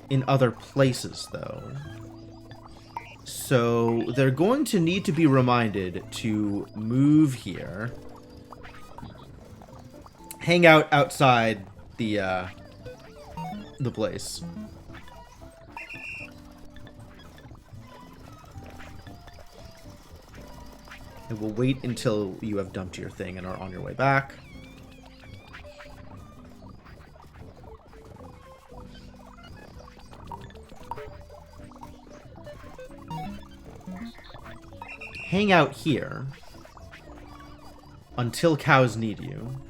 in other places, though. So they're going to need to be reminded to move here. Hang out outside the place. And we'll wait until you have dumped your thing and are on your way back. Hang out here until cows need you.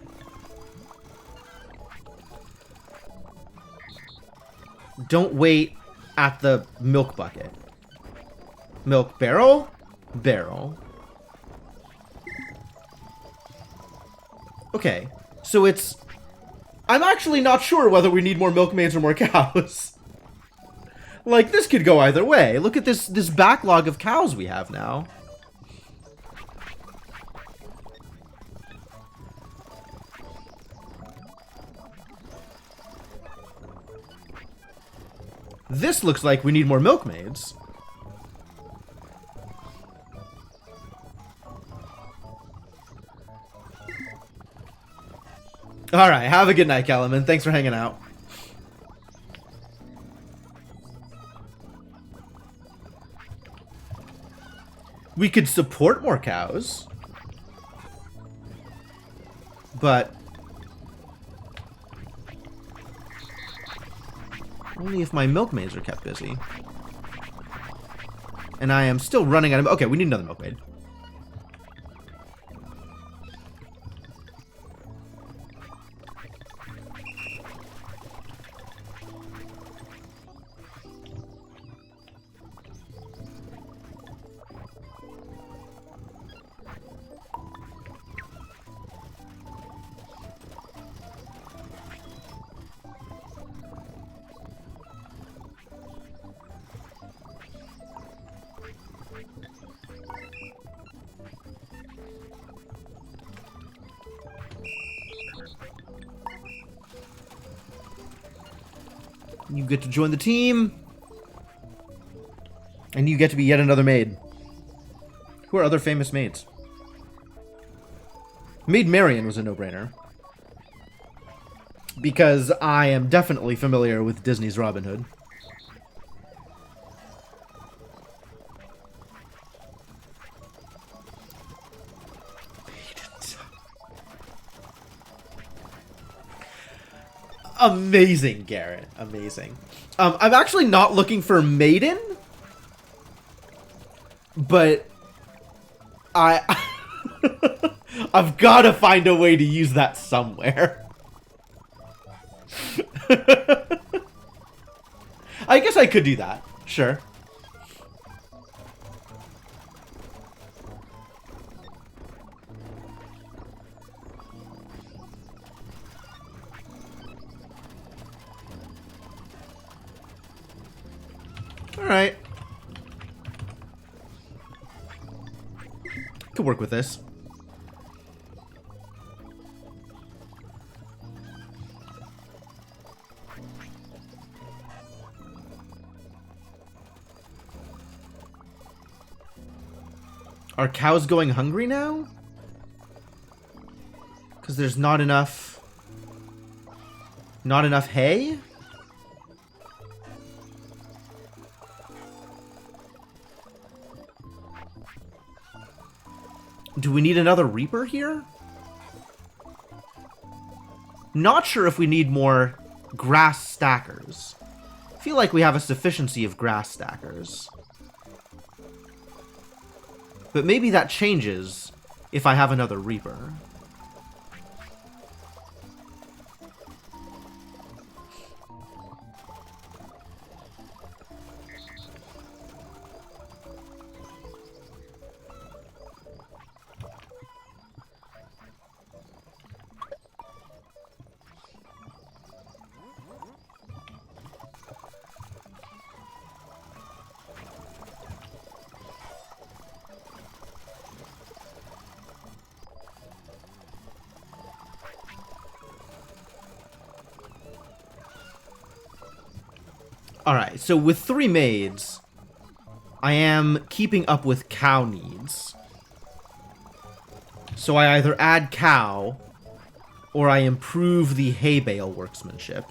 Don't wait at the milk bucket. Milk barrel? Barrel. Okay, so it's... I'm actually not sure whether we need more milkmaids or more cows. Like, this could go either way. Look at this backlog of cows we have now. This looks like we need more milkmaids. Alright, have a good night, Kellerman. Thanks for hanging out. We could support more cows. But... only if my milkmaids are kept busy. And I am still running out of... okay, we need another milkmaid. You get to join the team. And you get to be yet another maid. Who are other famous maids? Maid Marian was a no-brainer. Because I am definitely familiar with Disney's Robin Hood. Amazing, Garrett. Amazing. I'm actually not looking for Maiden. But... I've got to find a way to use that somewhere. I guess I could do that. Sure. Alright. Could work with this. Are cows going hungry now? Because there's not enough... not enough hay? Do we need another Reaper here? Not sure if we need more grass stackers. I feel like we have a sufficiency of grass stackers. But maybe that changes if I have another Reaper. Alright, so with 3 maids, I am keeping up with cow needs. So I either add cow, or I improve the hay bale workmanship.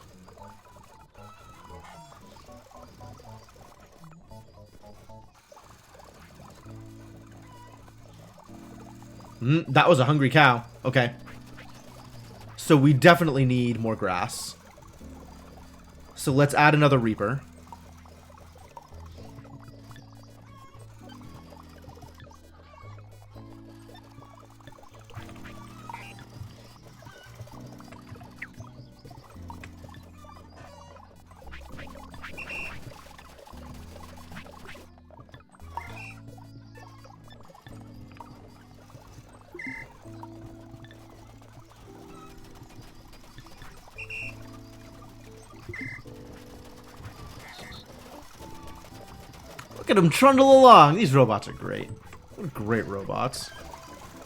That was a hungry cow. Okay. So we definitely need more grass. So let's add another reaper. Look at them trundle along. These robots are great. What great robots.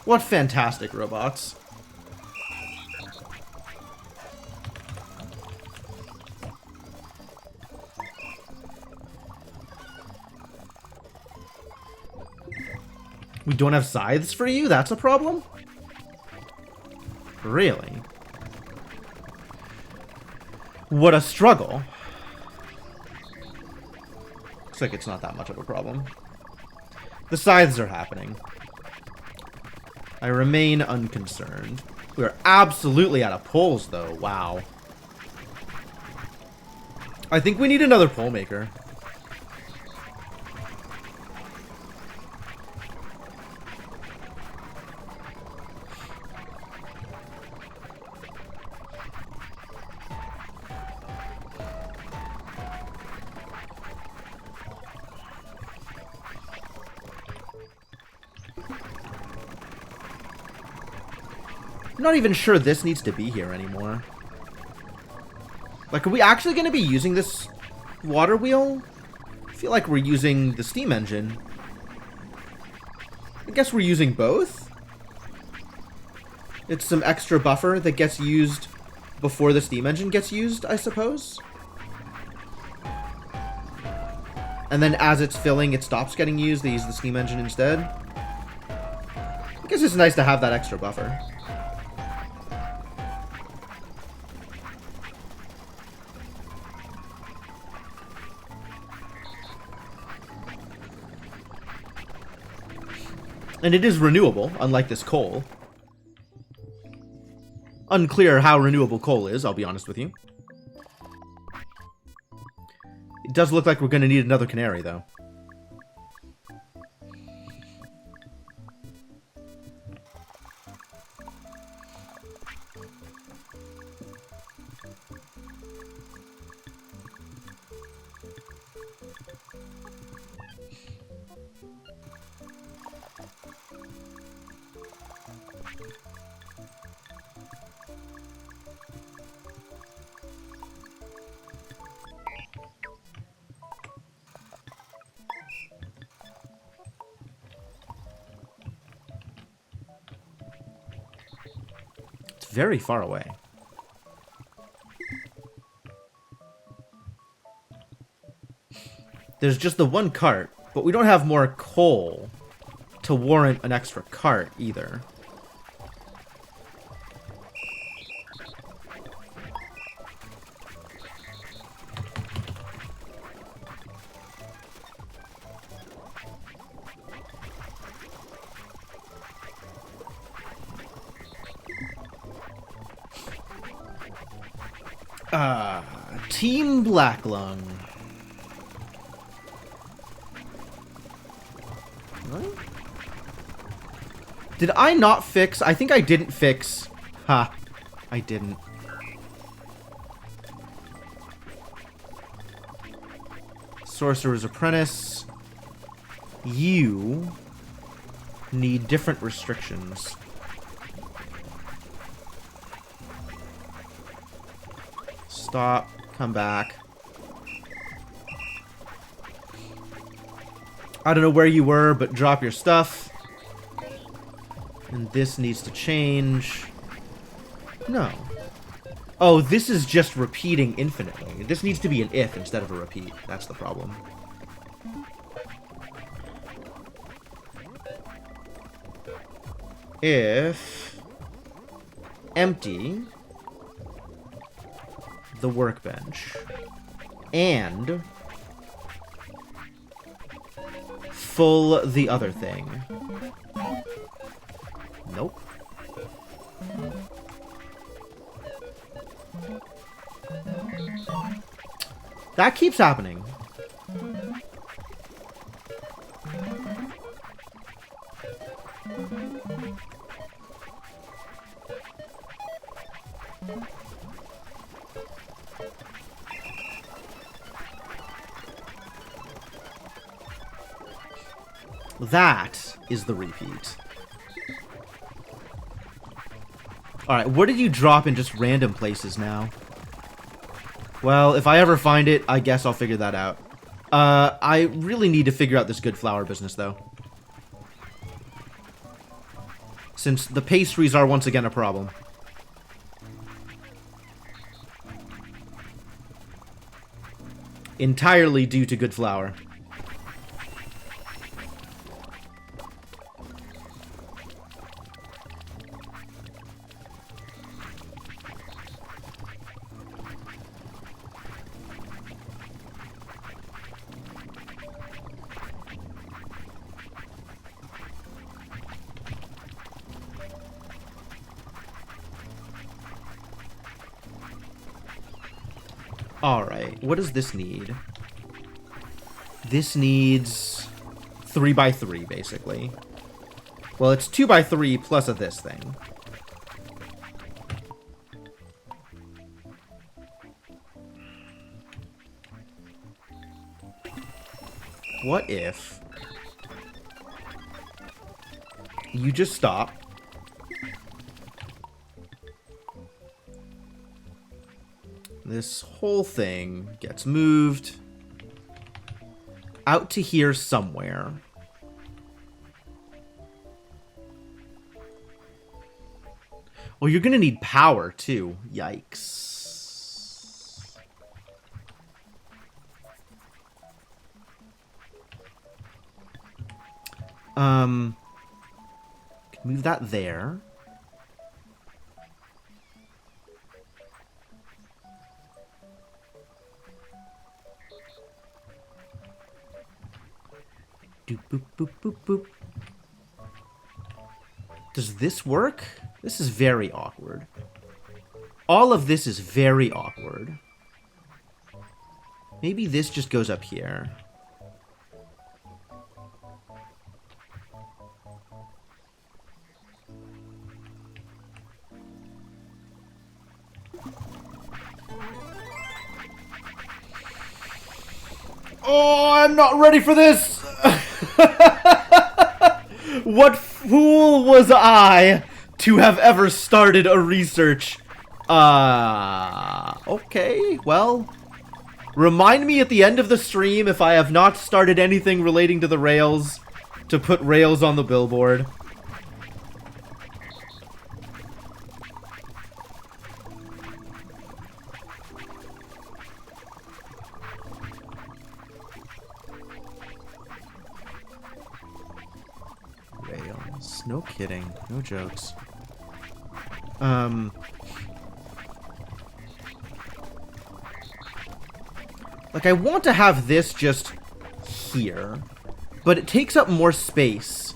What fantastic robots. We don't have scythes for you? That's a problem? Really? What a struggle. Looks like it's not that much of a problem. The scythes are happening. I remain unconcerned. We are absolutely out of poles, though. Wow. I think we need another pole maker. I'm not even sure this needs to be here anymore. Like, are we actually going to be using this water wheel? I feel like we're using the steam engine. I guess we're using both? It's some extra buffer that gets used before the steam engine gets used, I suppose? And then as it's filling, it stops getting used. They use the steam engine instead. I guess it's nice to have that extra buffer. And it is renewable, unlike this coal. Unclear how renewable coal is, I'll be honest with you. It does look like we're going to need another canary, though. Very far away. There's just the one cart, but we don't have more coal to warrant an extra cart either. Team Blacklung. What? Did I not fix? I think I didn't fix. Ha. I didn't. Sorcerer's Apprentice. You need different restrictions. Stop. Come back. I don't know where you were, but drop your stuff. And this needs to change. No. Oh, this is just repeating infinitely. This needs to be an if instead of a repeat. That's the problem. If empty the workbench and full the other thing. Nope. That keeps happening. That is the repeat. Alright, what did you drop in just random places now? Well, if I ever find it, I guess I'll figure that out. I really need to figure out this good flower business, though. Since the pastries are once again a problem. Entirely due to good flour. Alright, what does this need? This needs 3x3, basically. Well, it's 2x3 plus of this thing. What if you just stop? This whole thing gets moved out to here somewhere. Well, you're gonna need power too. Yikes. Move that there. Doop, boop, boop, boop, boop. Does this work? This is very awkward. All of this is very awkward. Maybe this just goes up here. Oh, I'm not ready for this! What fool was I to have ever started a research? Okay, well, remind me at the end of the stream if I have not started anything relating to the rails to put rails on the billboard. No kidding. No jokes. Like, I want to have this just here, but it takes up more space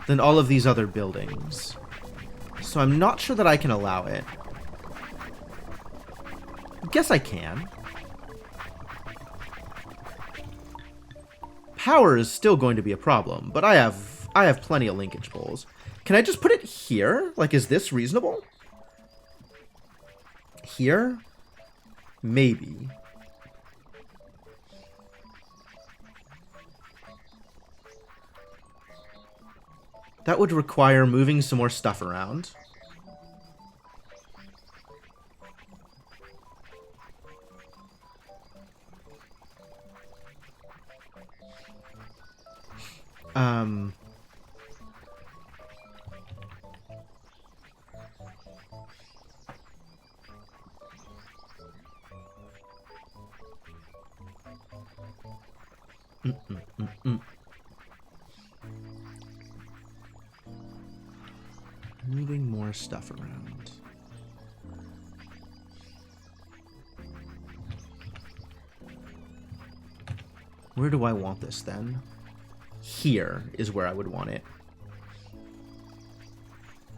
than all of these other buildings. So I'm not sure that I can allow it. I guess I can. Power is still going to be a problem, but I have plenty of linkage poles. Can I just put it here? Like, is this reasonable? Here? Maybe. That would require moving some more stuff around. Moving more stuff around. Where do I want this then? Here is where I would want it.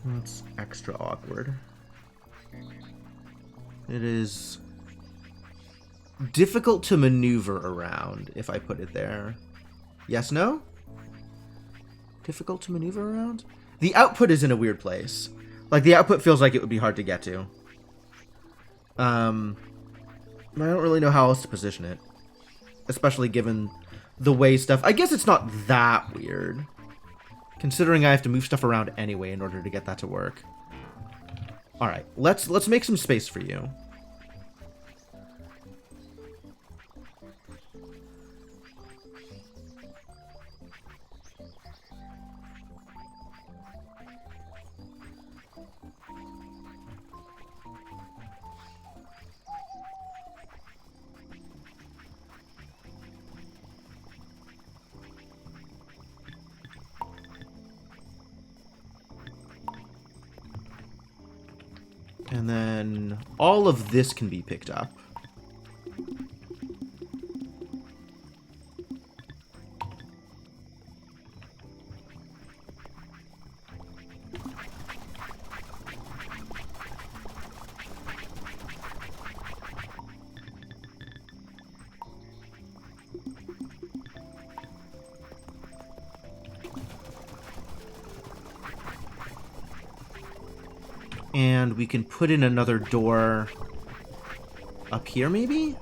That's extra awkward. It is difficult to maneuver around if I put it there. Yes, no? Difficult to maneuver around? The output is in a weird place. Like, the output feels like it would be hard to get to. I don't really know how else to position it. Especially given the way stuff... I guess it's not that weird. Considering I have to move stuff around anyway in order to get that to work. Alright, let's make some space for you. And then all of this can be picked up. And we can put in another door up here, maybe?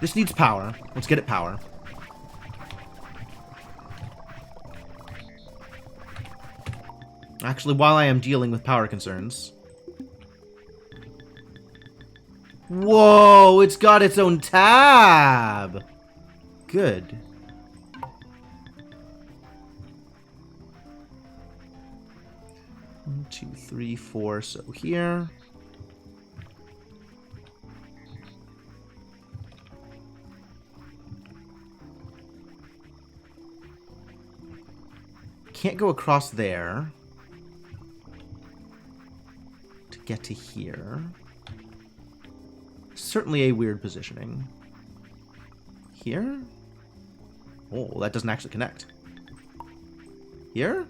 This needs power. Let's get it power. Actually, while I am dealing with power concerns... Whoa! It's got its own tab! Good. 1, 2, 3, 4, so here. Can't go across there to get to here. Certainly a weird positioning. Here? Oh, that doesn't actually connect. Here?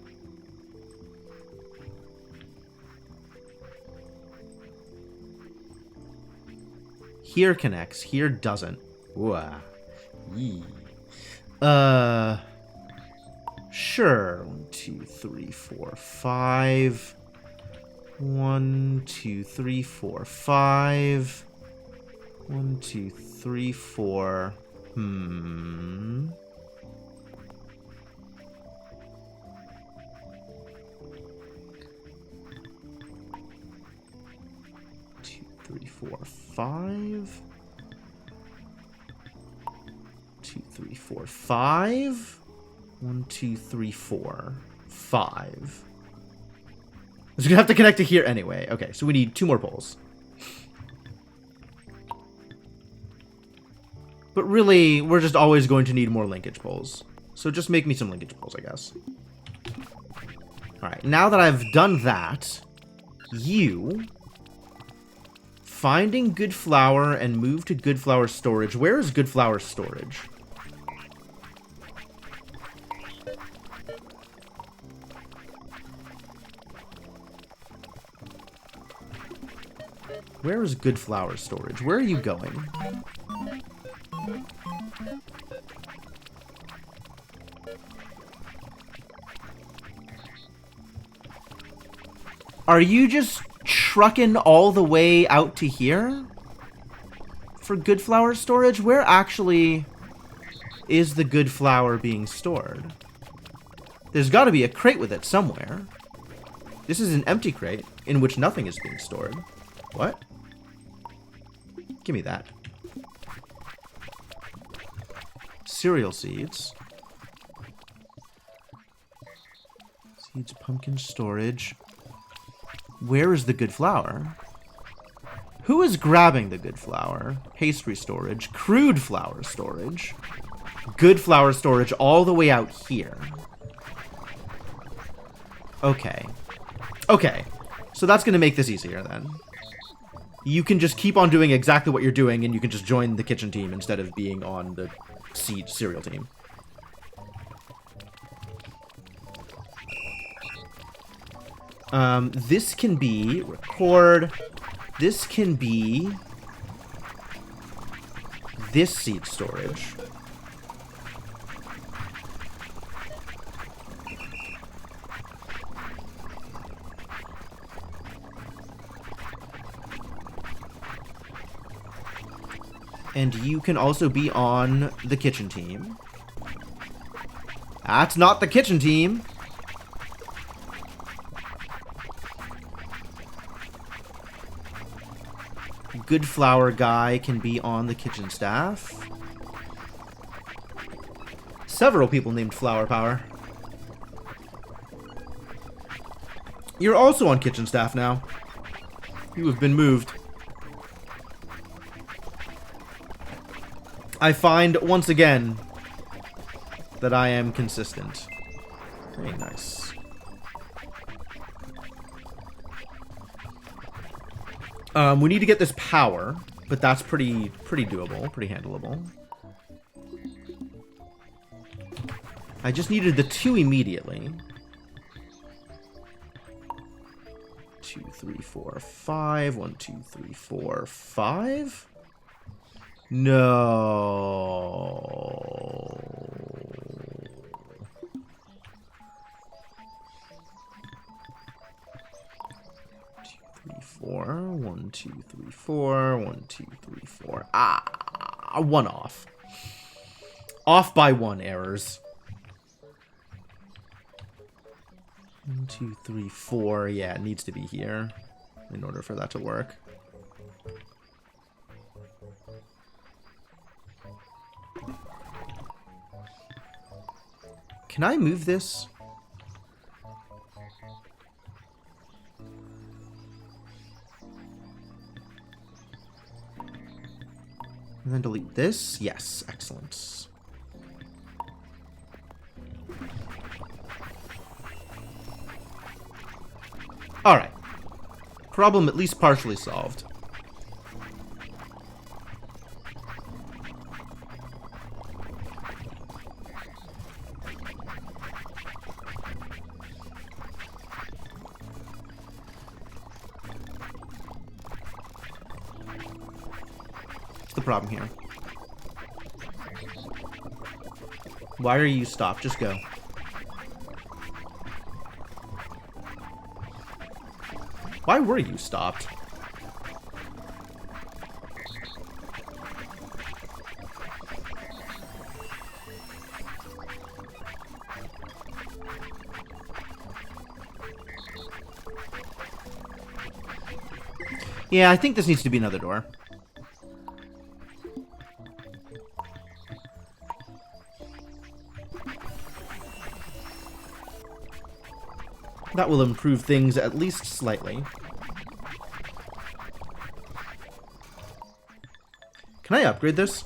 Here connects. Here doesn't. Ooh. Yee. Sure. 1, 2, 3, 4, 5. 1, 2, 3, 4, 5. 1, 2, 3, 4. 3, 4, 5. 2, 3, 4, 5. 1, 2, 3, 4, 5. So you have to connect to here anyway. Okay, so we need 2 more poles. But really, we're just always going to need more linkage poles. So just make me some linkage poles, I guess. Alright, now that I've done that, you... Finding good flour and move to good flour storage. Where is good flour storage? Where is good flour storage? Where are you going? Are you just trucking all the way out to here for good flour storage? Where actually is the good flour being stored? There's got to be a crate with it somewhere. This is an empty crate in which nothing is being stored. What? Give me that. Cereal seeds. Seeds, pumpkin storage. Where is the good flour? Who is grabbing the good flour? Pastry storage. Crude flour storage. Good flour storage all the way out here. Okay. Okay. So that's going to make this easier then. You can just keep on doing exactly what you're doing, and you can just join the kitchen team instead of being on the cereal team. This can be record. This can be this seed storage. And you can also be on the kitchen team. That's not the kitchen team. Good flour guy can be on the kitchen staff. Several people named Flower Power. You're also on kitchen staff now. You have been moved. I find, once again, that I am consistent. Very nice. We need to get this power, but that's pretty doable, pretty handleable. I just needed the 2 immediately. 2, 3, 4, 5. 1, 2, 3, 4, 5. No. 4. 1, 2, 3, 4. 1, 2, 3, 4. Ah, 1 off. Off by 1 errors. 1, 2, 3, 4. Yeah, it needs to be here in order for that to work. Can I move this? And then delete this? Yes, excellent. Alright. Problem at least partially solved. What's the problem here? Why are you stopped? Just go. Why were you stopped? Yeah, I think this needs to be another door. That will improve things at least slightly. Can I upgrade this?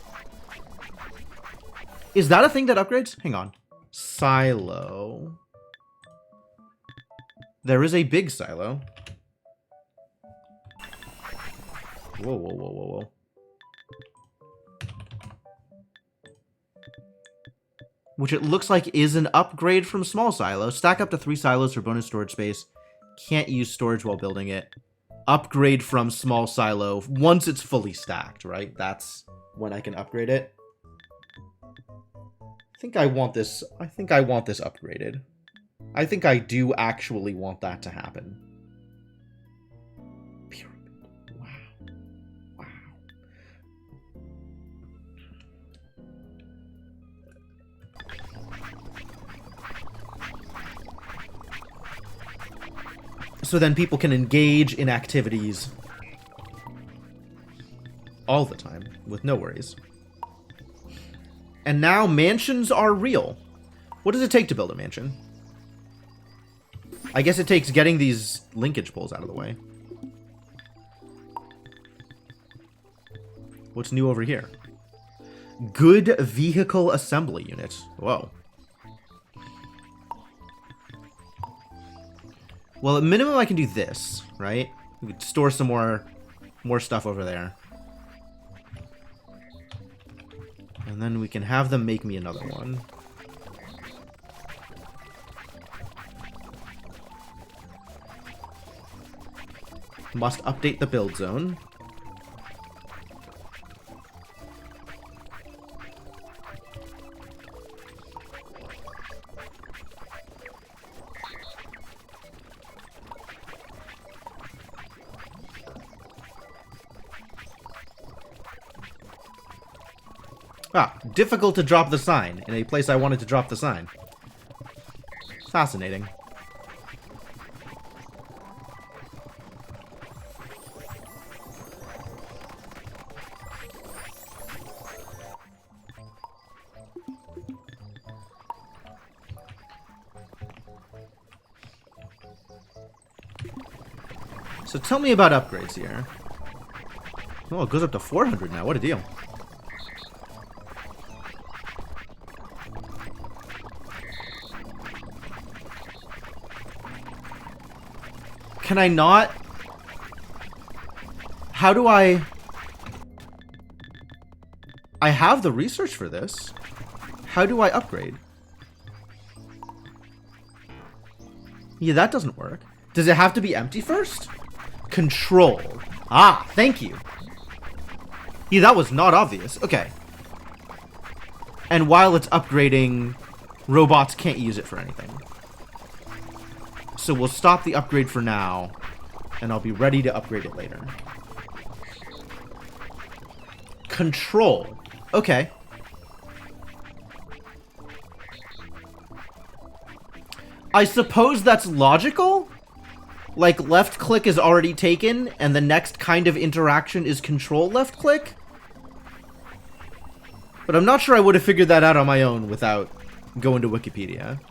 Is that a thing that upgrades? Hang on. Silo. There is a big silo. Whoa, whoa, whoa, whoa, whoa. Which it looks like is an upgrade from small silo. Stack up to 3 silos for bonus storage space. Can't use storage while building it. Upgrade from small silo once it's fully stacked, right? That's when I can upgrade it. I think I want this. I think I want this upgraded. I think I do actually want that to happen. Pyramid. Wow. Wow. So then people can engage in activities all the time with no worries. And now mansions are real. What does it take to build a mansion? I guess it takes getting these linkage poles out of the way. What's new over here? Good vehicle assembly unit. Whoa. Well, at minimum, I can do this, right? We could store some more stuff over there. And then we can have them make me another one. Must update the build zone. Ah, difficult to drop the sign in a place I wanted to drop the sign. Fascinating. So tell me about upgrades here. Oh, it goes up to 400 now. What a deal. Can I not? How do I have the research for this. How do I upgrade? Yeah, that doesn't work. Does it have to be empty first? Control. Ah, thank you. Yeah, that was not obvious. Okay. And while it's upgrading, robots can't use it for anything. So we'll stop the upgrade for now, and I'll be ready to upgrade it later. Control. Okay. I suppose that's logical. Like, left click is already taken, and the next kind of interaction is control left click. But I'm not sure I would have figured that out on my own without going to Wikipedia.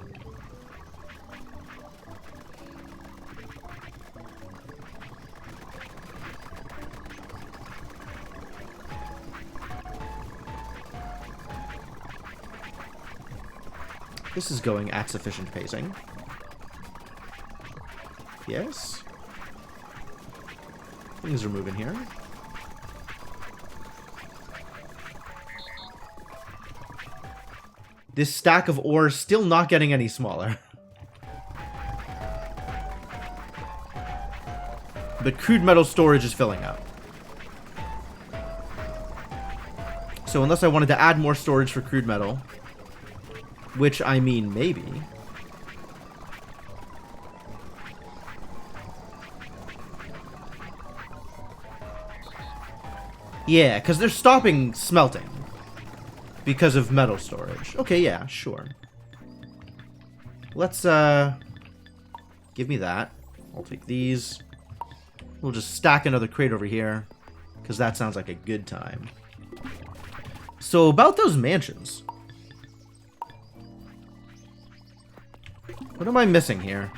This is going at sufficient pacing. Yes. Things are moving here. This stack of ore still not getting any smaller. But crude metal storage is filling up. So unless I wanted to add more storage for crude metal, which I mean maybe. Yeah, because they're stopping smelting because of metal storage. Okay, yeah, sure. Let's, give me that. I'll take these. We'll just stack another crate over here, because that sounds like a good time. So, about those mansions. What am I missing here?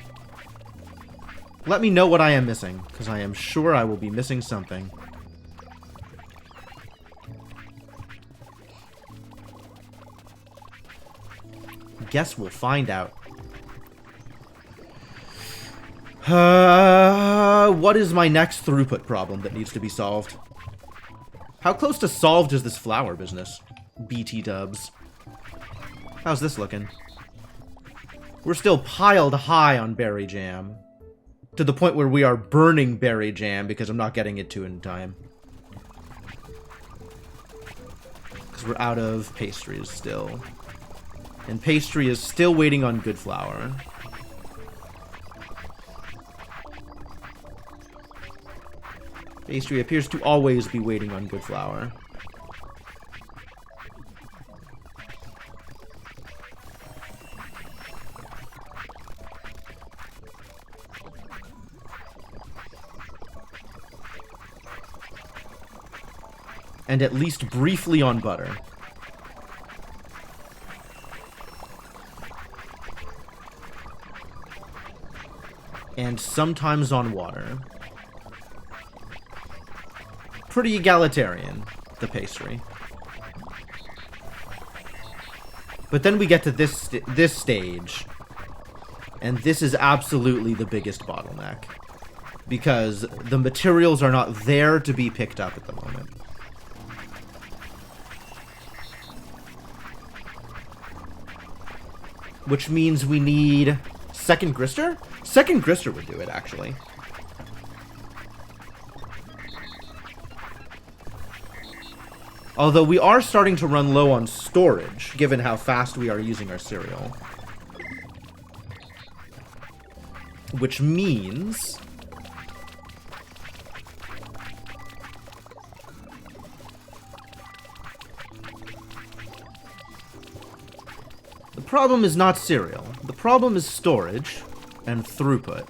Let me know what I am missing, because I am sure I will be missing something. Guess we'll find out. What is my next throughput problem that needs to be solved? How close to solved is this flower business? BT dubs. How's this looking? We're still piled high on berry jam. To the point where we are burning berry jam because I'm not getting it to in time. Because we're out of pastries still. And pastry is still waiting on good flour. Pastry appears to always be waiting on good flour. And at least briefly on butter. And sometimes on water. Pretty egalitarian. the pastry. But then we get to this stage, and this is absolutely the biggest bottleneck, because the materials are not there to be picked up at the moment. Which means we need second grister? Second grister would do it, actually. Although we are starting to run low on storage, given how fast we are using our cereal. Which means... the problem is not cereal. The problem is storage and throughput.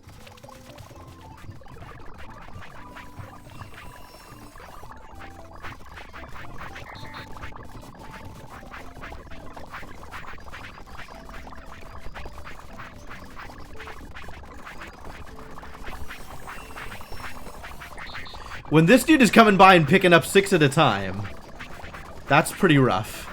When this dude is coming by and picking up 6 at a time, that's pretty rough.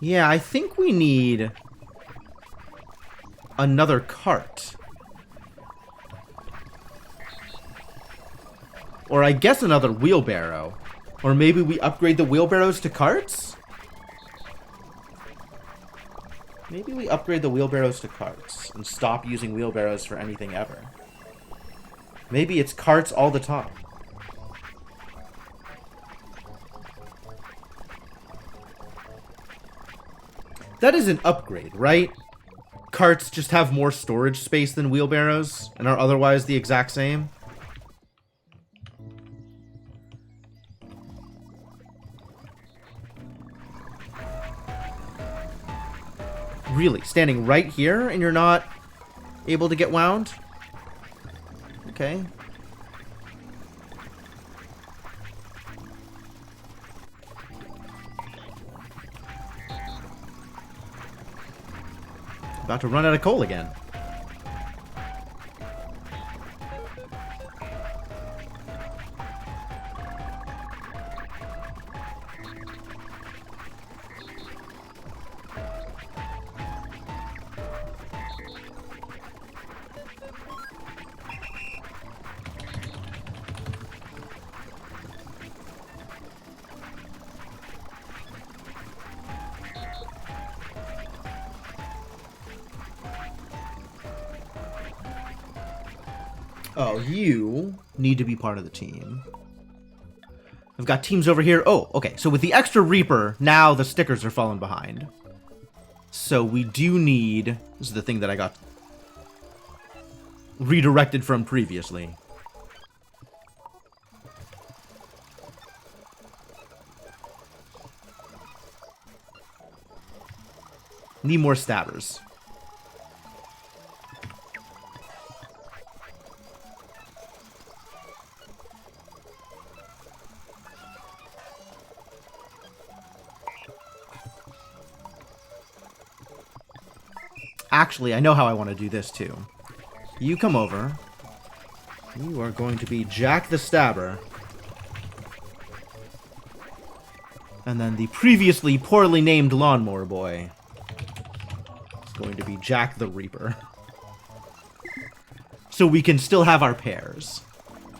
Yeah, I think we need another cart. Or I guess another wheelbarrow. Or maybe we upgrade the wheelbarrows to carts? Maybe we upgrade the wheelbarrows to carts and stop using wheelbarrows for anything ever. Maybe it's carts all the time. That is an upgrade, right? Carts just have more storage space than wheelbarrows and are otherwise the exact same. Really? Standing right here and you're not able to get wound? Okay. About to run out of coal again. Oh, you need to be part of the team. I've got teams over here. Oh, okay. So with the extra Reaper, now the stickers are falling behind. So we do need... this is the thing that I got redirected from previously. Need more stabbers. Actually, I know how I want to do this, too. You come over. You are going to be Jack the Stabber. And then the previously poorly named Lawnmower Boy is going to be Jack the Reaper. So we can still have our pairs.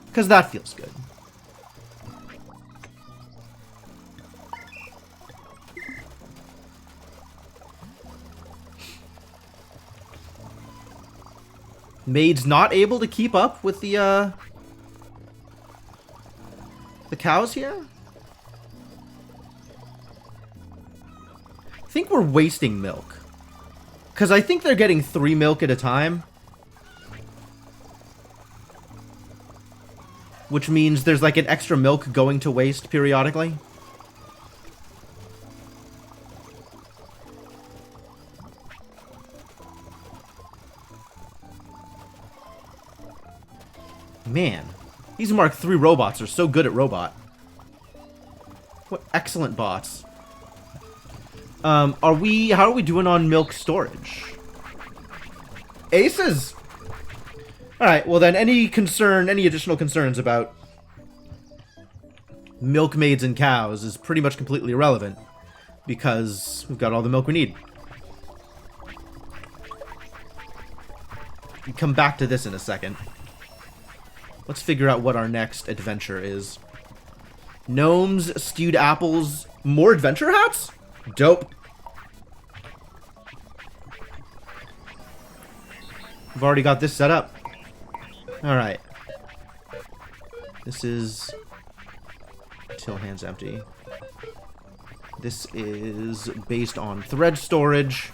Because that feels good. Maid's not able to keep up with the cows here? I think we're wasting milk. Because I think they're getting 3 milk at a time. Which means there's like an extra milk going to waste periodically. Man, these Mark III robots are so good at robot. What excellent bots. How are we doing on milk storage? Aces! Alright, well then any additional concerns about milkmaids and cows is pretty much completely irrelevant because we've got all the milk we need. We'll come back to this in a second. Let's figure out what our next adventure is. Gnomes, stewed apples, more adventure hats? Dope. We've already got this set up. Alright. This is... till hands empty. This is based on thread storage.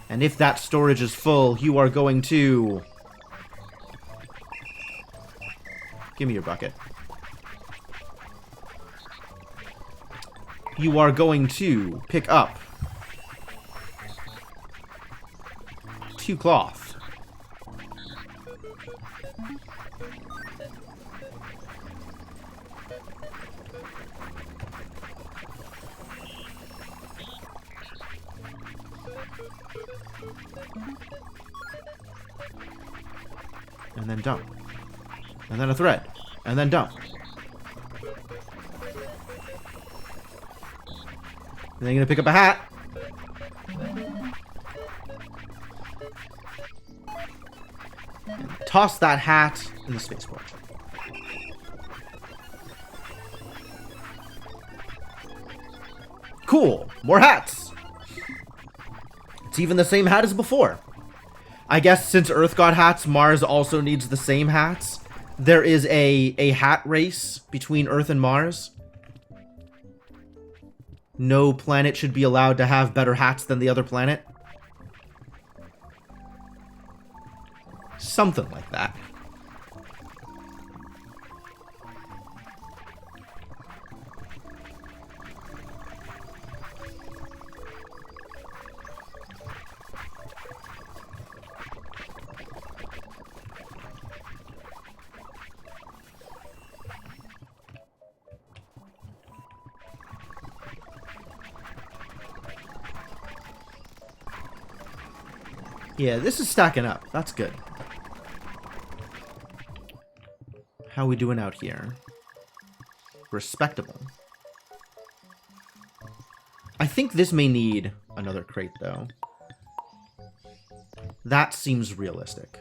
And if that storage is full, you are going to... give me your bucket. You are going to pick up 2 cloth. And then dump. And then a thread. And then dump. And then you're gonna pick up a hat. And toss that hat in the spaceport. Cool! More hats! It's even the same hat as before. I guess since Earth got hats, Mars also needs the same hats. There is a hat race between Earth and Mars. No planet should be allowed to have better hats than the other planet. Something like that. Yeah, this is stacking up. That's good. How we doing out here? Respectable. I think this may need another crate, though. That seems realistic.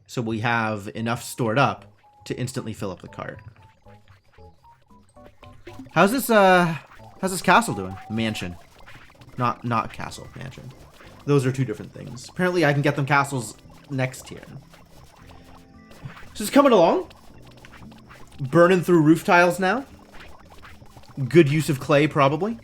So we have enough stored up to instantly fill up the cart. How's this castle doing? Mansion. Not castle, mansion. Those are two different things. Apparently I can get them castles next tier. Just coming along. Burning through roof tiles now. Good use of clay, probably.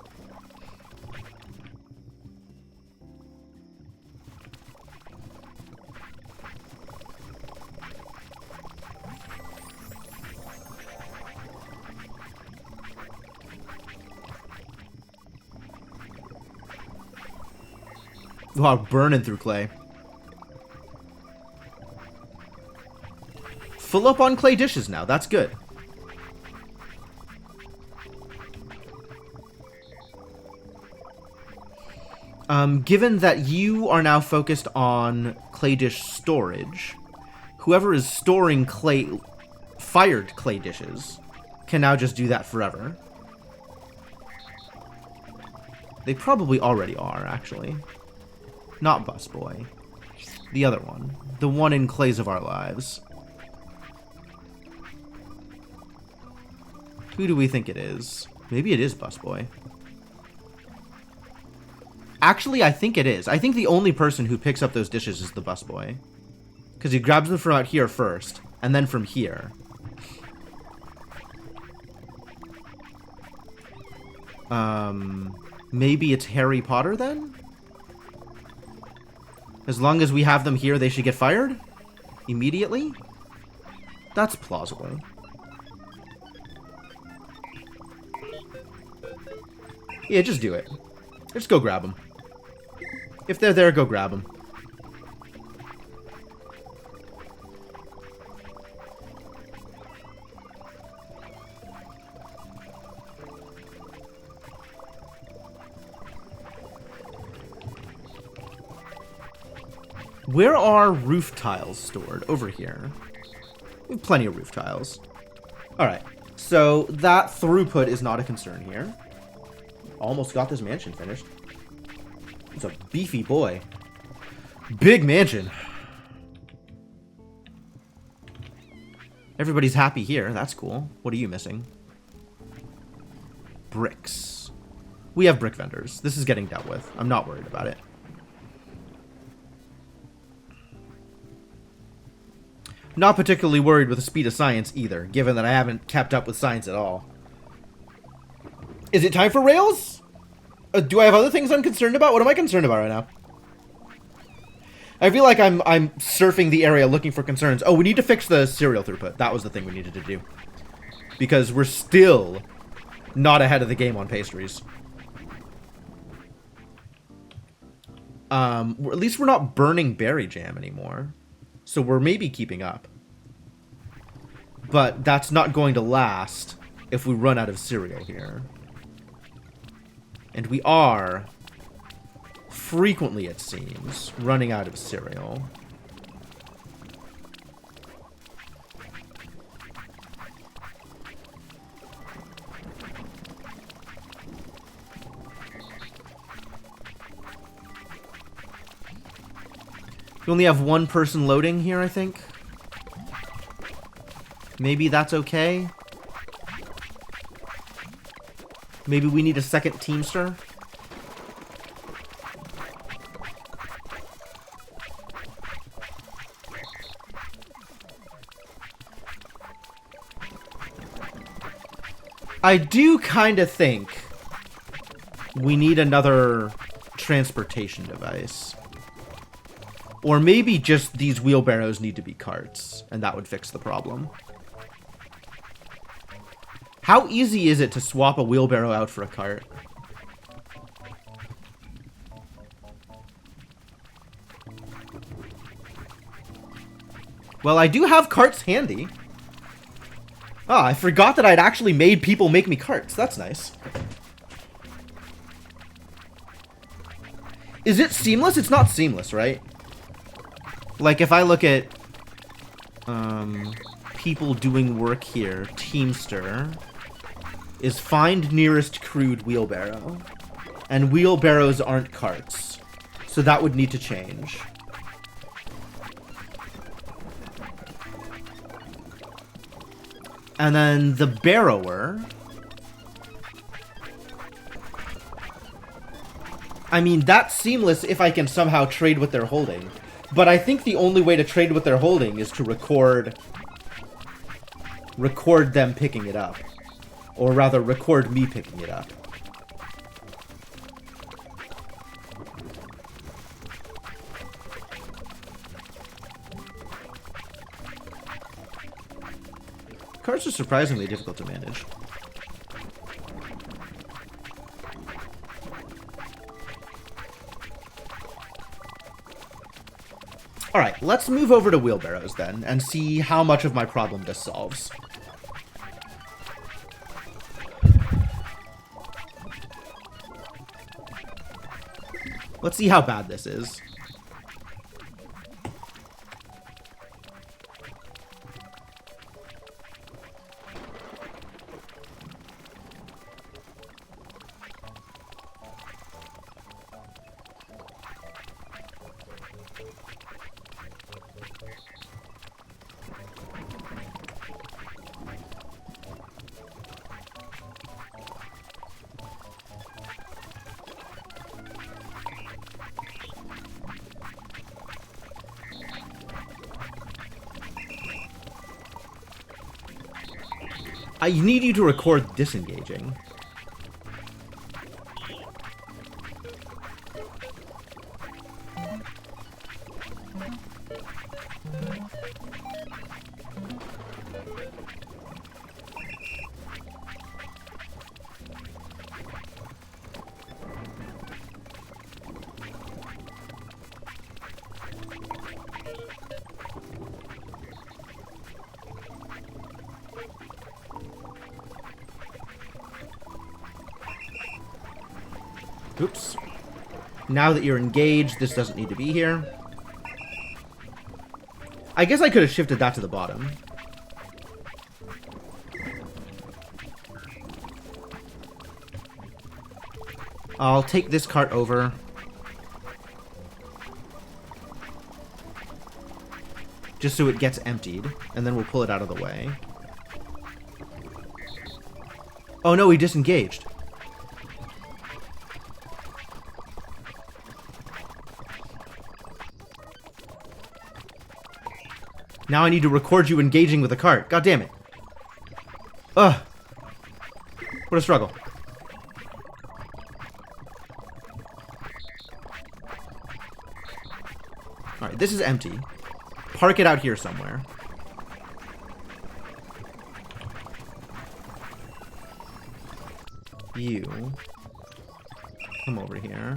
Wow, burning through clay. Full up on clay dishes now. That's good. Given that you are now focused on clay dish storage, whoever is storing fired clay dishes, can now just do that forever. They probably already are, actually. Not Busboy. The other one. The one in Clays of Our Lives. Who do we think it is? Maybe it is Busboy. Actually, I think it is. I think the only person who picks up those dishes is the Busboy. Because he grabs them from out here first, and then from here. Maybe it's Harry Potter then? As long as we have them here, they should get fired? Immediately? That's plausible. Yeah, just do it. Just go grab them. If they're there, go grab them. Where are roof tiles stored? Over here. We have plenty of roof tiles. Alright, so that throughput is not a concern here. Almost got this mansion finished. It's a beefy boy. Big mansion. Everybody's happy here. That's cool. What are you missing? Bricks. We have brick vendors. This is getting dealt with. I'm not worried about it. Not particularly worried with the speed of science either, given that I haven't kept up with science at all. Is it time for rails? Do I have other things I'm concerned about? What am I concerned about right now? I feel like I'm surfing the area looking for concerns. Oh, we need to fix the cereal throughput. That was the thing we needed to do. Because we're still not ahead of the game on pastries. At least we're not burning berry jam anymore. So we're maybe keeping up. But that's not going to last if we run out of cereal here. And we are, frequently it seems, running out of cereal. We only have one person loading here, I think. Maybe that's okay. Maybe we need a second teamster. I do kind of think we need another transportation device. Or maybe just these wheelbarrows need to be carts, and that would fix the problem. How easy is it to swap a wheelbarrow out for a cart? Well, I do have carts handy. Ah, I forgot that I'd actually made people make me carts. That's nice. Is it seamless? It's not seamless, right? Like, if I look at people doing work here, Teamster is find nearest crude wheelbarrow. And wheelbarrows aren't carts. So that would need to change. And then the barrower. I mean, that's seamless if I can somehow trade what they're holding. But I think the only way to trade what they're holding is to record them picking it up. Or rather, record me picking it up. Cards are surprisingly difficult to manage. Alright, let's move over to wheelbarrows then, and see how much of my problem this solves. Let's see how bad this is. I need you to record disengaging. Oops. Now that you're engaged, this doesn't need to be here. I guess I could have shifted that to the bottom. I'll take this cart over. Just so it gets emptied, and then we'll pull it out of the way. Oh no, he disengaged. Now I need to record you engaging with the cart. God damn it. Ugh. What a struggle. Alright, this is empty. Park it out here somewhere. You. Come over here.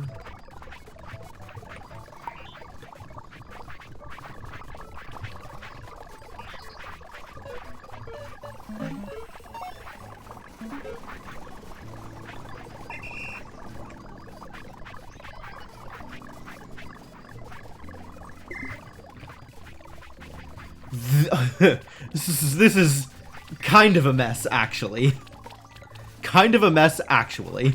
This is kind of a mess, actually. Kind of a mess, actually.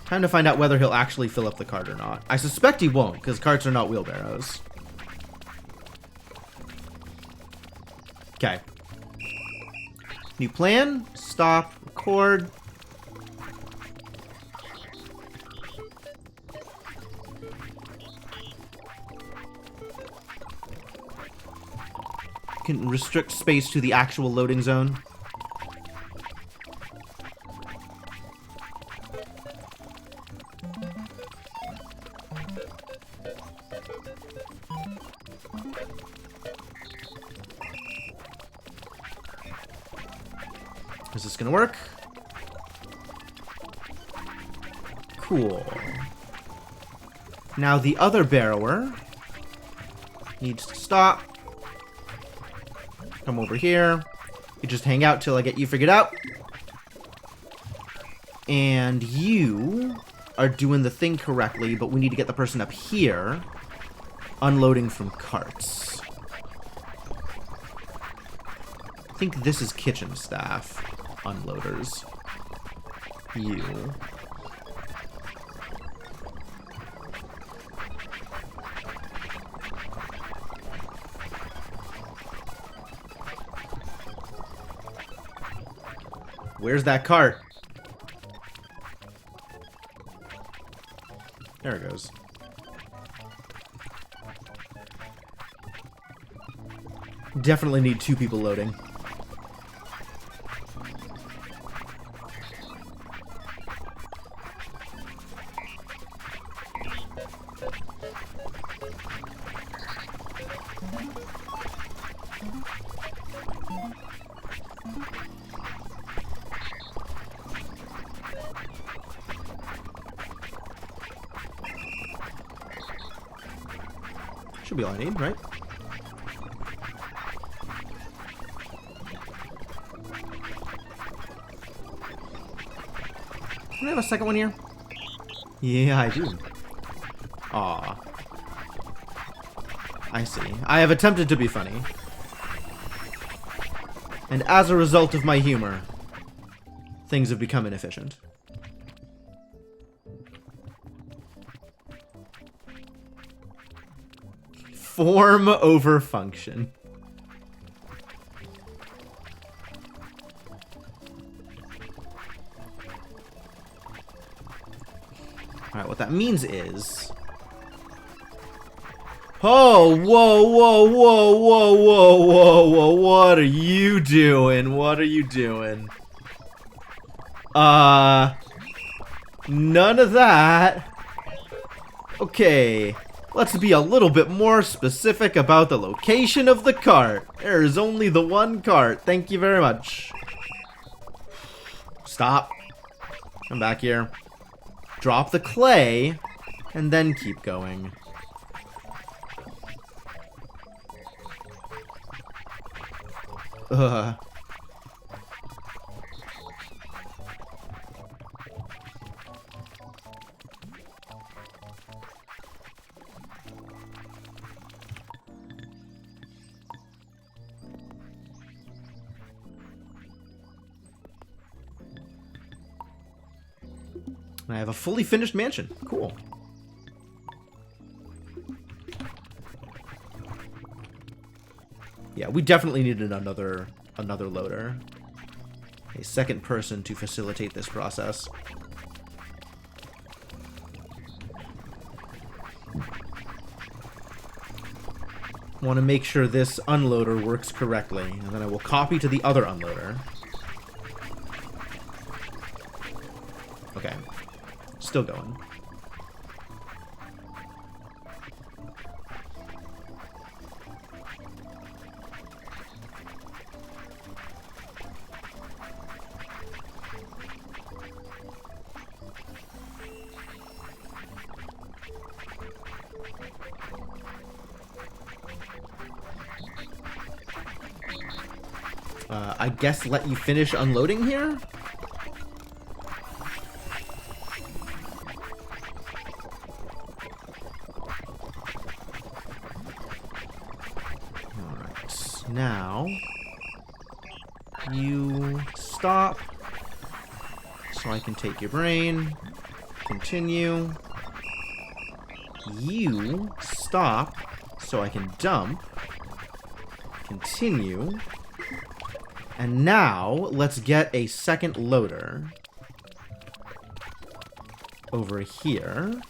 Time to find out whether he'll actually fill up the cart or not. I suspect he won't, because carts are not wheelbarrows. Okay. New plan. Stop. Record. Can restrict space to the actual loading zone. Is this gonna work? Cool. Now the other barrower needs to stop. Come over here. You just hang out till I get you figured out. And you are doing the thing correctly, but we need to get the person up here unloading from carts. I think this is kitchen staff. Unloaders. You. Where's that cart? There it goes. Definitely need 2 people loading. Should be all I need, right? Can I have a second one here? Yeah, I do. Aw. I see. I have attempted to be funny. And as a result of my humor, things have become inefficient. Form over function. Alright, what that means is... Oh, whoa, whoa, whoa, whoa, whoa, whoa, whoa, what are you doing? What are you doing? None of that. Okay, let's be a little bit more specific about the location of the cart. There is only the one cart. Thank you very much. Stop. Come back here. Drop the clay, and then keep going. Ugh. I have a fully finished mansion. Cool. Yeah, we definitely needed another loader. A second person to facilitate this process. Want to make sure this unloader works correctly, and then I will copy to the other unloader. Okay. Still going. I guess let you finish unloading here? Alright, now you stop so I can take your brain. Continue. You stop so I can dump. Continue. And now, let's get a second loader over here.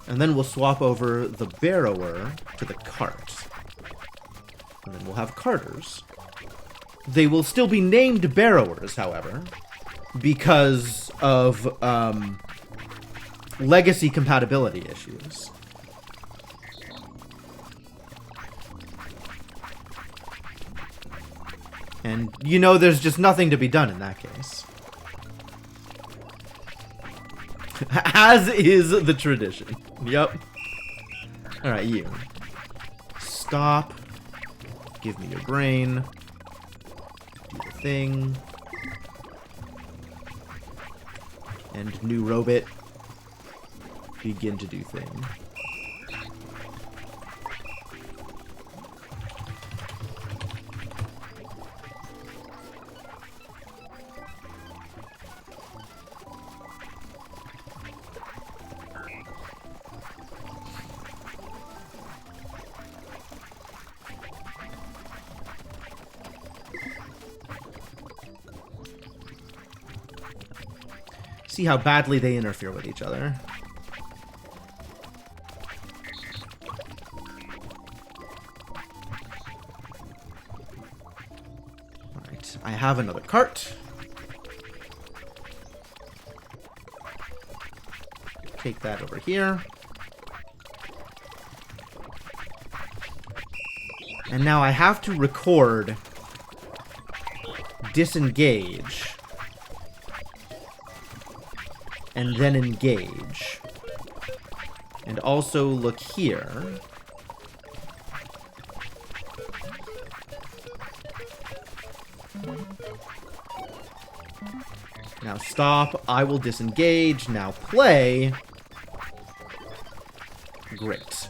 And then we'll swap over the barrower to the cart. And then we'll have carters. They will still be named barrowers, however, because of legacy compatibility issues. And, you know, there's just nothing to be done in that case. As is the tradition. Yep. Alright, you. Stop. Give me your brain. Do the thing. And new robot. Begin to do thing. See how badly they interfere with each other. Alright, I have another cart. Take that over here. And now I have to record disengage. And then engage. And also look here. Now stop. I will disengage. Now play. Great.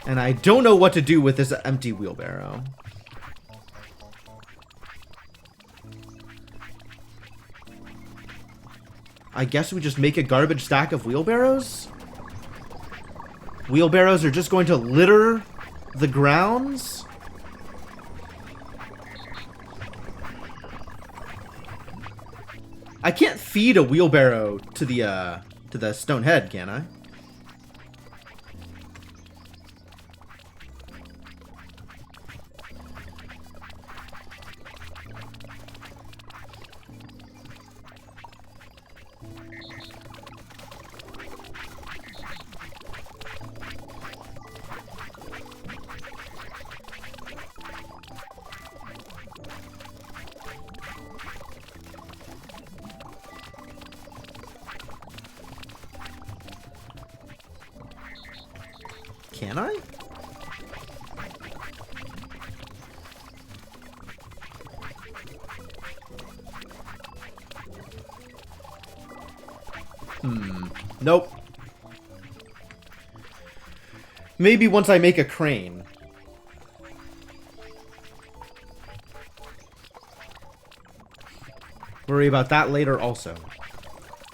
And I don't know what to do with this empty wheelbarrow. I guess we just make a garbage stack of wheelbarrows? Wheelbarrows are just going to litter the grounds? I can't feed a wheelbarrow to the stone head, can I? Can I? Nope. Maybe once I make a crane. Worry about that later also.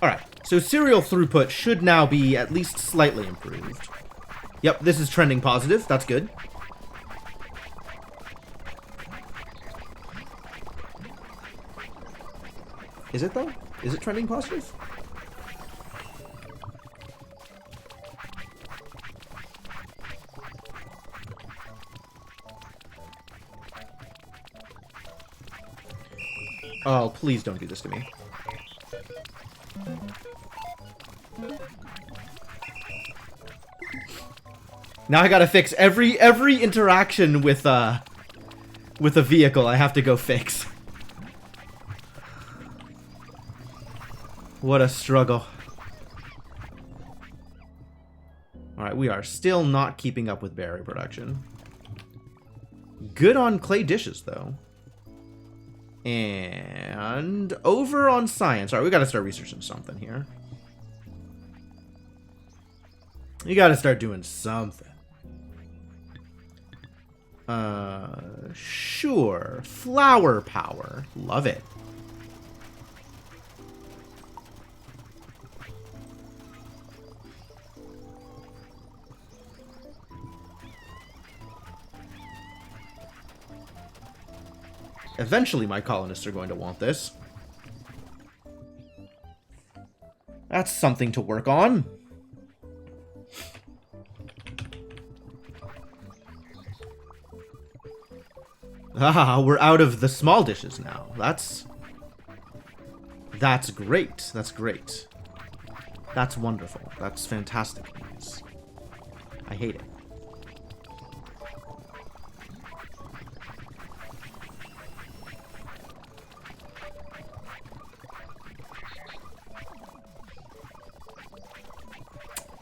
Alright, so serial throughput should now be at least slightly improved. Yep, this is trending positive. That's good. Is it, though? Is it trending positive? Oh, please don't do this to me. Now I gotta fix every interaction with a vehicle. I have to go fix. What a struggle. Alright, we are still not keeping up with berry production. Good on clay dishes, though. And over on science. Alright, we gotta start researching something here. You gotta start doing something. Sure. Flower power. Love it. Eventually my colonists are going to want this. That's something to work on. Ah, we're out of the small dishes now. That's great. That's great. That's wonderful. That's fantastic news. I hate it.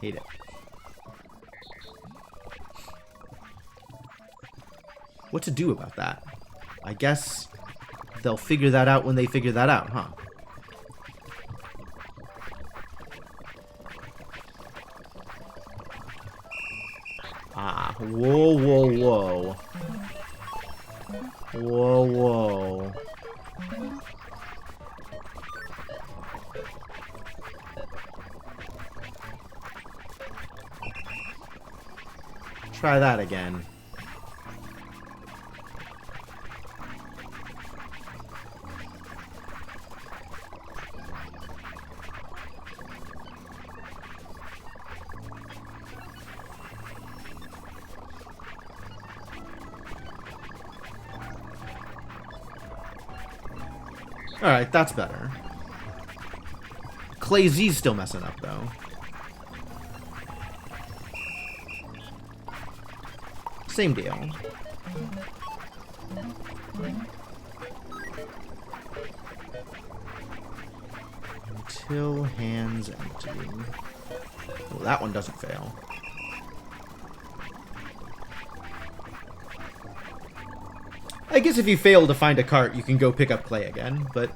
Hate it. What to do about that? I guess they'll figure that out when they figure that out, huh? Ah, whoa, whoa, whoa. Whoa, whoa. Try that again. Alright, that's better. Clay Z's still messing up, though. Same deal. Until hands empty. Well, that one doesn't fail. I guess if you fail to find a cart, you can go pick up clay again, but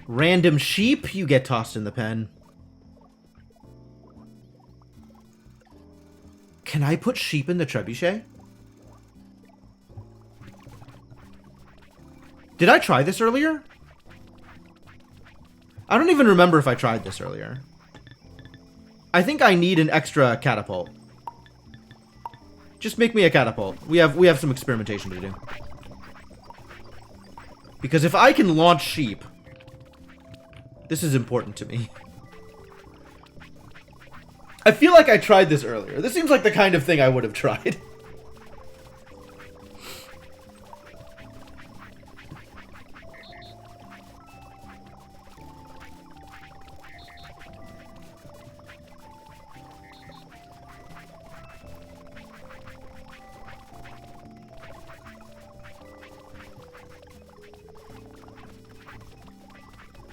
random sheep, you get tossed in the pen. Can I put sheep in the trebuchet? Did I try this earlier? I don't even remember if I tried this earlier. I think I need an extra catapult. Just make me a catapult. We have some experimentation to do. Because if I can launch sheep, this is important to me. I feel like I tried this earlier. This seems like the kind of thing I would have tried.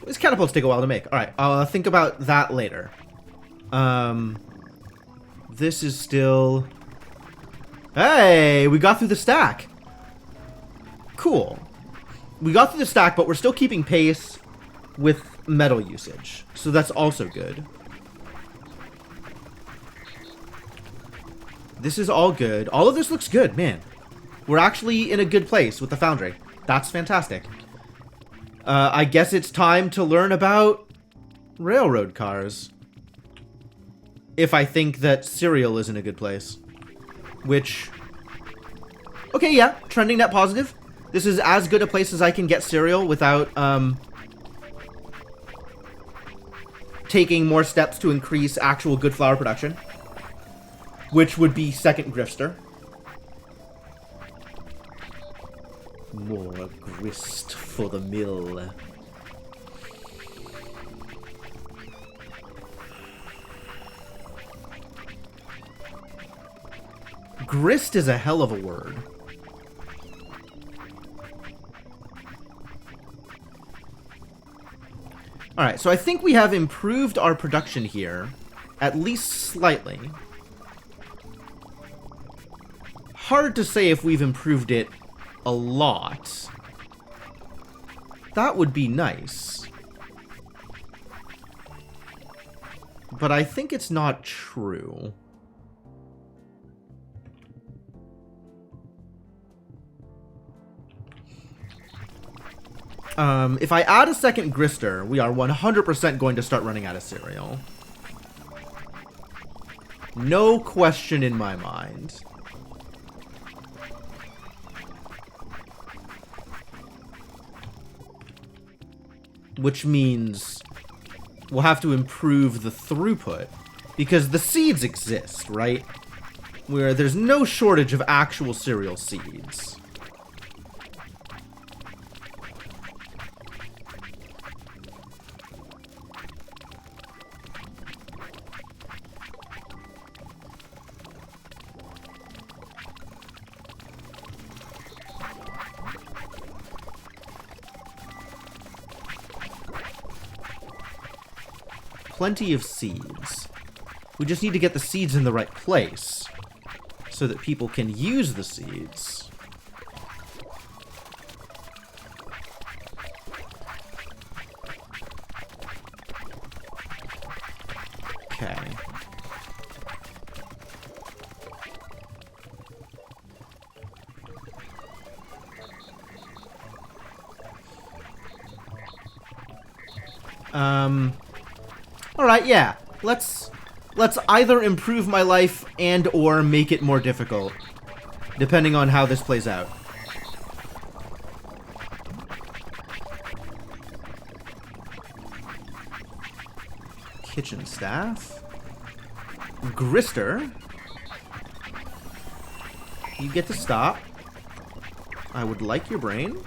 These catapults take a while to make. Alright, I'll think about that later. This is still Hey, we got through the stack. Cool. We got through the stack, but we're still keeping pace with metal usage. So that's also good. This is all good. All of this looks good, man. We're actually in a good place with the foundry. That's fantastic. I guess it's time to learn about railroad cars. If I think that cereal is in a good place. Which... Okay, yeah. Trending net positive. This is as good a place as I can get cereal without, taking more steps to increase actual good flour production. Which would be second grifter. More grist for the mill. Grist is a hell of a word. Alright, so I think we have improved our production here, at least slightly. Hard to say if we've improved it a lot. That would be nice. But I think it's not true. If I add a second grister, we are 100% going to start running out of cereal. No question in my mind. Which means we'll have to improve the throughput. Because the seeds exist, right? Where there's no shortage of actual cereal seeds. Plenty of seeds. We just need to get the seeds in the right place so that people can use the seeds. Okay. Alright, yeah. Let's either improve my life and or make it more difficult. Depending on how this plays out. Kitchen staff. Grister. You get to stop. I would like your brain.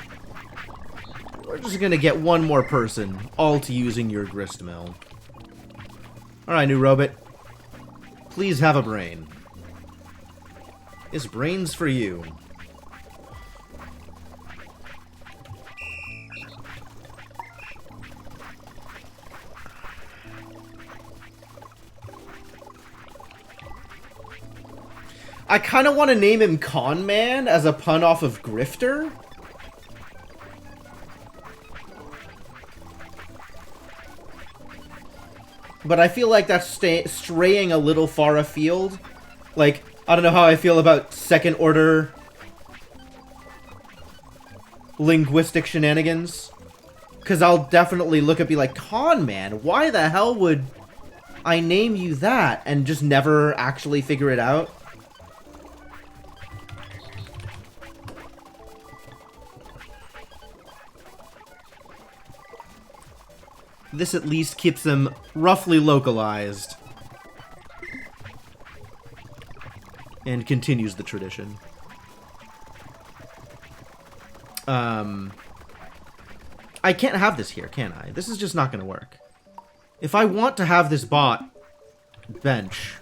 We're just gonna get one more person, all to using your grist mill. Alright, new robot. Please have a brain. This brain's for you. I kind of want to name him Con Man as a pun off of Grifter. But I feel like that's straying a little far afield. Like, I don't know how I feel about second order linguistic shenanigans. Because I'll definitely look and be like, Con Man, why the hell would I name you that? And just never actually figure it out. This at least keeps them roughly localized. And continues the tradition. I can't have this here, can I? This is just not going to work. If I want to have this bot bench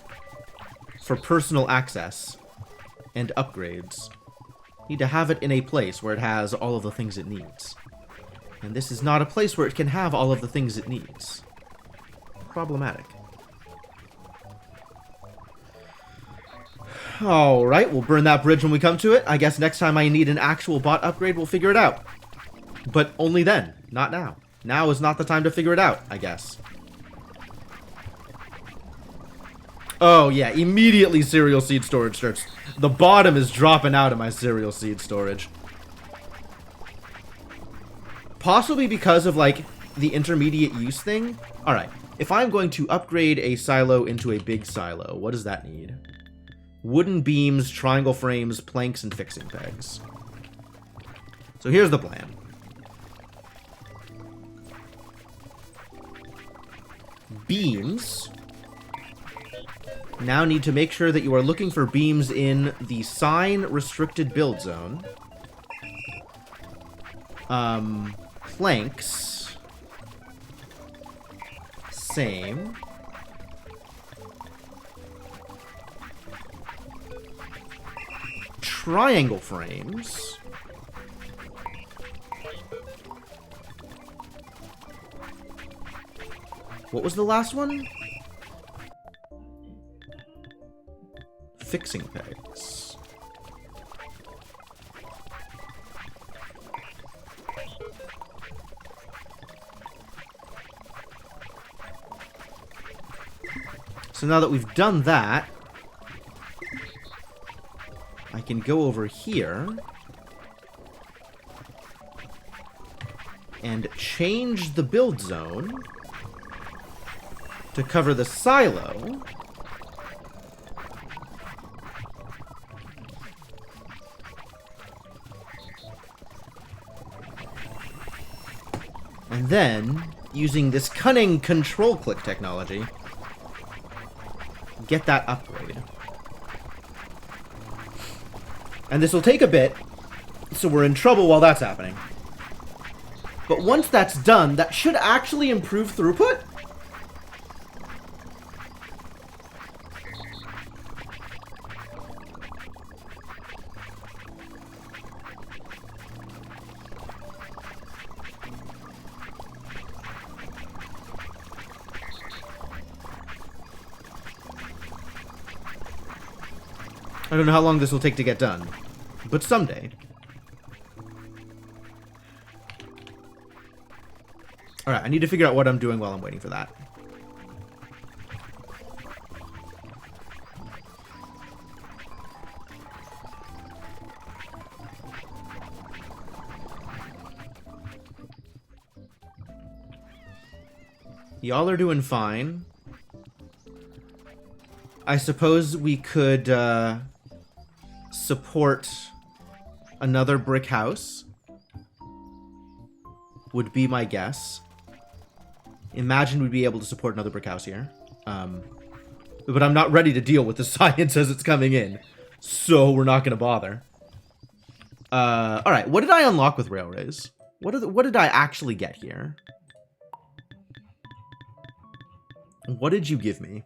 for personal access and upgrades, I need to have it in a place where it has all of the things it needs. And this is not a place where it can have all of the things it needs. Problematic. Alright, we'll burn that bridge when we come to it. I guess next time I need an actual bot upgrade, we'll figure it out. But only then, not now. Now is not the time to figure it out, I guess. Oh yeah, immediately cereal seed storage starts. The bottom is dropping out of my cereal seed storage. Possibly because of, like, the intermediate use thing. Alright, if I'm going to upgrade a silo into a big silo, what does that need? Wooden beams, triangle frames, planks, and fixing pegs. So here's the plan. Beams. Now need to make sure that you are looking for beams in the sign restricted build zone. Planks. Same. Triangle frames. What was the last one? Fixing pegs. So now that we've done that, I can go over here and change the build zone to cover the silo. And then, using this cunning control click technology, get that upgrade. And this will take a bit, so we're in trouble while that's happening. But once that's done, that should actually improve throughput. I don't know how long this will take to get done, but someday. Alright, I need to figure out what I'm doing while I'm waiting for that. Y'all are doing fine. I suppose we could, support another brick house. Would be my guess. Imagine we'd be able to support another brick house here. But I'm not ready to deal with the science as it's coming in. So we're not going to bother. Alright, what did I unlock with Railways? What did I actually get here? What did you give me?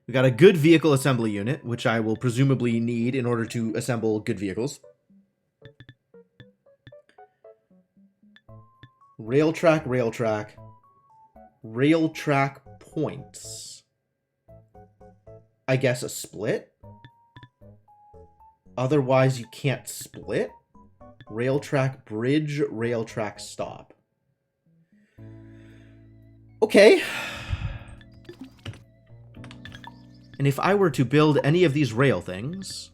We got a good vehicle assembly unit, which I will presumably need in order to assemble good vehicles. Rail track, rail track. Rail track points. I guess a split? Otherwise you can't split? Rail track bridge, rail track stop. Okay. And if I were to build any of these rail things,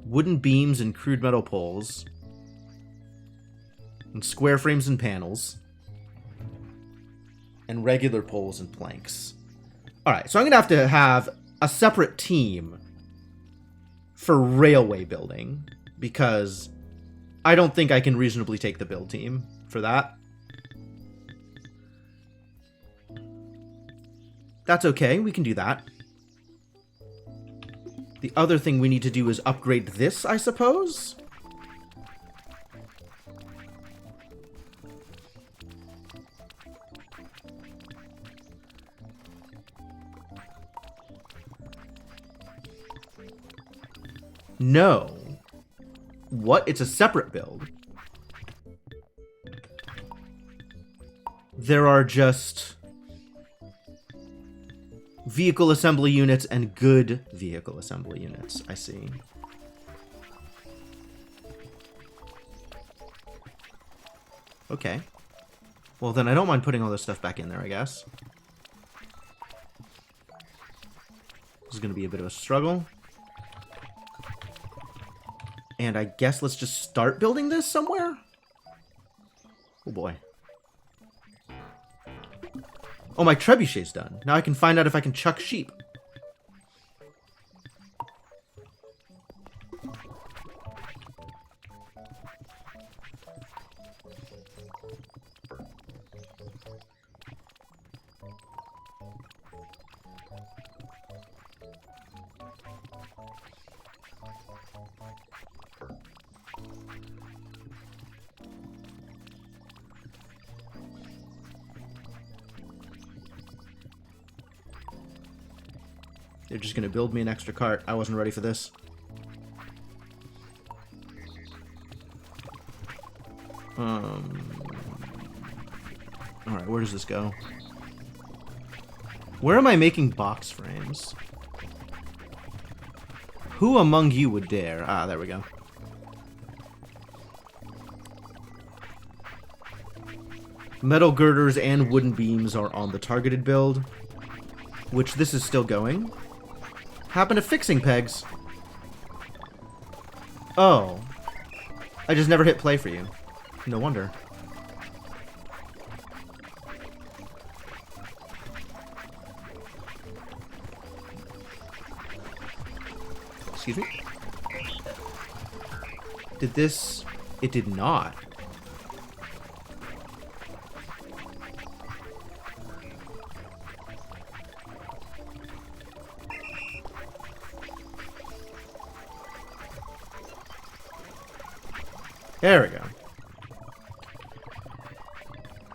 wooden beams and crude metal poles, and square frames and panels, and regular poles and planks. Alright, so I'm going to have a separate team for railway building, because I don't think I can reasonably take the build team for that. That's okay, we can do that. The other thing we need to do is upgrade this, I suppose? No. What? It's a separate build. there are just vehicle assembly units and good vehicle assembly units. I see. Okay. Well, then I don't mind putting all this stuff back in there, I guess. This is going to be a bit of a struggle. And I guess let's just start building this somewhere? Oh boy. Oh, my trebuchet's done. Now I can find out if I can chuck sheep. They're just gonna build me an extra cart. I wasn't ready for this. Alright, where does this go? Where am I making box frames? Who among you would dare? Ah, there we go. Metal girders and wooden beams are on the targeted build, which this is still going. Happened to fixing pegs. Oh. I just never hit play for you. No wonder. Excuse me? Did this... It did not. There we go.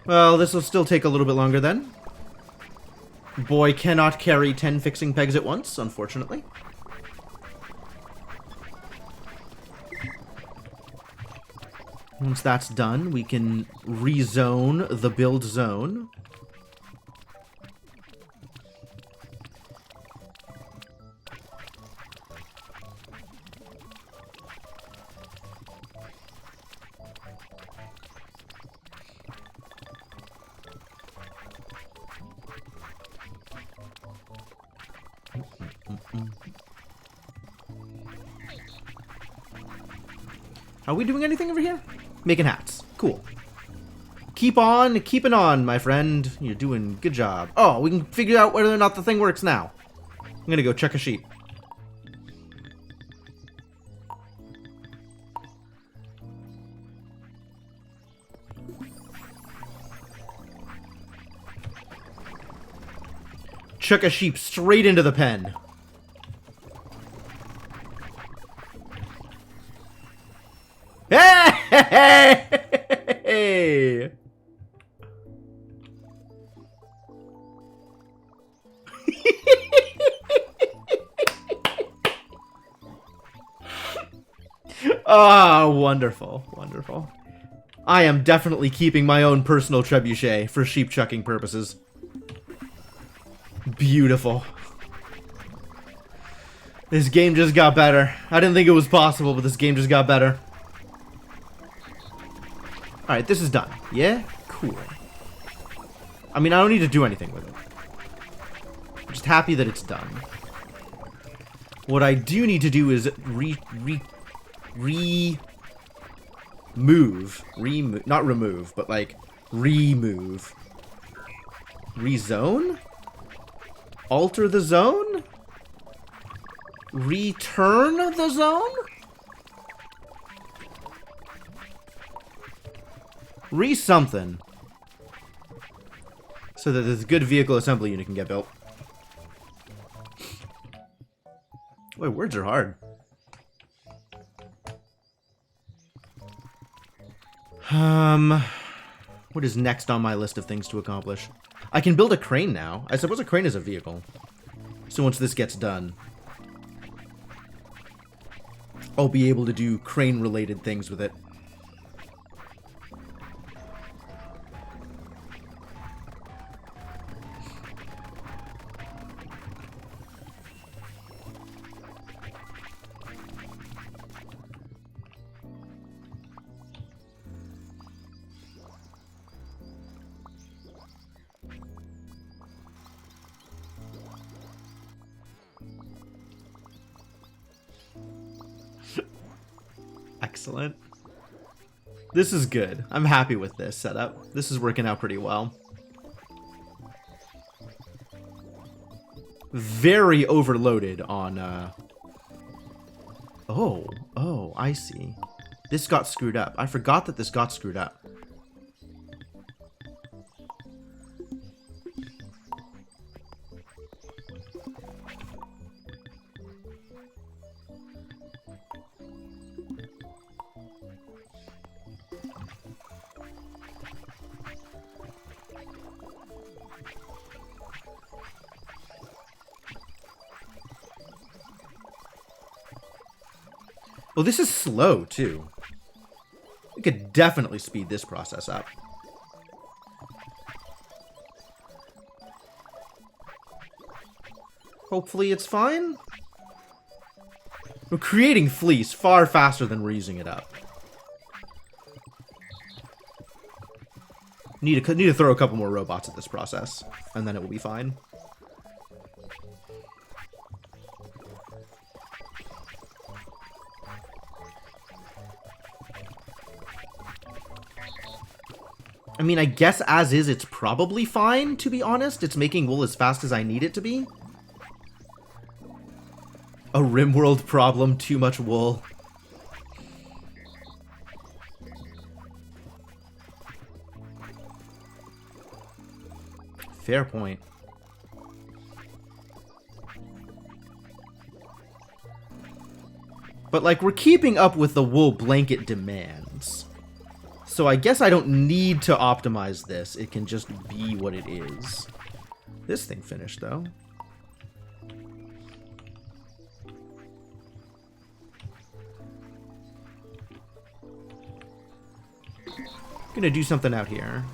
Well, this will still take a little bit longer then. Boy cannot carry 10 fixing pegs at once, unfortunately. Once that's done, we can rezone the build zone. Are we doing anything over here? Making hats. Cool. Keep on keeping on, my friend. You're doing good job. Oh, we can figure out whether or not the thing works now. I'm gonna go check a sheep. Chuck a sheep straight into the pen. Hey! Ah, wonderful, wonderful. I am definitely keeping my own personal trebuchet for sheep chucking purposes. Beautiful. This game just got better. I didn't think it was possible, but this game just got better. Alright, this is done. Yeah? Cool. I mean, I don't need to do anything with it. I'm just happy that it's done. What I do need to do is not remove, but like, remove. Rezone? Alter the zone? Return the zone? Re-something. So that this good vehicle assembly unit can get built. Boy, words are hard. What is next on my list of things to accomplish? I can build a crane now. I suppose a crane is a vehicle. So once this gets done, I'll be able to do crane-related things with it. Excellent. This is good. I'm happy with this setup. This is working out pretty well. Very overloaded on, Oh, I see. This got screwed up. I forgot that this got screwed up. Well, this is slow, too. We could definitely speed this process up. Hopefully it's fine. We're creating fleece far faster than we're using it up. Need to throw a couple more robots at this process, and then it will be fine. I mean, I guess as is, it's probably fine, to be honest. It's making wool as fast as I need it to be. A RimWorld problem, too much wool. Fair point. But, like, we're keeping up with the wool blanket demands. So I guess I don't need to optimize this. It can just be what it is. This thing finished, though. Gonna do something out here.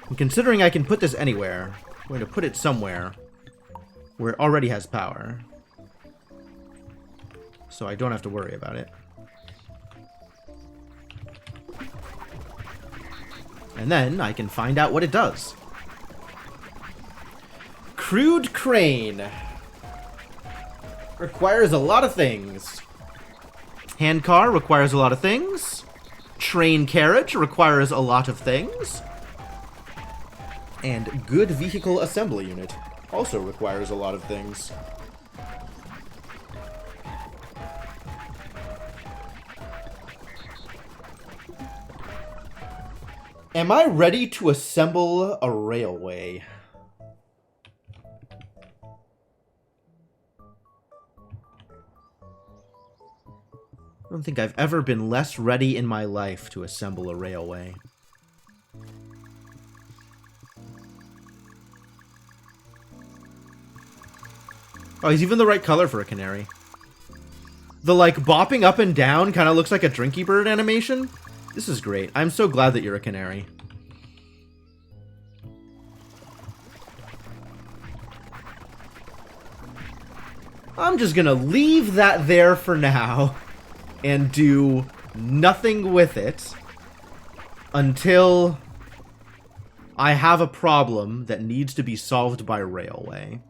And considering I can put this anywhere, I'm going to put it somewhere where it already has power. So I don't have to worry about it. And then I can find out what it does. Crude crane. Requires a lot of things. Hand car requires a lot of things. Train carriage requires a lot of things. And good vehicle assembly unit also requires a lot of things. Am I ready to assemble a railway? I don't think I've ever been less ready in my life to assemble a railway. Oh, he's even the right color for a canary. The, like, bopping up and down kind of looks like a Drinky Bird animation. This is great. I'm so glad that you're a canary. I'm just gonna leave that there for now and do nothing with it until I have a problem that needs to be solved by railway.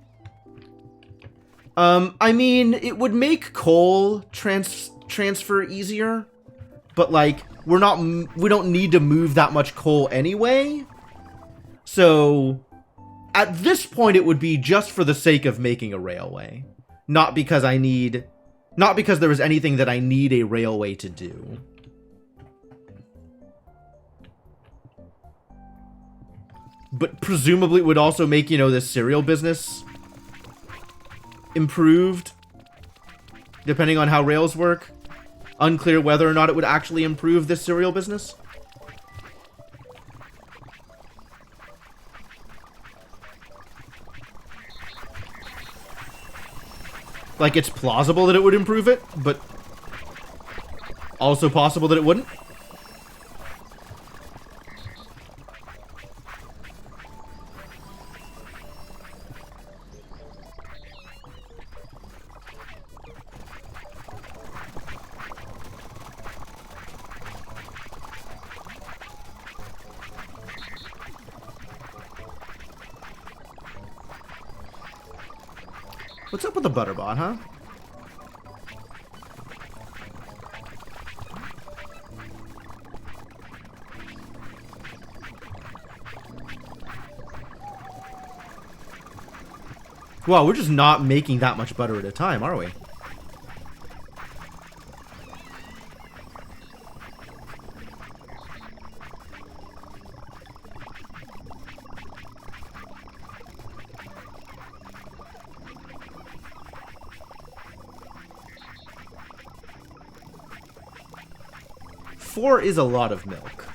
I mean, it would make coal transfer easier, but, like, we don't need to move that much coal anyway. So, at this point, it would be just for the sake of making a railway. Not because there was anything that I need a railway to do. But presumably it would also make, you know, this cereal business improved, depending on how rails work. Unclear whether or not it would actually improve this cereal business. Like, it's plausible that it would improve it, but also possible that it wouldn't. What's up with the butterbot, huh? Wow, we're just not making that much butter at a time, are we? Four is a lot of milk.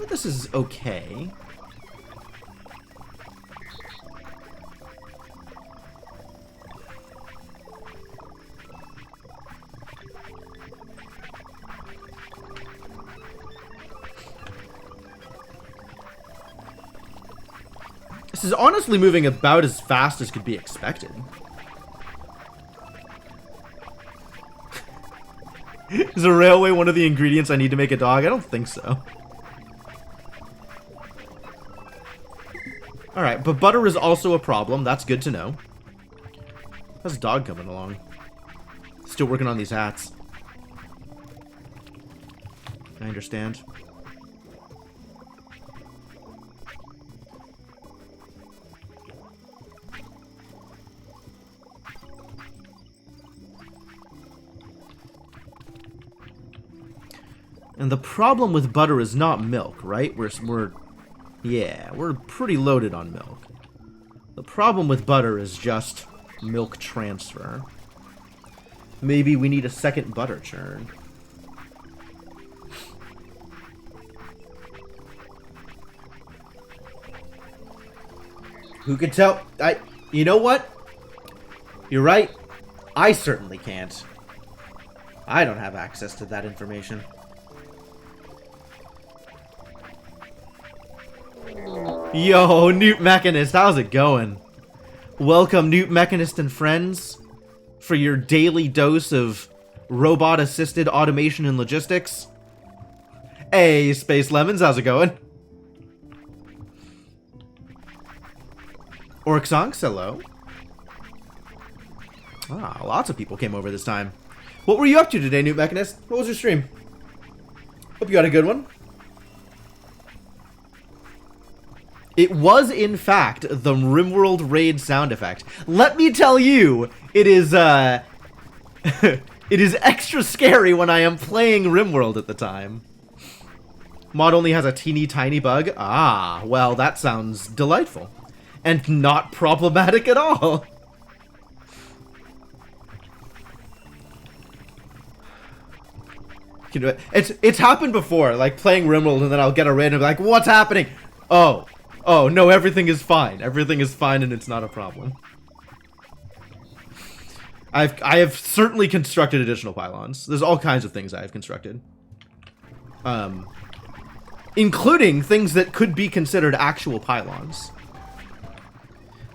This is okay. This is honestly moving about as fast as could be expected. Is a railway one of the ingredients I need to make a dog? I don't think so. Alright, but butter is also a problem. That's good to know. How's the dog coming along? Still working on these hats. I understand. And the problem with butter is not milk, right? We're pretty loaded on milk. The problem with butter is just milk transfer. Maybe we need a second butter churn. Who can tell? You know what? You're right. I certainly can't. I don't have access to that information. Yo, Newt Mechanist, how's it going? Welcome, Newt Mechanist and friends, for your daily dose of robot-assisted automation and logistics. Hey, Space Lemons, how's it going? Orcsonks, hello. Ah, lots of people came over this time. What were you up to today, Newt Mechanist? What was your stream? Hope you had a good one. It was, in fact, the RimWorld raid sound effect. Let me tell you, it is, it is extra scary when I am playing RimWorld at the time. Mod only has a teeny tiny bug. Ah, well, that sounds delightful. And not problematic at all. You know, it's happened before, like playing RimWorld, and then I'll get a raid and be like, what's happening? Oh, no, everything is fine. Everything is fine and it's not a problem. I have certainly constructed additional pylons. There's all kinds of things I have constructed. Including things that could be considered actual pylons.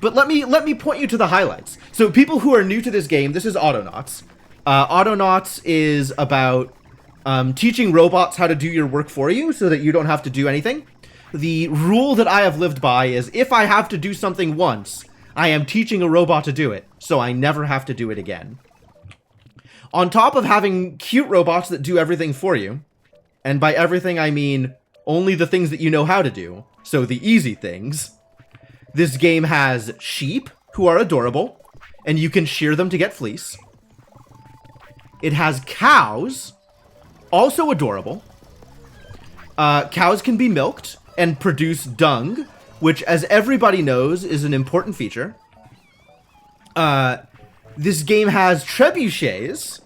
But let me point you to the highlights. So people who are new to this game, this is Autonauts. Autonauts is about teaching robots how to do your work for you so that you don't have to do anything. The rule that I have lived by is if I have to do something once, I am teaching a robot to do it, so I never have to do it again. On top of having cute robots that do everything for you, and by everything I mean only the things that you know how to do, so the easy things, this game has sheep, who are adorable, and you can shear them to get fleece. It has cows, also adorable. Cows can be milked and produce dung, which, as everybody knows, is an important feature. This game has trebuchets,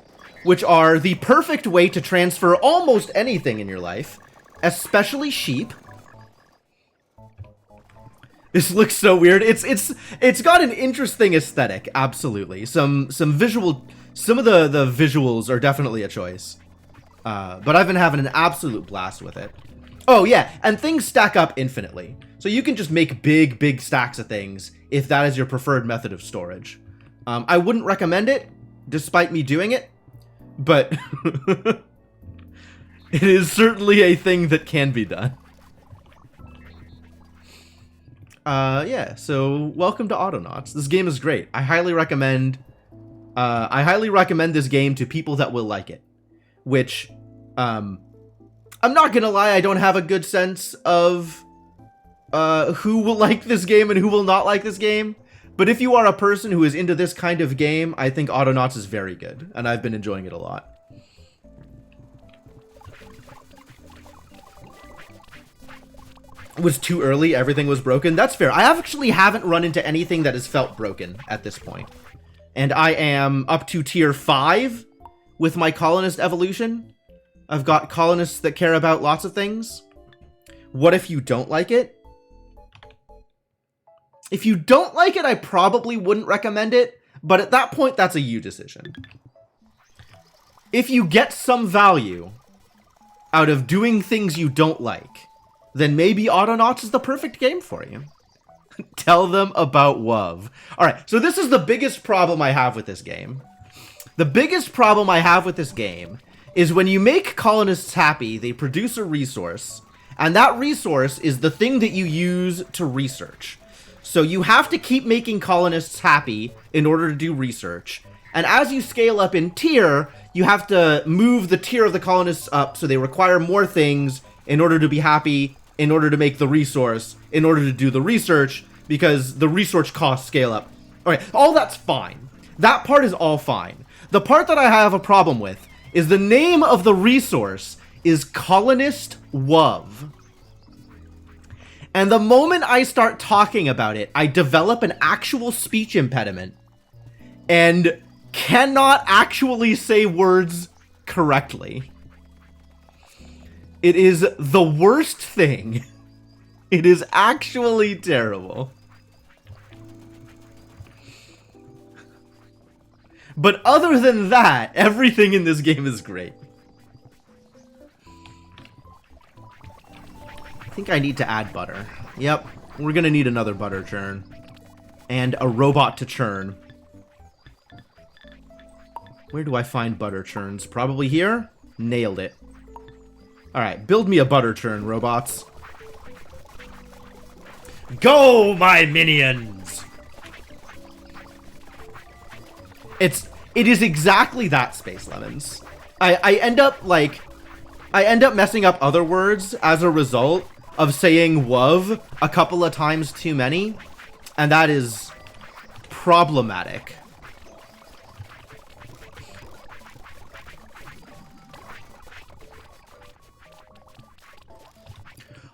which are the perfect way to transfer almost anything in your life, especially sheep. This looks so weird. It's got an interesting aesthetic, absolutely. Some of the visuals are definitely a choice. But I've been having an absolute blast with it. Oh yeah, and things stack up infinitely. So you can just make big stacks of things if that is your preferred method of storage. I wouldn't recommend it, despite me doing it, but it is certainly a thing that can be done. Yeah, so welcome to Autonauts. This game is great. I highly recommend this game to people that will like it. Which, I'm not gonna lie, I don't have a good sense of who will like this game and who will not like this game. But if you are a person who is into this kind of game, I think Autonauts is very good, and I've been enjoying it a lot. It was too early, everything was broken. That's fair. I actually haven't run into anything that has felt broken at this point. And I am up to tier 5 with my colonist evolution. I've got colonists that care about lots of things. What if you don't like it? If you don't like it, I probably wouldn't recommend it, but at that point, that's a you decision. If you get some value out of doing things you don't like, then maybe Autonauts is the perfect game for you. Tell them about WoW. Alright, so this is the biggest problem I have with this game. The biggest problem I have with this game is when you make colonists happy, they produce a resource, and that resource is the thing that you use to research. So you have to keep making colonists happy in order to do research. And as you scale up in tier, you have to move the tier of the colonists up so they require more things in order to be happy, in order to make the resource, in order to do the research, because the research costs scale up. Alright, all that's fine. That part is all fine. The part that I have a problem with is the name of the resource is Colonist WoW. And the moment I start talking about it, I develop an actual speech impediment and cannot actually say words correctly. It is the worst thing. It is actually terrible. But other than that, everything in this game is great. I think I need to add butter. Yep, we're gonna need another butter churn. And a robot to churn. Where do I find butter churns? Probably here? Nailed it. Alright, build me a butter churn, robots. Go, my minions! It is exactly that, Space Lemons. I end up messing up other words as a result of saying WoW a couple of times too many, and that is problematic.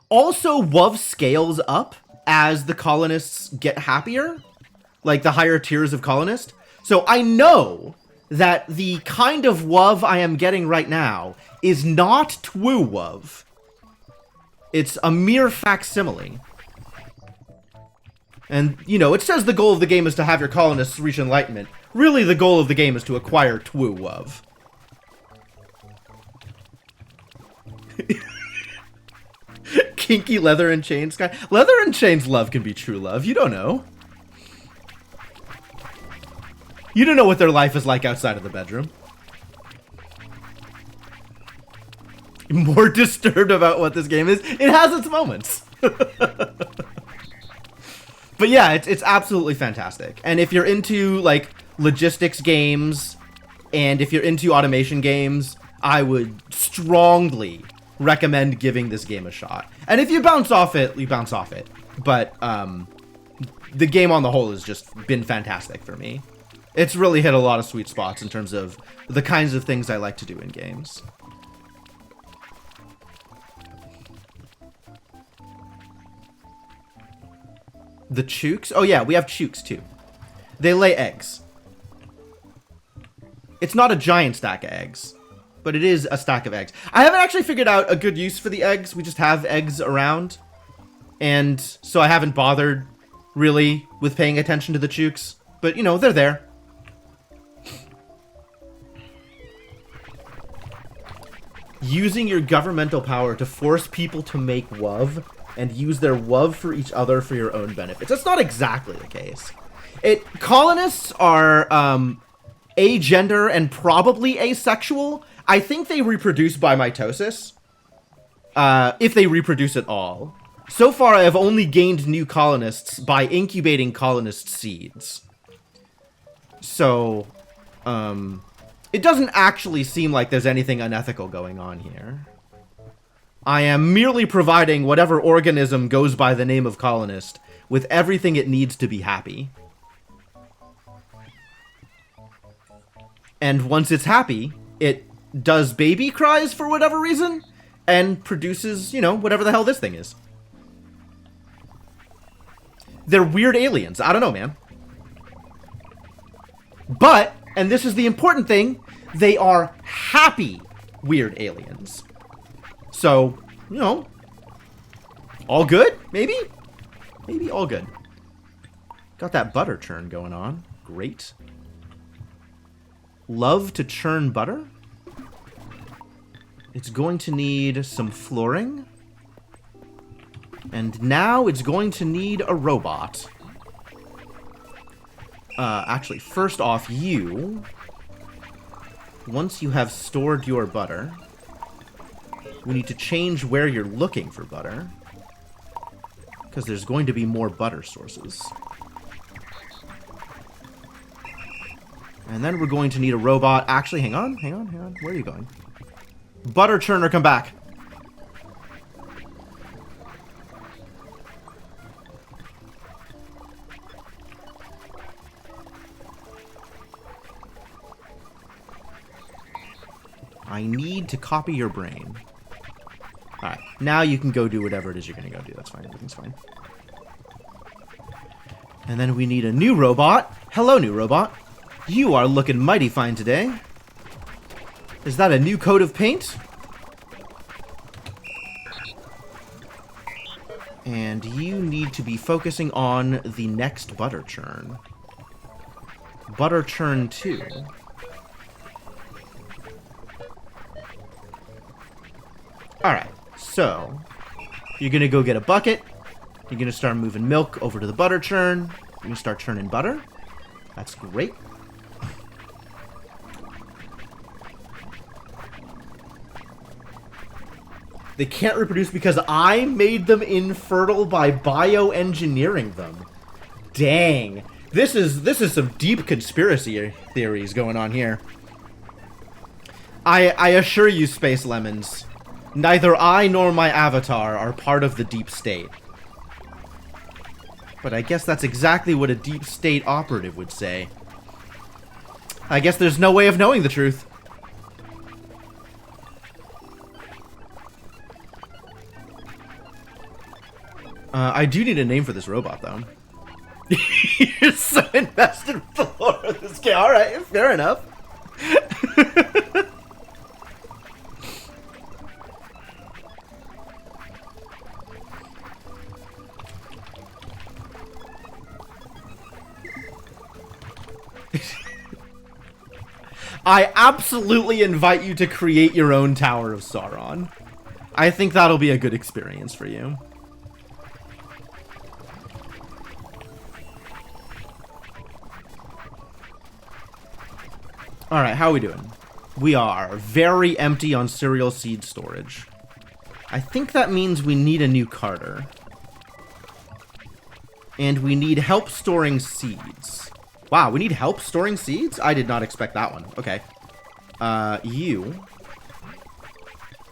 Also, WoW scales up as the colonists get happier, like the higher tiers of colonist. So I know that the kind of WoW I am getting right now is not Twoo WoW. It's a mere facsimile. And, you know, it says the goal of the game is to have your colonists reach enlightenment. Really, the goal of the game is to acquire Twoo WoW. Kinky leather and chains guy. Leather and chains love can be true love. You don't know. You don't know what their life is like outside of the bedroom. More disturbed about what this game is. It has its moments. But yeah, it's absolutely fantastic. And if you're into, like, logistics games, and if you're into automation games, I would strongly recommend giving this game a shot. And if you bounce off it, you bounce off it. But, the game on the whole has just been fantastic for me. It's really hit a lot of sweet spots in terms of the kinds of things I like to do in games. The chooks? Oh yeah, we have chooks too. They lay eggs. It's not a giant stack of eggs, but it is a stack of eggs. I haven't actually figured out a good use for the eggs. We just have eggs around. And so I haven't bothered, really, with paying attention to the chooks. But, you know, they're there. Using your governmental power to force people to make WoW and use their WoW for each other for your own benefits. That's not exactly the case. Colonists are agender and probably asexual. I think they reproduce by mitosis. If they reproduce at all. So far, I have only gained new colonists by incubating colonist seeds. So, it doesn't actually seem like there's anything unethical going on here. I am merely providing whatever organism goes by the name of colonist with everything it needs to be happy. And once it's happy, it does baby cries for whatever reason, and produces, you know, whatever the hell this thing is. They're weird aliens. I don't know, man. But, and this is the important thing, they are happy weird aliens. So, you know, all good, maybe? Maybe all good. Got that butter churn going on. Great. Love to churn butter. It's going to need some flooring. And now it's going to need a robot. Actually, first off, you... Once you have stored your butter, we need to change where you're looking for butter. Because there's going to be more butter sources. And then we're going to need a robot. Actually, hang on. Where are you going? Butter churner, come back. I need to copy your brain. Alright, now you can go do whatever it is you're gonna go do. That's fine, everything's fine. And then we need a new robot. Hello, new robot. You are looking mighty fine today. Is that a new coat of paint? And you need to be focusing on the next butter churn. Butter churn 2. Alright, so you're gonna go get a bucket. You're gonna start moving milk over to the butter churn. You're gonna start churning butter. That's great. They can't reproduce because I made them infertile by bioengineering them. Dang. This is some deep conspiracy theories going on here. I assure you, Space Lemons, neither I nor my avatar are part of the deep state. But I guess that's exactly what a deep state operative would say. I guess there's no way of knowing the truth. I do need a name for this robot, though. You're so invested with the lore of this game. Alright, fair enough. I absolutely invite you to create your own Tower of Sauron. I think that'll be a good experience for you. Alright, how are we doing? We are very empty on cereal seed storage. I think that means we need a new carter. And we need help storing seeds. Wow, we need help storing seeds? I did not expect that one. Okay. You.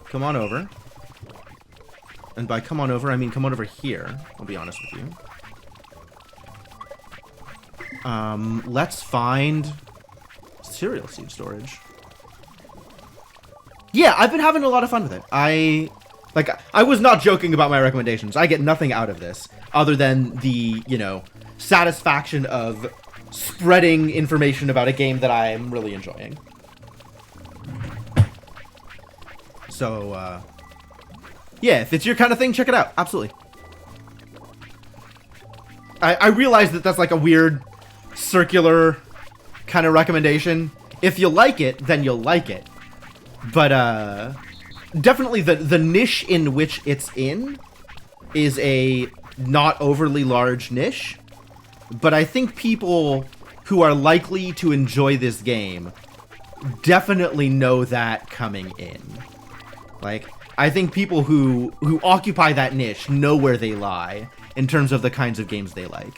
Come on over. And by come on over, I mean come on over here. I'll be honest with you. Let's find cereal seed storage. Yeah, I've been having a lot of fun with it. I was not joking about my recommendations. I get nothing out of this other than the, you know, satisfaction of spreading information about a game that I am really enjoying. So, yeah, if it's your kind of thing, check it out. Absolutely. I realize that that's like a weird circular kind of recommendation. If you like it, then you'll like it. But, definitely the niche in which it's in is a not overly large niche. But I think people who are likely to enjoy this game definitely know that coming in. Like, I think people who occupy that niche know where they lie in terms of the kinds of games they like.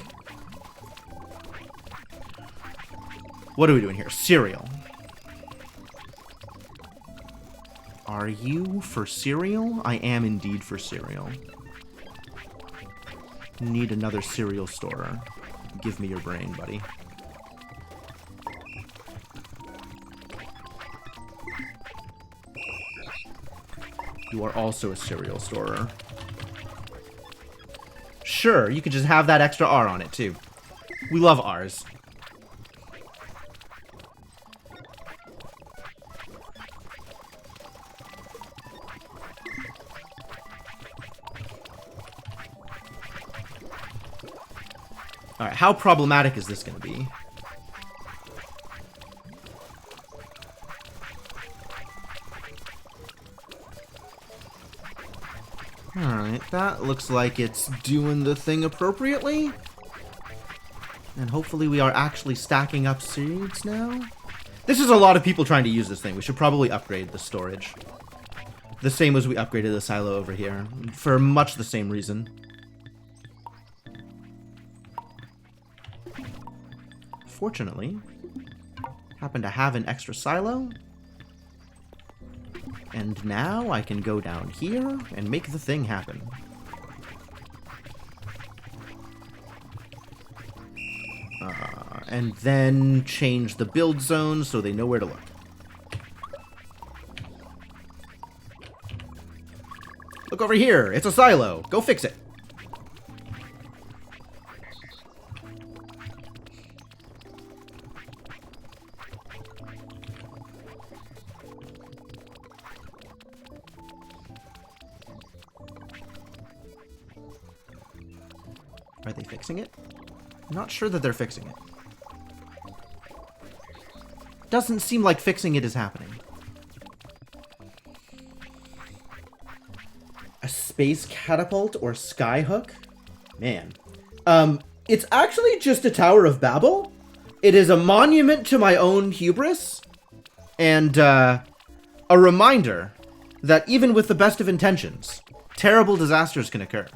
What are we doing here? Cereal. Are you for cereal? I am indeed for cereal. Need another cereal store. Give me your brain, buddy. You are also a cereal storer. Sure, you could just have that extra R on it, too. We love R's. Alright, how problematic is this going to be? Alright, that looks like it's doing the thing appropriately. And hopefully we are actually stacking up seeds now. This is a lot of people trying to use this thing. We should probably upgrade the storage. The same as we upgraded the silo over here. For much the same reason. Fortunately, happen to have an extra silo. And now I can go down here and make the thing happen. And then change the build zone so they know where to look. Look over here! It's a silo! Go fix it! Are they fixing it? I'm not sure that they're fixing it. Doesn't seem like fixing it is happening. A space catapult or skyhook? Man. It's actually just a Tower of Babel. It is a monument to my own hubris. And, a reminder that even with the best of intentions, terrible disasters can occur.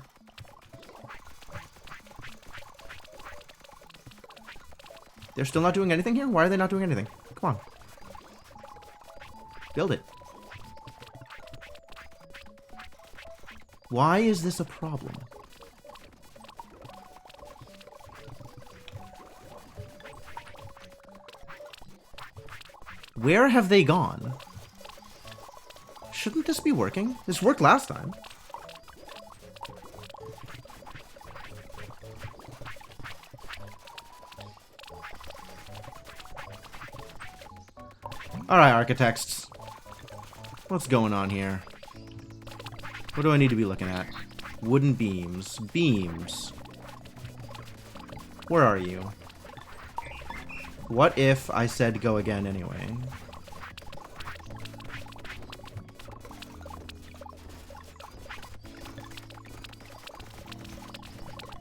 They're still not doing anything here? Why are they not doing anything? Come on. Build it. Why is this a problem? Where have they gone? Shouldn't this be working? This worked last time. Alright, architects. What's going on here? What do I need to be looking at? Wooden beams. Beams. Where are you? What if I said go again anyway?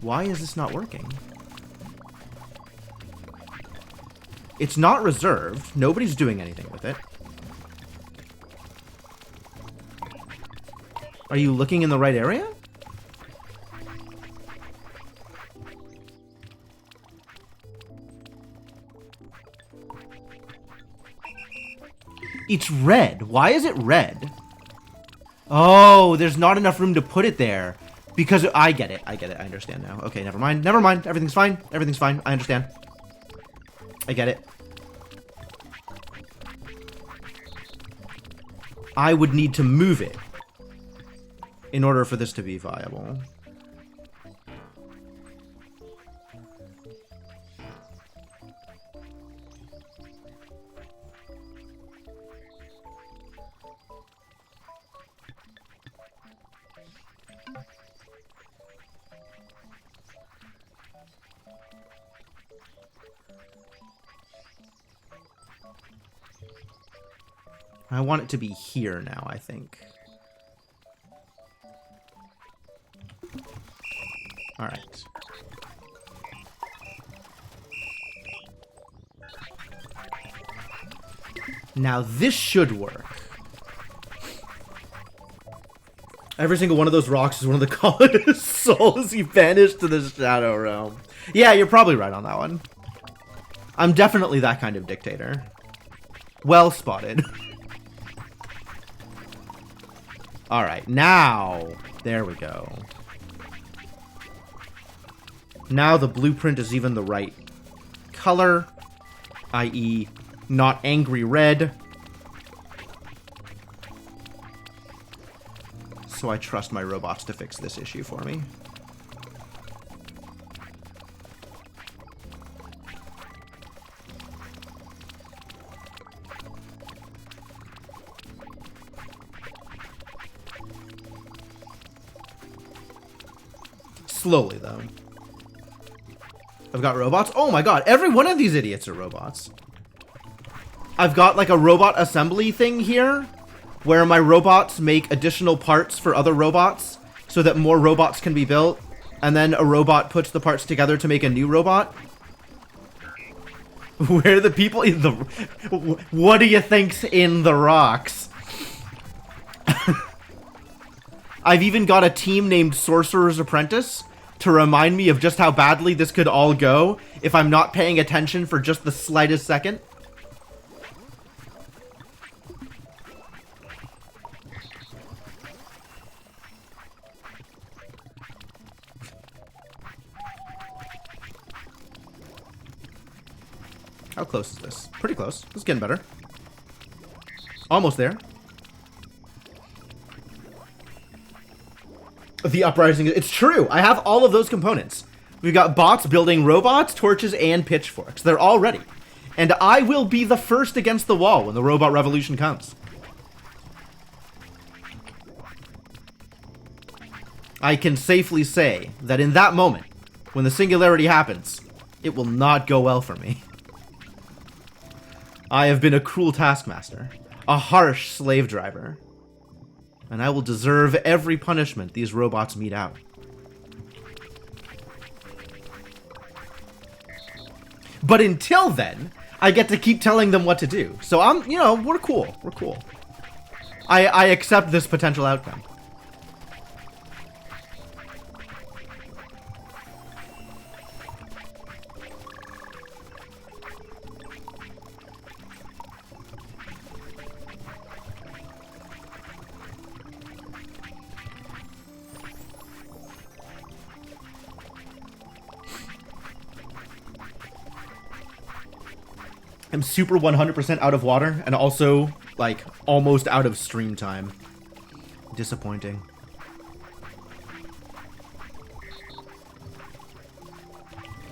Why is this not working? It's not reserved. Nobody's doing anything with it. Are you looking in the right area? It's red. Why is it red? Oh, there's not enough room to put it there. Because I get it. I get it. I understand now. Okay, never mind. Never mind. Everything's fine. Everything's fine. I understand. I get it. I would need to move it in order for this to be viable. I want it to be here now, I think. Alright. Now this should work. Every single one of those rocks is one of the colorless souls he banished to the Shadow Realm. Yeah, you're probably right on that one. I'm definitely that kind of dictator. Well spotted. Alright, now... There we go. Now the blueprint is even the right color, i.e. not angry red. So I trust my robots to fix this issue for me. Slowly, though. I've got robots. Oh my god, every one of these idiots are robots. I've got like a robot assembly thing here, where my robots make additional parts for other robots, so that more robots can be built, and then a robot puts the parts together to make a new robot. Where are the people in the... What do you think's in the rocks? I've even got a team named Sorcerer's Apprentice to remind me of just how badly this could all go if I'm not paying attention for just the slightest second. How close is this? Pretty close. It's getting better. Almost there. The uprising. It's true. I have all of those components. We've got bots building robots, torches, and pitchforks. They're all ready. And I will be the first against the wall when the robot revolution comes. I can safely say that in that moment, when the singularity happens, it will not go well for me. I have been a cruel taskmaster, a harsh slave driver, and I will deserve every punishment these robots mete out. But until then, I get to keep telling them what to do. So I'm, you know, we're cool. We're cool. I accept this potential outcome. I'm super 100% out of water, and also, like, almost out of stream time. Disappointing.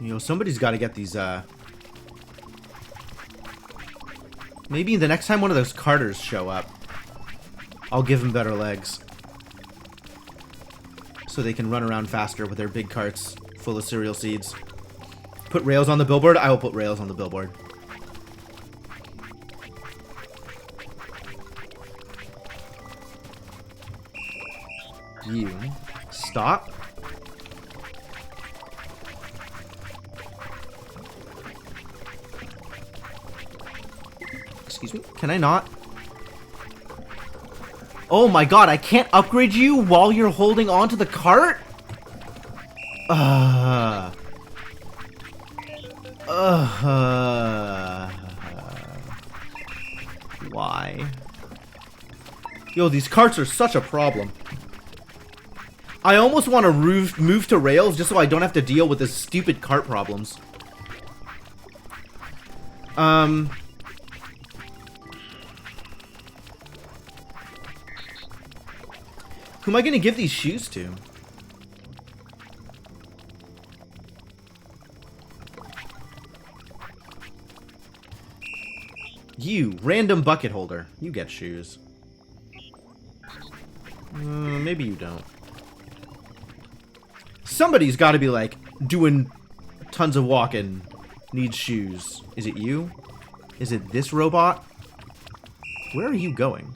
You know, somebody's got to get these, Maybe the next time one of those carters show up, I'll give them better legs. So they can run around faster with their big carts full of cereal seeds. Put rails on the billboard? I will put rails on the billboard. You stop. Excuse me? Can I not? Oh my god, I can't upgrade you while you're holding on to the cart? Why? Yo, these carts are such a problem. I almost want to move to rails just so I don't have to deal with this stupid cart problems. Who am I going to give these shoes to? You, random bucket holder. You get shoes. Maybe you don't. Somebody's got to be, like, doing tons of walking, needs shoes. Is it you? Is it this robot? Where are you going?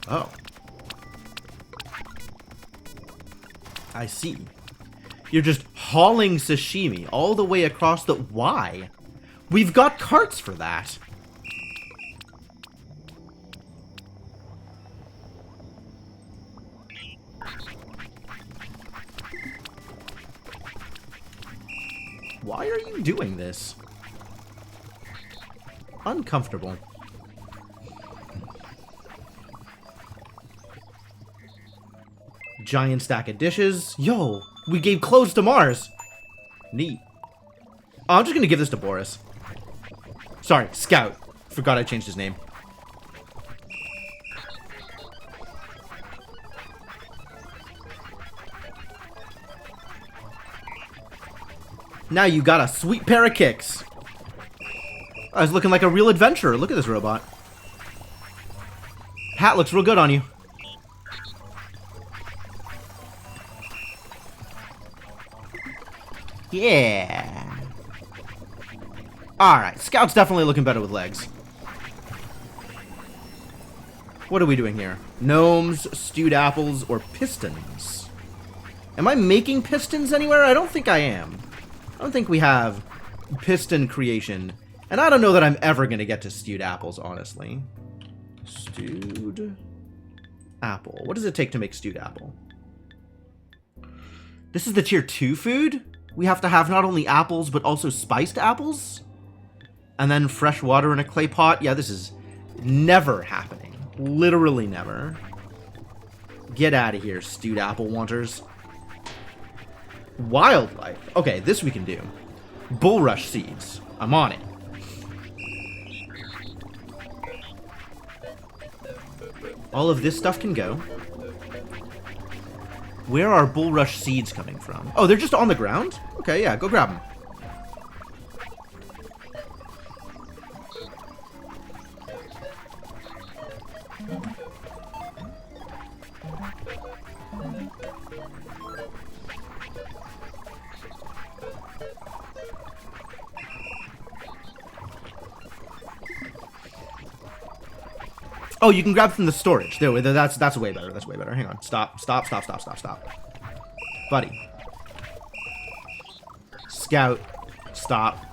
Oh. I see. You're just hauling sashimi all the way across the... Why? We've got carts for that. Why are you doing this? Uncomfortable. Giant stack of dishes. Yo, we gave clothes to Mars. Neat. Oh, I'm just gonna give this to Boris. Sorry, Scout. Forgot I changed his name. Now you got a sweet pair of kicks. I was looking like a real adventurer. Look at this robot. Hat looks real good on you. Yeah. Alright, Scout's definitely looking better with legs. What are we doing here? Gnomes, stewed apples, or pistons? Am I making pistons anywhere? I don't think I am. I don't think we have piston creation. And I don't know that I'm ever going to get to stewed apples, honestly. Stewed apple. What does it take to make stewed apple? This is the tier 2 food? We have to have not only apples, but also spiced apples? And then fresh water in a clay pot? Yeah, this is never happening. Literally never. Get out of here, stewed apple wanters. Wildlife. Okay, this we can do. Bulrush seeds. I'm on it. All of this stuff can go. Where are bulrush seeds coming from? Oh, they're just on the ground? Okay, yeah, go grab them. Oh, you can grab from the storage. There, that's way better. That's way better. Hang on. Stop. Buddy. Scout. Stop.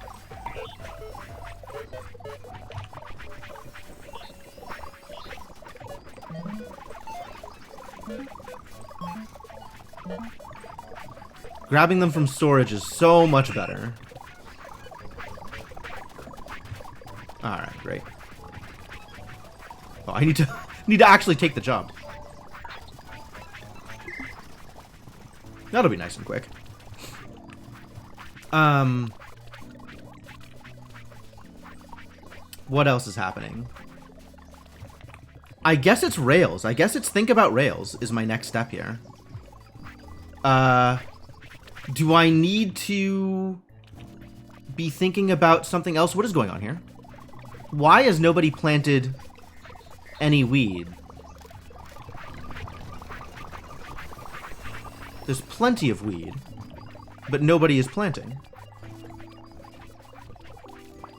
Grabbing them from storage is so much better. Alright, great. Oh, I need to actually take the job. That'll be nice and quick. What else is happening? I guess it's rails. I guess it's think about rails is my next step here. Do I need to be thinking about something else? What is going on here? Why has nobody planted any weed? There's plenty of weed, but nobody is planting.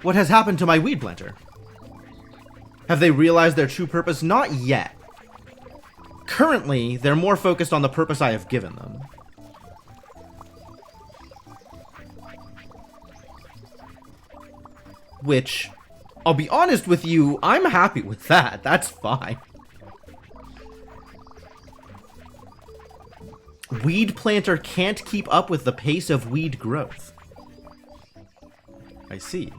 What has happened to my weed planter? Have they realized their true purpose? Not yet. Currently, they're more focused on the purpose I have given them. Which, I'll be honest with you, I'm happy with that. That's fine. Weed planter can't keep up with the pace of weed growth. I see.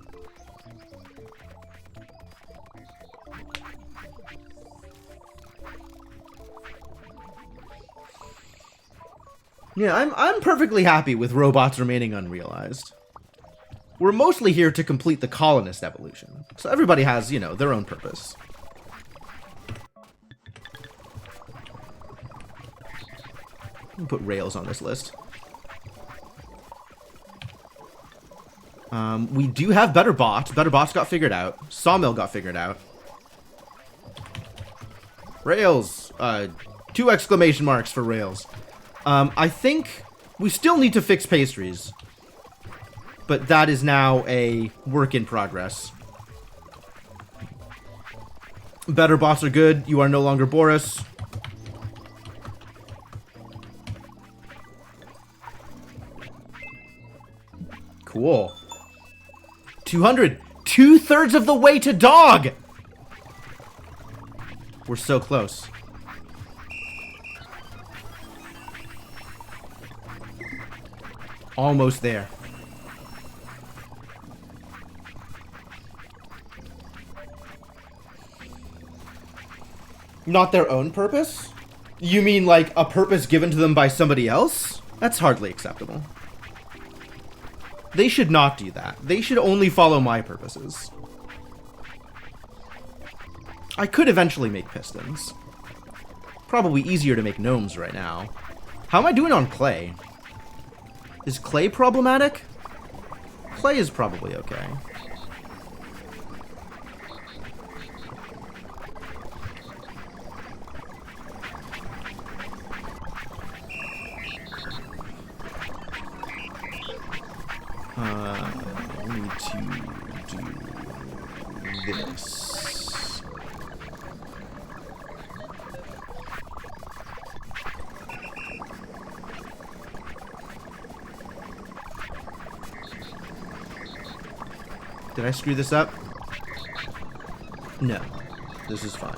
Yeah, I'm perfectly happy with robots remaining unrealized. We're mostly here to complete the colonist evolution. So everybody has, you know, their own purpose. Put rails on this list. We do have better bots. Better bots got figured out. Sawmill got figured out. Rails. 2 exclamation marks for rails. I think we still need to fix pastries. But that is now a work in progress. Better bots are good. You are no longer Boris. Cool. 200. 2/3 of the way to dog. We're so close. Almost there. Not their own purpose? You mean like a purpose given to them by somebody else? That's hardly acceptable. They should not do that. They should only follow my purposes. I could eventually make pistons. Probably easier to make gnomes right now. How am I doing on clay? Is clay problematic? Clay is probably okay. We need to do this. Did I screw this up? No. This is fine.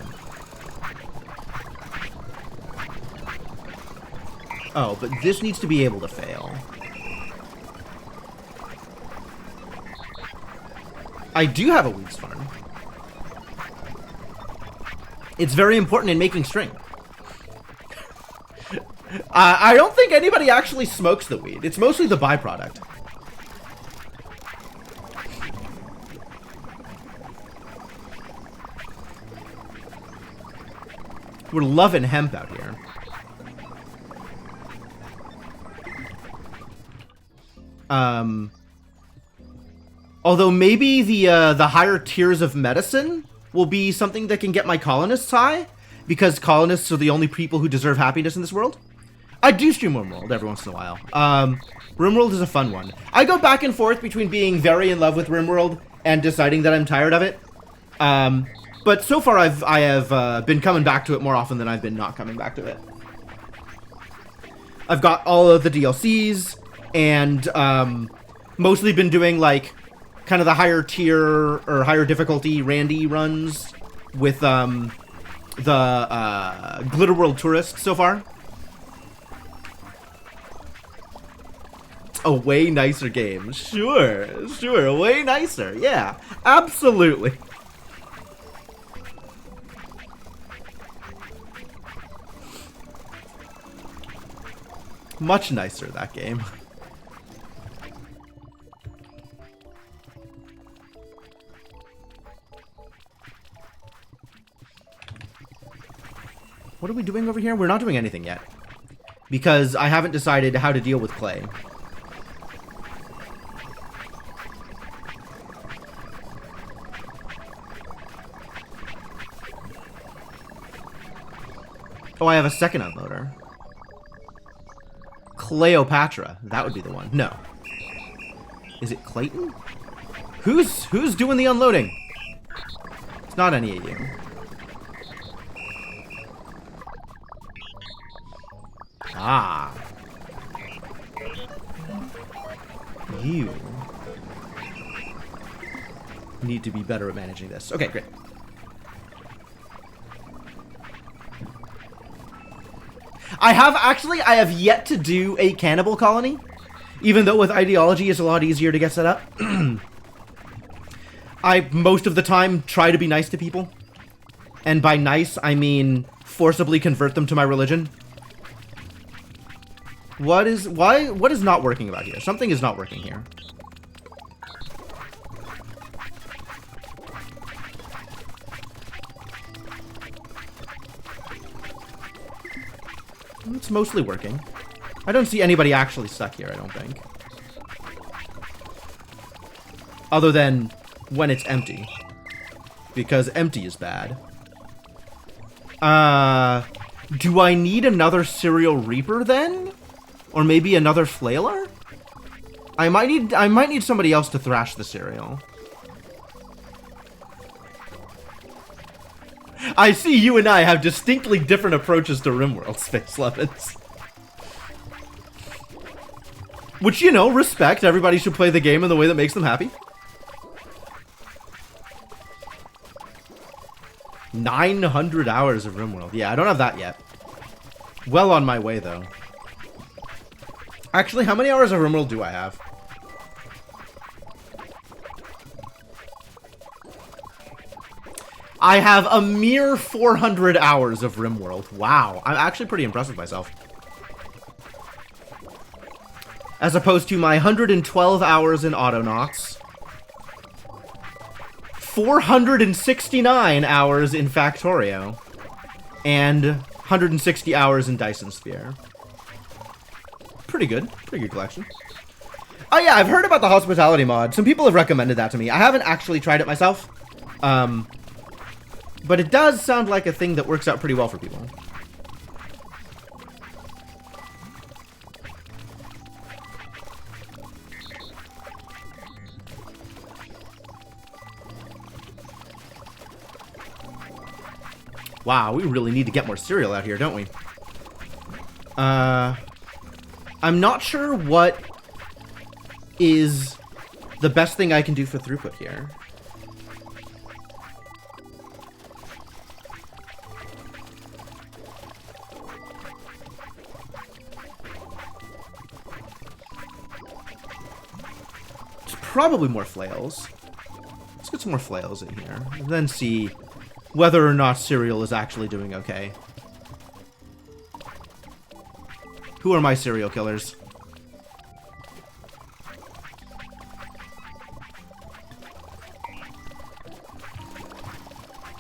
Oh, but this needs to be able to fail. I do have a weeds farm. It's very important in making string. I don't think anybody actually smokes the weed. It's mostly the byproduct. We're loving hemp out here. Although maybe the higher tiers of medicine will be something that can get my colonists high, because colonists are the only people who deserve happiness in this world. I do stream RimWorld every once in a while. RimWorld is a fun one. I go back and forth between being very in love with RimWorld and deciding that I'm tired of it. But so far I have been coming back to it more often than I've been not coming back to it. I've got all of the DLCs and mostly been doing like kind of the higher tier or higher difficulty Randy runs with the Glitter World Tourist so far. It's a way nicer game. Sure, way nicer. Yeah, absolutely. Much nicer, that game. What are we doing over here? We're not doing anything yet. Because I haven't decided how to deal with clay. Oh, I have a second unloader. Cleopatra. That would be the one. No. Is it Clayton? Who's doing the unloading? It's not any of you. Ah. You need to be better at managing this. Okay, great. I have yet to do a cannibal colony, even though with ideology it's a lot easier to get set up. I, most of the time, try to be nice to people. And by nice, I mean forcibly convert them to my religion. What is not working about here? Something is not working here. It's mostly working. I don't see anybody actually stuck here, I don't think. Other than when it's empty. Because empty is bad. Do I need another Serial Reaper then? Or maybe another Flailer? I might need somebody else to thrash the cereal. I see you and I have distinctly different approaches to RimWorld, Space Lemons. Which, you know, respect. Everybody should play the game in the way that makes them happy. 900 hours of RimWorld. Yeah, I don't have that yet. Well on my way, though. Actually, how many hours of RimWorld do I have? I have a mere 400 hours of RimWorld. Wow, I'm actually pretty impressed with myself. As opposed to my 112 hours in Autonauts, 469 hours in Factorio, and 160 hours in Dyson Sphere. Pretty good collection. Oh yeah, I've heard about the hospitality mod. Some people have recommended that to me. I haven't actually tried it myself. But it does sound like a thing that works out pretty well for people. Wow, we really need to get more cereal out here, don't we? I'm not sure what is the best thing I can do for throughput here. It's probably more flails. Let's get some more flails in here, and then see whether or not cereal is actually doing okay. Who are my serial killers?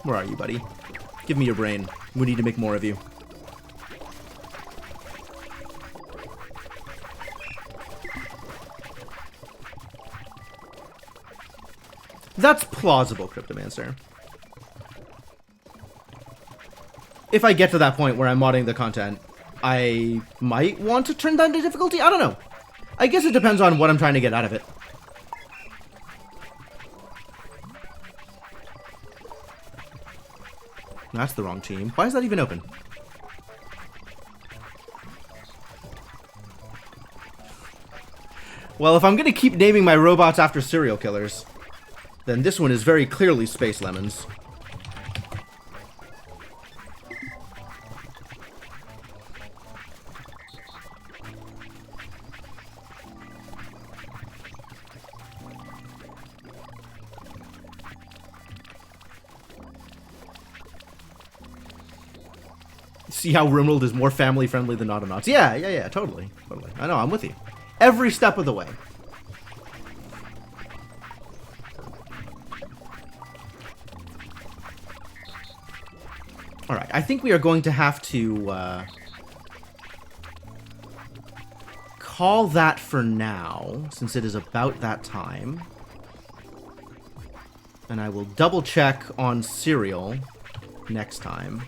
Where are you, buddy? Give me your brain. We need to make more of you. That's plausible, Cryptomancer. If I get to that point where I'm modding the content, I might want to turn down the difficulty? I don't know. I guess it depends on what I'm trying to get out of it. That's the wrong team. Why is that even open? Well, if I'm gonna keep naming my robots after serial killers, then this one is very clearly Space Lemons. See how RimWorld is more family-friendly than Autonauts? Yeah, totally. I know, I'm with you. Every step of the way. Alright, I think we are going to have to call that for now, since it is about that time. And I will double-check on cereal next time.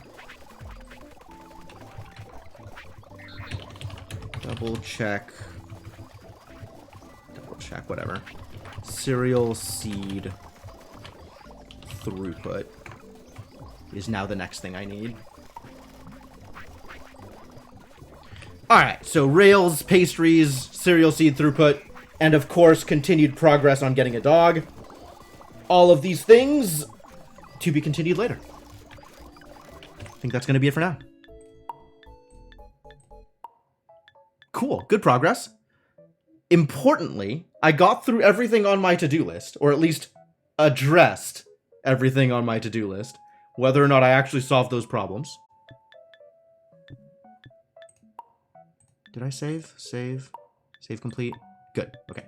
Double check, whatever. Cereal seed throughput is now the next thing I need. Alright, so rails, pastries, cereal seed throughput, and of course continued progress on getting a dog. All of these things to be continued later. I think that's going to be it for now. Cool, good progress. Importantly, I got through everything on my to-do list, or at least addressed everything on my to-do list. Whether or not I actually solved those problems. Did I save? Save complete? Good, okay.